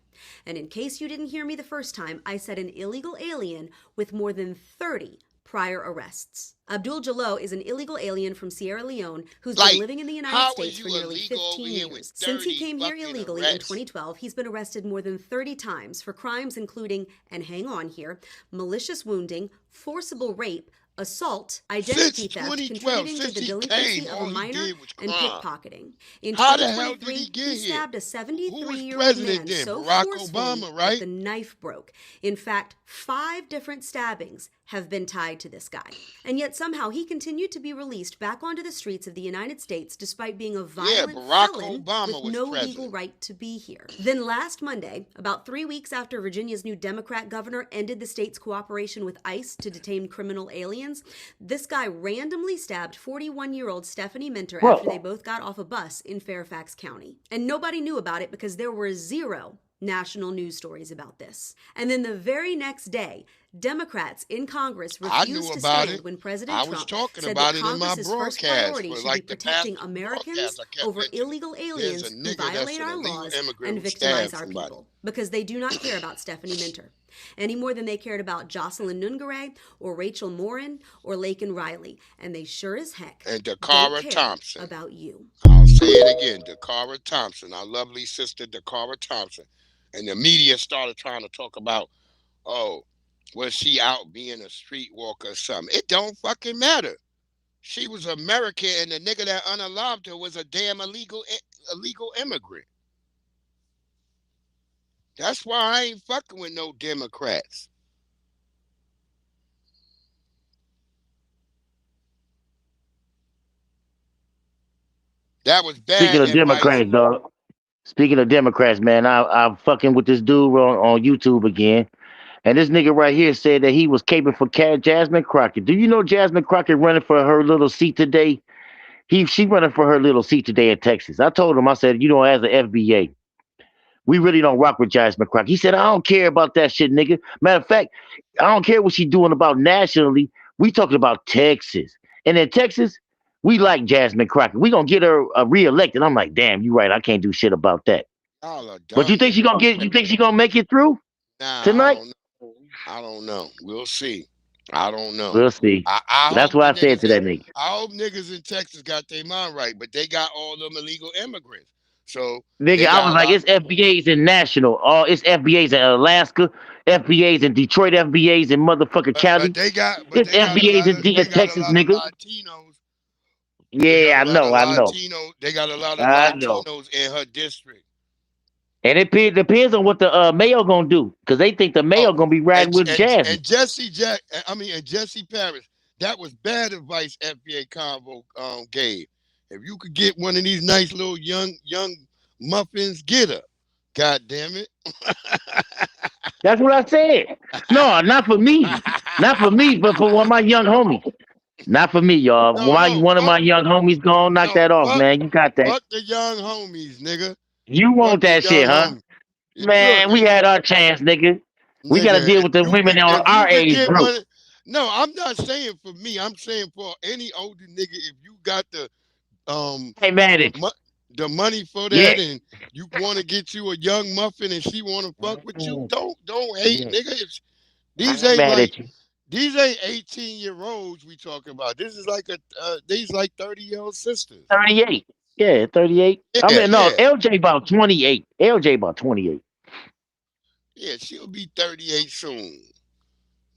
And in case you didn't hear me the first time, I said an illegal alien with more than 30 prior arrests. Abdul Jallo is an illegal alien from Sierra Leone who's been living in the United States for nearly 15 years. Since he came here illegally in 2012, he's been arrested more than 30 times for crimes including, and hang on here, malicious wounding, forcible rape, assault, identity theft, contributing to the delinquency of a minor, and pickpocketing. In 2023, he stabbed a 73-year-old man so forcefully that the knife broke. In fact, 5 different stabbings have been tied to this guy. And yet somehow he continued to be released back onto the streets of the United States despite being a violent felon with no legal right to be here. Then last Monday, about 3 weeks after Virginia's new Democrat governor ended the state's cooperation with ICE to detain criminal aliens, this guy randomly stabbed 41-year-old Stephanie Minter after they both got off a bus in Fairfax County. And nobody knew about it because there were 0 national news stories about this. And then the very next day, Democrats in Congress refused to stand when President Trump said that Congress's first priority should be protecting Americans over illegal aliens who violate our laws and victimize our people, because they do not care about Stephanie Minter any more than they cared about Jocelyn Nungare or Rachel Morin or Laken Riley. And they sure as heck and Dakara Thompson about you. I'll say it again, Dakara Thompson, our lovely sister Dakara Thompson. And the media started trying to talk about, oh, was she out being a streetwalker or something? It don't fucking matter. She was American, and the nigga that unalived her was a damn illegal immigrant. That's why I ain't fucking with no Democrats. That was bad. Speaking of Democrats, dog. Speaking of Democrats, man, I'm fucking with this dude on YouTube again. And this nigga right here said that he was caping for Jasmine Crockett. Do you know Jasmine Crockett running for her little seat today? She running for her little seat today in Texas. I told him, I said, you know, as an FBA, we really don't rock with Jasmine Crockett. He said, I don't care about that shit, nigga. Matter of fact, I don't care what she's doing about nationally. We talking about Texas. And in Texas, we like Jasmine Crockett. We gonna get her reelected. I'm like, damn, you right. I can't do shit about that. Y'all are But dumb. you think she gonna get? You think she gonna make it through tonight? I don't know. We'll see. I don't know. We'll see. I That's hope what I said to that nigga. I hope niggas in Texas got their mind right, but they got all them illegal immigrants. So Nigga, I was like, it's FBAs in National. It's FBAs in Alaska, FBAs in Detroit, FBAs in motherfucking Cali. It's FBAs in Texas, nigga. Latinos. Yeah, I know. They got a lot of Latinos in her district. And it depends on what the Mayo gonna do, because they think the Mayo gonna be riding with Jasmine. And Jesse Paris. That was bad advice FBA Convo gave. If you could get one of these nice little young muffins, get her. God damn it. That's what I said. No, not for me. Not for me, but for one of my young homies. Not for me, y'all. One of my young homies gonna knock that off, man. You got that. Fuck the young homies, nigga. You want that shit, huh? Man, we had our chance, nigga. We got to deal with the women on our age group. No, I'm not saying for me. I'm saying for any older nigga, if you got the the money for that, and you want to get you a young muffin, and she want to fuck with you, don't hate, nigga. These ain't 18-year-olds we talking about. This is like these like 30-year-old sisters. 38. Yeah, 38. Yeah, I mean, no, LJ about 28. LJ about 28. Yeah, she'll be 38 soon.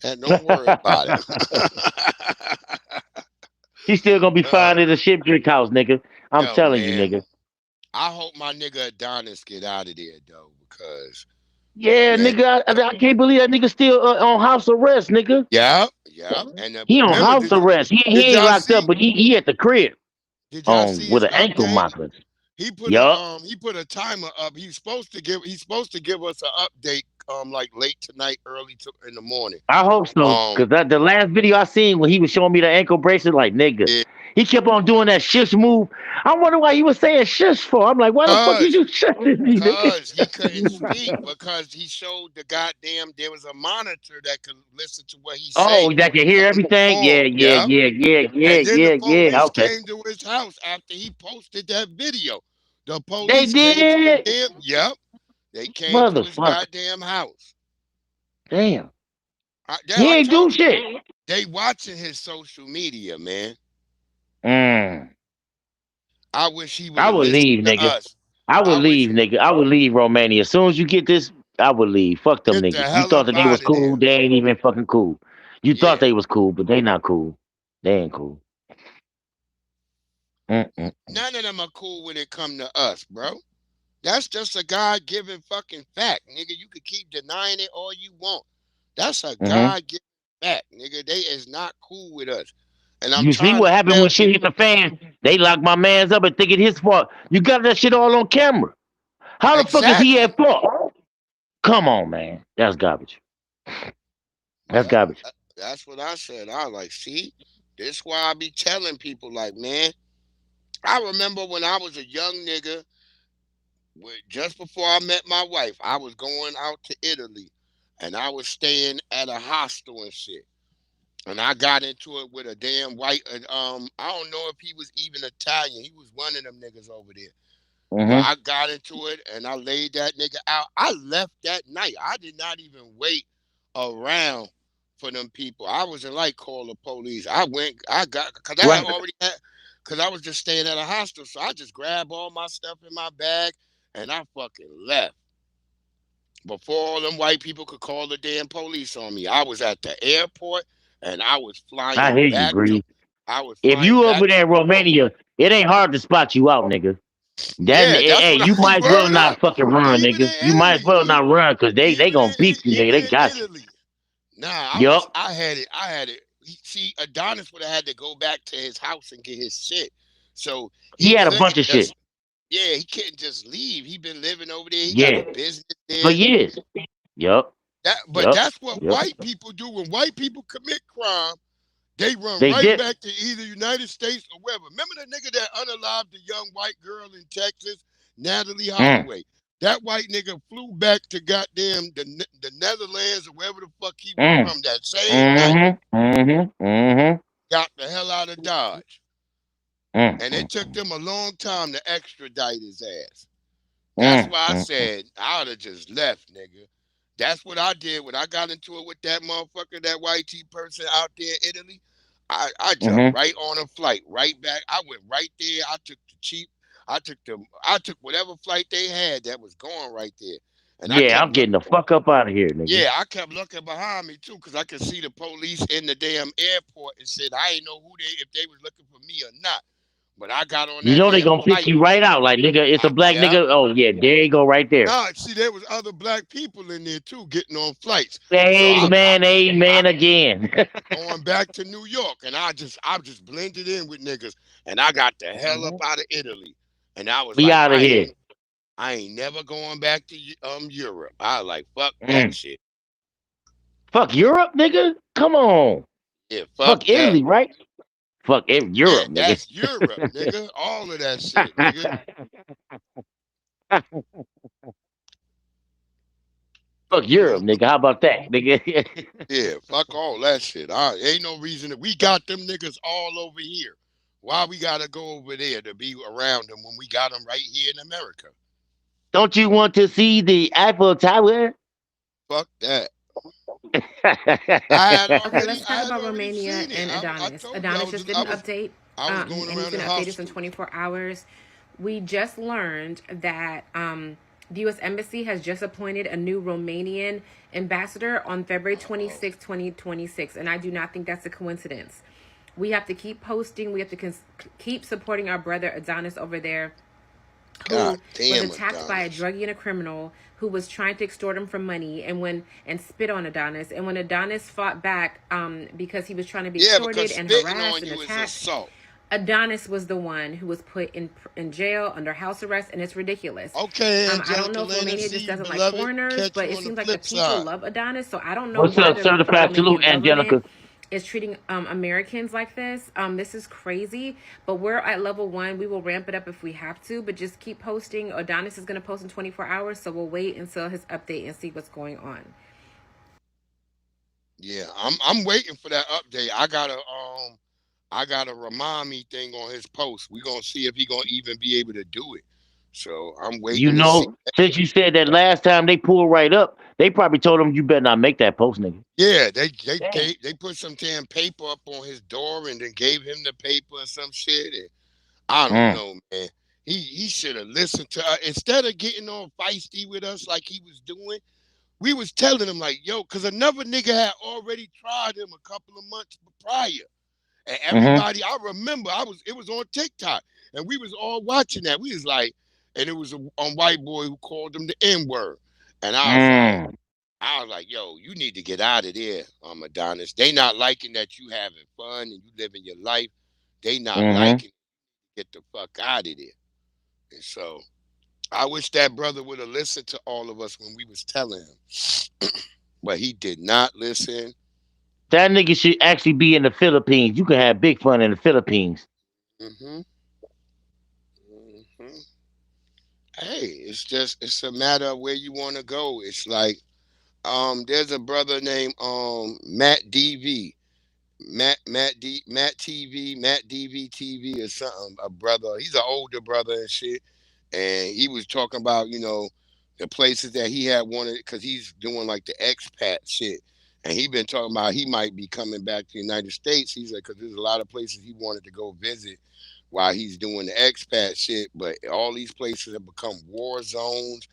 And don't worry about it. She's still gonna be fine at the ship drink house, nigga. I'm telling you, nigga. I hope my nigga Adonis get out of there though, because nigga, I can't believe that nigga still on house arrest, nigga. Yeah. And he on house arrest. He ain't locked up, but he at the crib. Did y'all see with an ankle monitor. He put a timer up. He's supposed to give us an update like late tonight, early in the morning. I hope so, because the last video I seen when he was showing me the ankle bracelet, like nigga, he kept on doing that shush move. I wonder why he was saying shush for. I'm like, why the fuck did you shush me? Because he couldn't speak, because he showed the goddamn, there was a monitor that could listen to what he said. Oh, that can hear everything? Yeah. And then the police Okay. came to his house after he posted that video. The police They did? They came to his goddamn house. Damn. He ain't do shit. They watching his social media, man. I wish he would. I would leave, nigga. I would leave, nigga. I would leave Romania. As soon as you get this, I would leave. Fuck them niggas. You thought that they was cool. They ain't even fucking cool. You thought they was cool, but they not cool. They ain't cool. None of them are cool when it come to us, bro. That's just a God-given fucking fact, nigga. You could keep denying it all you want. That's a God-given fact, nigga. They is not cool with us. And you see what happened when shit hit the fan? They locked my mans up and think it's his fault. You got that shit all on camera. How the fuck is he at fault? Come on, man. That's garbage. That's garbage. That's what I said. I was like, see, this is why I be telling people, like, man, I remember when I was a young nigga, just before I met my wife, I was going out to Italy, and I was staying at a hostel and shit. And I got into it with a damn white, I don't know if he was even Italian. He was one of them niggas over there. But I got into it, and I laid that nigga out. I left that night. I did not even wait around for them people. I wasn't like, call the police. Because I was just staying at a hostel. So I just grabbed all my stuff in my bag, and I fucking left. Before all them white people could call the damn police on me. I was at the airport. And I was flying. I hear you, Bree. If you over there in Romania, it ain't hard to spot you out, nigga. You might as well not fucking run, nigga. You might as well not run, because they gonna beat you, nigga. They got you. Nah, I had it. See, Adonis would have had to go back to his house and get his shit. So he had a bunch of shit. Yeah, he couldn't just leave. He been living over there. He got a business there for years. That's what white people do. When white people commit crime, they run back to either United States or wherever. Remember the nigga that unalived the young white girl in Texas, Natalie Holloway? That white nigga flew back to goddamn the Netherlands or wherever the fuck he was from that same night. Got the hell out of Dodge. And it took them a long time to extradite his ass. That's why I said I would have just left, nigga. That's what I did when I got into it with that motherfucker, that white T person out there in Italy. I jumped right on a flight, right back. I went right there. I took the cheap. I took whatever flight they had that was going right there. And I'm getting the fuck up out of here, nigga. Yeah, I kept looking behind me too, because I could see the police in the damn airport and said I didn't know if they was looking for me or not. But I got on that. You know they gonna pick you right out, like nigga. It's a black nigga. Oh yeah, there you go, right there. No, see, there was other black people in there too, getting on flights. Amen, amen again. Going back to New York, and I just blended in with niggas, and I got the hell up out of Italy, and I was Be out of here. I ain't never going back to Europe. I was like, fuck that shit. Fuck Europe, nigga. Come on. Yeah, fuck Italy, right? Fuck Europe, nigga. That's Europe, nigga. All of that shit, nigga. Fuck Europe, nigga. How about that, nigga? Yeah, fuck all that shit. Ain't no reason that we got them niggas all over here. Why we gotta go over there to be around them when we got them right here in America? Don't you want to see the Eiffel Tower? Fuck that. Okay, let's talk about Romania and Adonis. Adonis just did an update, and he's going to update us in 24 hours. We just learned that the U.S. Embassy has just appointed a new Romanian ambassador on February 26, 2026, and I do not think that's a coincidence. We have to keep posting. We have to keep supporting our brother Adonis over there, who was attacked by a druggie and a criminal who was trying to extort him for money and spit on Adonis. And when Adonis fought back because he was trying to be extorted and harassed and attacked, Adonis was the one who was put in jail under house arrest, and it's ridiculous. Okay, I don't know if Romania just doesn't like foreigners, but it seems like the people love Adonis, so I don't know why the certified salute, Angelica is treating Americans like this. This is crazy, but we're at level 1. We will ramp it up if we have to, but just keep posting. Adonis is going to post in 24 hours, so we'll wait until his update and see what's going on. Yeah, I'm waiting for that update. I got a remind me thing on his post. We're gonna see if he gonna even be able to do it. So I'm waiting. You know, since you said that last time they pulled right up, they probably told him you better not make that post, nigga. Yeah, they put some damn paper up on his door and then gave him the paper or some shit. And I don't know, man. He should have listened to us. Instead of getting all feisty with us like he was doing, we was telling him like, yo, because another nigga had already tried him a couple of months prior. And everybody, I remember, it was on TikTok, and we was all watching that. We was like, and it was a white boy who called him the N-word. And I was like, yo, you need to get out of there, Adonis. They not liking that you having fun and you living your life. They not liking get the fuck out of there. And so I wish that brother would have listened to all of us when we was telling him. But he did not listen. That nigga should actually be in the Philippines. You can have big fun in the Philippines. Hey, it's a matter of where you want to go. It's like, there's a brother named Matt DV, Matt DV or something. A brother, he's an older brother and shit, and he was talking about the places that he had wanted, because he's doing like the expat shit. And he been talking about he might be coming back to the United States. He's like, because there's a lot of places he wanted to go visit while he's doing the expat shit. But all these places have become war zones,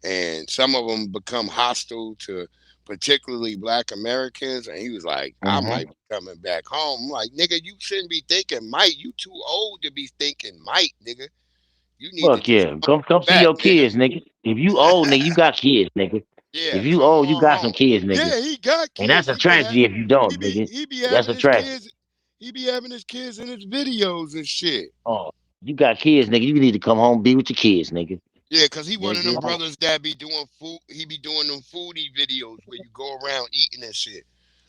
and some of them become hostile to particularly Black Americans. And he was like, I might be coming back home. I'm like, nigga, you shouldn't be thinking might. You too old to be thinking might, nigga. You need Come see your kids, nigga. If you old, nigga, you got kids, nigga. Yeah, if you old, you got some kids, nigga. Yeah, he got kids. And that's a tragedy if you don't, nigga. That's a tragedy. He be having his kids in his videos and shit. Oh, you got kids, nigga. You need to come home and be with your kids, nigga. Yeah, because he one of them brothers that be doing food. He be doing them foodie videos where you go around eating and shit.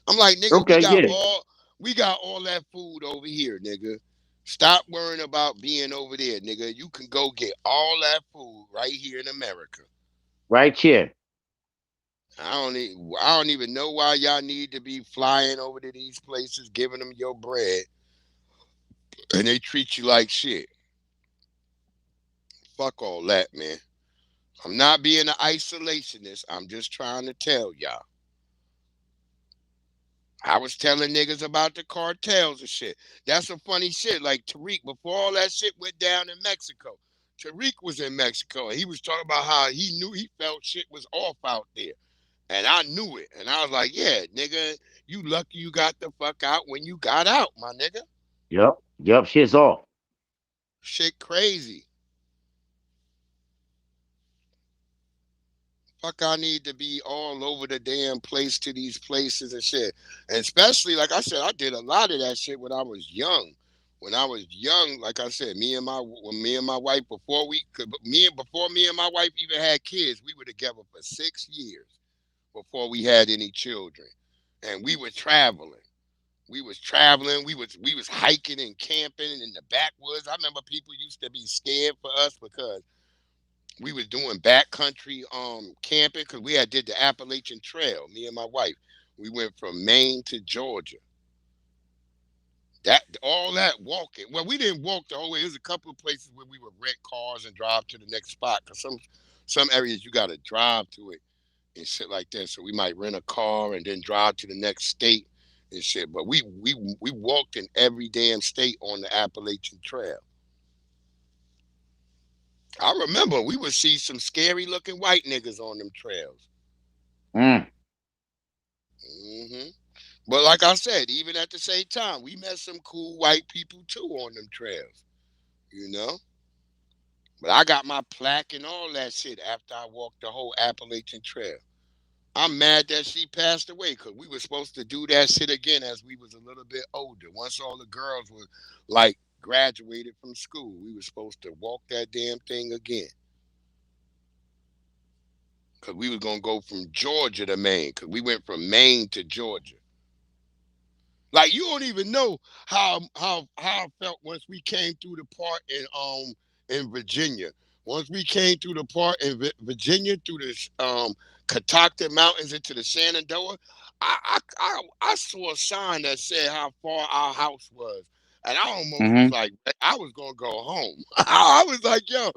I'm like, nigga, we got all that food over here, nigga. Stop worrying about being over there, nigga. You can go get all that food right here in America. Right here. I don't even know why y'all need to be flying over to these places, giving them your bread, and they treat you like shit. Fuck all that, man. I'm not being an isolationist. I'm just trying to tell y'all. I was telling niggas about the cartels and shit. That's some funny shit. Like Tariq, before all that shit went down in Mexico, Tariq was in Mexico, and he was talking about how he felt shit was off out there. And I knew it. And I was like, yeah, nigga, you lucky you got the fuck out when you got out, my nigga. Yep, shit's off. Shit crazy. Fuck, I need to be all over the damn place to these places and shit. And especially, like I said, I did a lot of that shit when I was young. When I was young, like I said, me and my wife, before me and my wife even had kids, we were together for 6 years before we had any children. And we were traveling. We was hiking and camping in the backwoods. I remember people used to be scared for us because we was doing backcountry camping, because we had did the Appalachian Trail, me and my wife. We went from Maine to Georgia. All that walking. Well, we didn't walk the whole way. There's a couple of places where we would rent cars and drive to the next spot, because some areas you got to drive to it and shit like that. So we might rent a car and then drive to the next state and shit. But we walked in every damn state on the Appalachian Trail. I remember we would see some scary looking white niggas on them trails. But like I said, even at the same time, we met some cool white people too on them trails, you know? But I got my plaque and all that shit after I walked the whole Appalachian Trail. I'm mad that she passed away, because we were supposed to do that shit again as we was a little bit older. Once all the girls were like graduated from school, we were supposed to walk that damn thing again. Because we were going to go from Georgia to Maine, because we went from Maine to Georgia. Like, you don't even know how I felt once we came through the part in Virginia. Once we came through the part in Virginia, through the Catoctin Mountains into the Shenandoah, I saw a sign that said how far our house was. And I almost was like, I was going to go home. I was like, yo,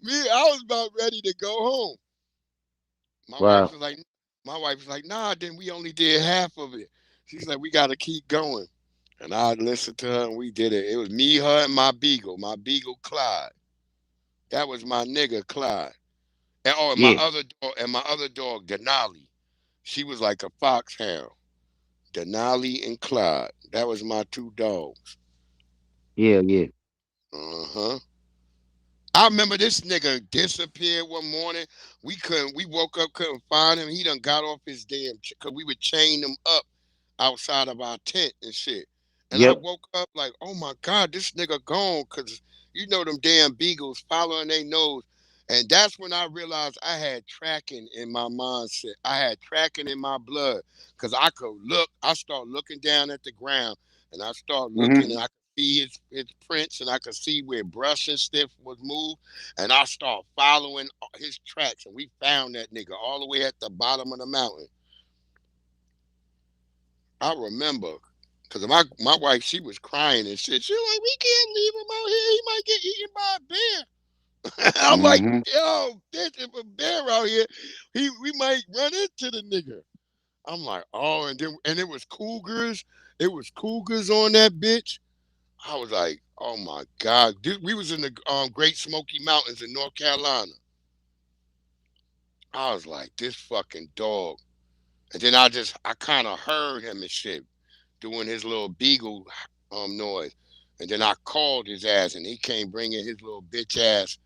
I was about ready to go home. My wife was like, nah, then we only did half of it. She's like, we got to keep going. And I listened to her, and we did it. It was me, her, and my beagle Clyde. That was my nigga, Clyde. And my other dog, Denali. She was like a foxhound. Denali and Clyde. That was my two dogs. Yeah. I remember this nigga disappeared one morning. We woke up, couldn't find him. He done got off his damn, because we would chain him up outside of our tent and shit. And I woke up like, oh my God, this nigga gone, because you know them damn beagles following their nose. And that's when I realized I had tracking in my mindset. I had tracking in my blood, because I could look. I started looking down at the ground, and I started looking, and I could see his prints, and I could see where brush and stuff was moved, and I started following his tracks, and we found that nigga all the way at the bottom of the mountain. I remember, because my wife, she was crying and shit. She was like, we can't leave him out here. He might get eaten by a bear. I'm like, yo, bitch, if a bear out here, we might run into the nigga. I'm like, oh, and it was cougars. It was cougars on that bitch. I was like, oh my God. We was in the Great Smoky Mountains in North Carolina. I was like, this fucking dog. And then I kind of heard him and shit doing his little beagle noise. And then I called his ass, and he came bringing his little bitch ass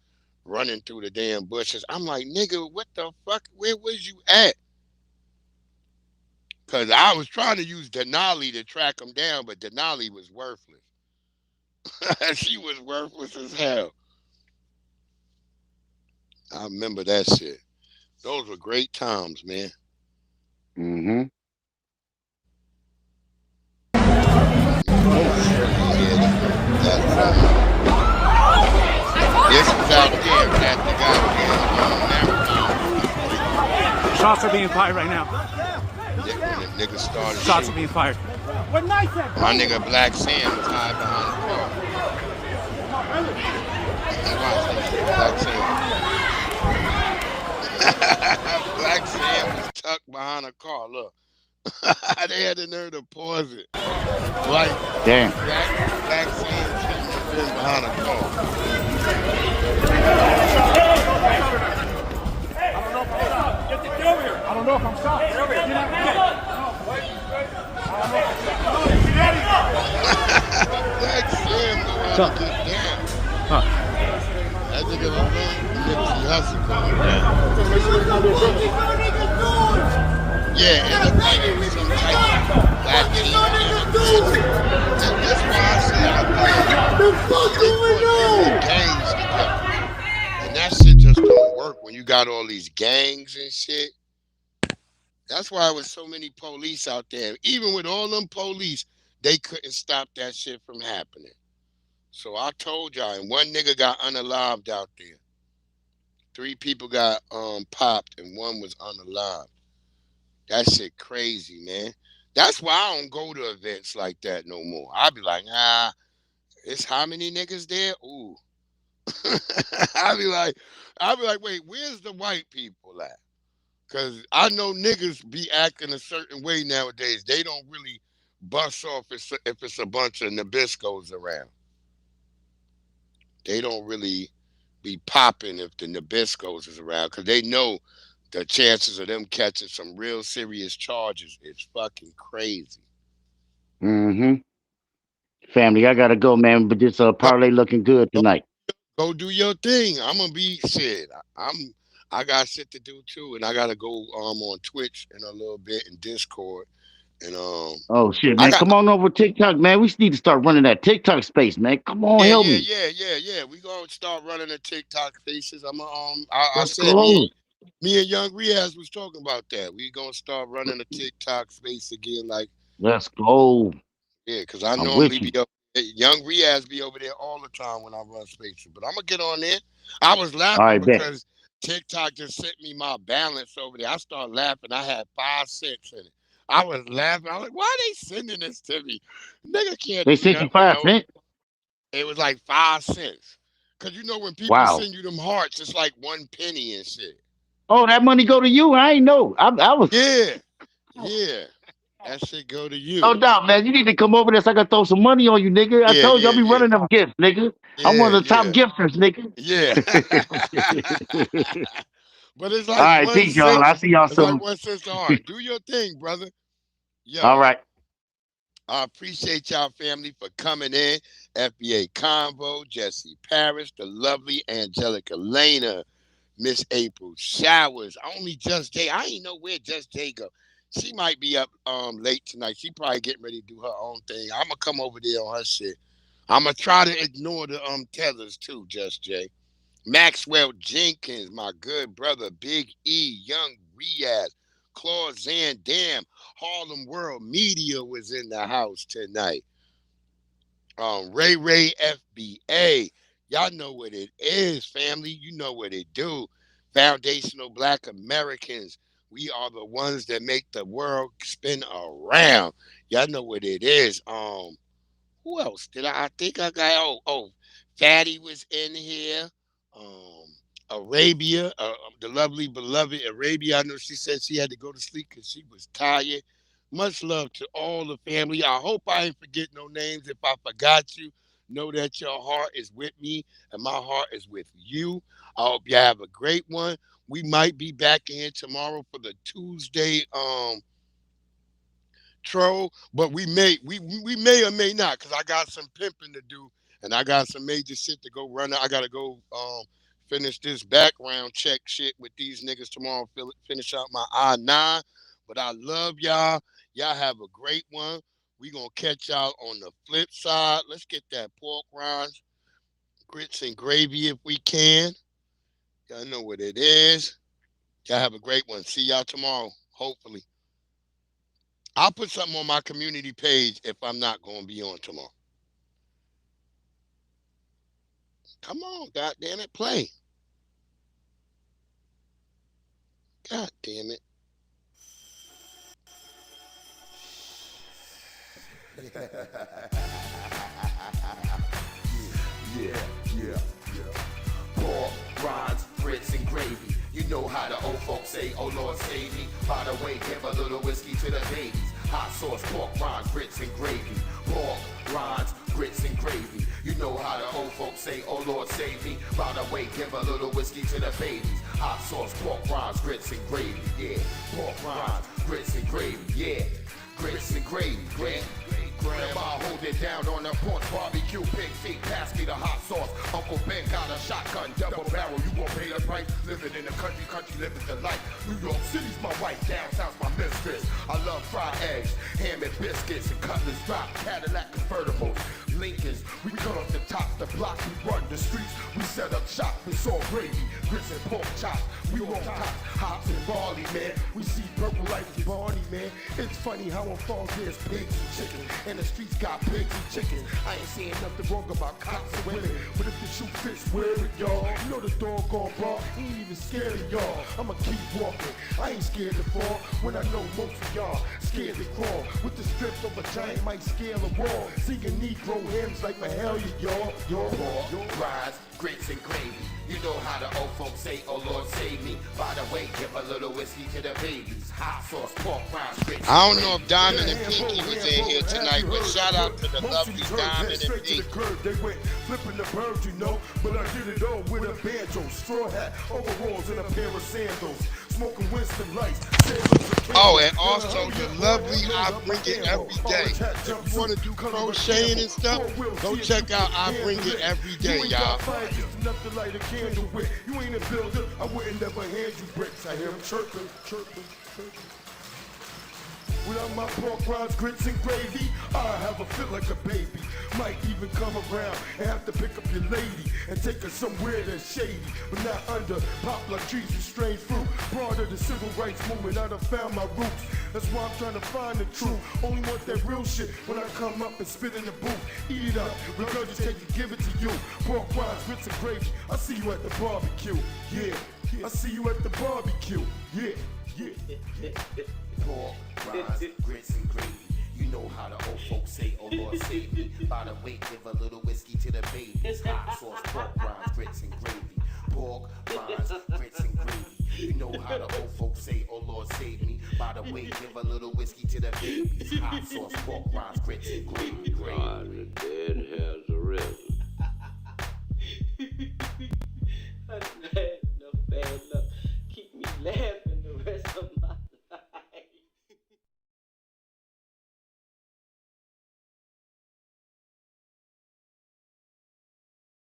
running through the damn bushes. I'm like, nigga, what the fuck? Where was you at? Because I was trying to use Denali to track him down, but Denali was worthless. She was worthless as hell. I remember that shit. Those were great times, man. This was out there at the goddamn marathon. Shots are being fired right now. When the nigga started Shots shooting. are being fired. My nigga Black Sam was high behind the car. Black Sam was tucked behind a car. Look. They had the nerve to pause it. Like, damn. Black Sam was behind a car. I don't know if I'm shot. Black Sam know how to get down. Huh. That nigga don't know Nipsey Hussle going down. Yeah, it looked like it was some type of black team. And that's why I say I think gangs together. And that shit just don't work when you got all these gangs and shit. That's why there was so many police out there. Even with all them police, they couldn't stop that shit from happening. So I told y'all, and one nigga got unalived out there. 3 people got popped and 1 was unalived. That shit crazy, man. That's why I don't go to events like that no more. I be like, it's how many niggas there? Ooh. I be like, wait, where's the white people at? Because I know niggas be acting a certain way nowadays. They don't really bust off if it's a bunch of Nabiscos around. They don't really be popping if the Nabiscos is around because they know the chances of them catching some real serious charges is fucking crazy. Mm-hmm. Family, I gotta go, man. But this parlay looking good tonight. Go do your thing. I'm gonna be shit. I got shit to do too, and I gotta go on Twitch in a little bit and Discord. And oh shit, man. Come on over TikTok, man. We need to start running that TikTok space, man. Come on, help me. Yeah. We gonna start running the TikTok spaces. I said go. Me and Young Riaz was talking about that. We gonna start running a TikTok space again, like. Let's go. Yeah, because I normally be up. Young Riaz be over there all the time when I run spaces, but I'm gonna get on there. I was laughing because TikTok just sent me my balance over there. I started laughing. I had 5 cents in it. I was laughing. I was like, why are they sending this to me? Nigga can't. They sent you 5 cents? It was like 5 cents. Because you know when people send you them hearts, it's like 1 penny and shit. Oh, that money go to you? I ain't know. I was. Yeah. That shit go to you. No doubt, man. You need to come over there so I can throw some money on you, nigga. I told you I'll be running them gifts, nigga. I'm one of the top gifters, nigga. Yeah. But it's like all right, peace, y'all. I see y'all soon. It's like 1 cent a heart. Do your thing, brother. Yo. All right. I appreciate y'all family for coming in. FBA Convo, Jesse Parrish, the lovely Angelica Lena, Miss April Showers, only Just Jay. I ain't know where Just Jay go. She might be up late tonight. She probably getting ready to do her own thing. I'm gonna come over there on her shit. I'm gonna try to ignore the tethers too, Just Jay. Maxwell Jenkins, my good brother, Big E, Young Riaz, Claude Zan Dam, Harlem World Media was in the house tonight. Ray FBA. Y'all know what it is, family. You know what it do. Foundational Black Americans. We are the ones that make the world spin around. Y'all know what it is. Who else did I think I got? Oh, Fatty was in here. Arabia, the lovely beloved Arabia. I know she said she had to go to sleep because she was tired. Much love to all the family. I hope I ain't forget no names. If I forgot you, know that your heart is with me and my heart is with you. I hope you have a great one. We might be back in tomorrow for the Tuesday troll, but we may or may not, because I got some pimping to do and I got some major shit to go run. I gotta go finish this background check shit with these niggas tomorrow. Finish out my I-9. But I love y'all. Y'all have a great one. We gonna catch y'all on the flip side. Let's get that pork rinds, grits and gravy if we can. Y'all know what it is. Y'all have a great one. See y'all tomorrow, hopefully. I'll put something on my community page if I'm not going to be on tomorrow. Come on, goddamn it, play. God damn it. Yeah. Pork, rinds, grits, and gravy. You know how the old folks say, oh Lord save me. By the way, give a little whiskey to the babies. Hot sauce, pork, rinds, grits, and gravy. Pork, rinds, grits, and gravy. You know how the old folks say, oh Lord save me. By the way, give a little whiskey to the babies. Hot sauce, pork, rinds, grits, and gravy. Yeah, pork, rinds, grits, and gravy. Yeah, grits and gravy. Grandma hold it down on the porch, barbecue, pig feet, pass me the hot sauce. Uncle Ben got a shotgun, double barrel, you won't pay the price. Living in the country living the life. New York City's my wife, downtown's my mistress. I love fried eggs, ham and biscuits, and cutlets drop, Cadillac convertibles, Lincolns. We cut off the top, the block, we run the streets. We set up shop, it's all gravy, grits and pork chops. We want cops, hops and barley, man. We see purple like Barney, man. It's funny how on farms there's pigs and chicken, and the streets got pigs and chickens. I ain't saying nothing wrong about cops and women, but if the shoe fits, wear it, y'all. You know the doggone bar ain't even scared of y'all. I'ma keep walking, I ain't scared to fall. When I know most of y'all scared to crawl. With the strength of a giant might scale a wall. Singing Negro hymns like Mahalia, y'all. Your rise, grits and gravy. You know how the old folks say, oh Lord save me. By the way, give a little whiskey to the babies. Hot sauce, pork rinds, grits. I don't know if Diamond and Pinky was in here tonight, but shout out to the lovely Diamond and Pinky. They went flipping the bird, you know, but I did it all with a banjo, straw hat, overalls, and a pair of sandals. Smoking Winston Lights. Oh, and also the lovely I Bring It Every Day. If you want to do crocheting and stuff, go check out I Bring It Every Day, y'all. Nothing like a candle with. You ain't a builder, I wouldn't never hand you bricks. I hear them chirping. Without my pork rinds, grits, and gravy, I have a feel like a baby. Might even come around and have to pick up your lady and take her somewhere that's shady, but not under popular trees and strange fruit. Part of the civil rights movement, I done found my roots. That's why I'm trying to find the truth. Only want that real shit when I come up and spit in the booth. Eat it up, regurgitate it, give it to you. Pork rinds, grits, and gravy. I see you at the barbecue. Yeah, I see you at the barbecue. Yeah. Pork, rinds, grits, and gravy. You know how the old folks say, oh Lord save me. By the way, give a little whiskey to the babies. Hot sauce, pork, rinds, grits, and gravy. Pork, rinds, grits, and gravy. You know how the old folks say, oh Lord save me. By the way, give a little whiskey to the babies. Hot sauce, pork, rinds, grits, and gravy. God, the dead has arisen. That's bad enough. Keep me laughing.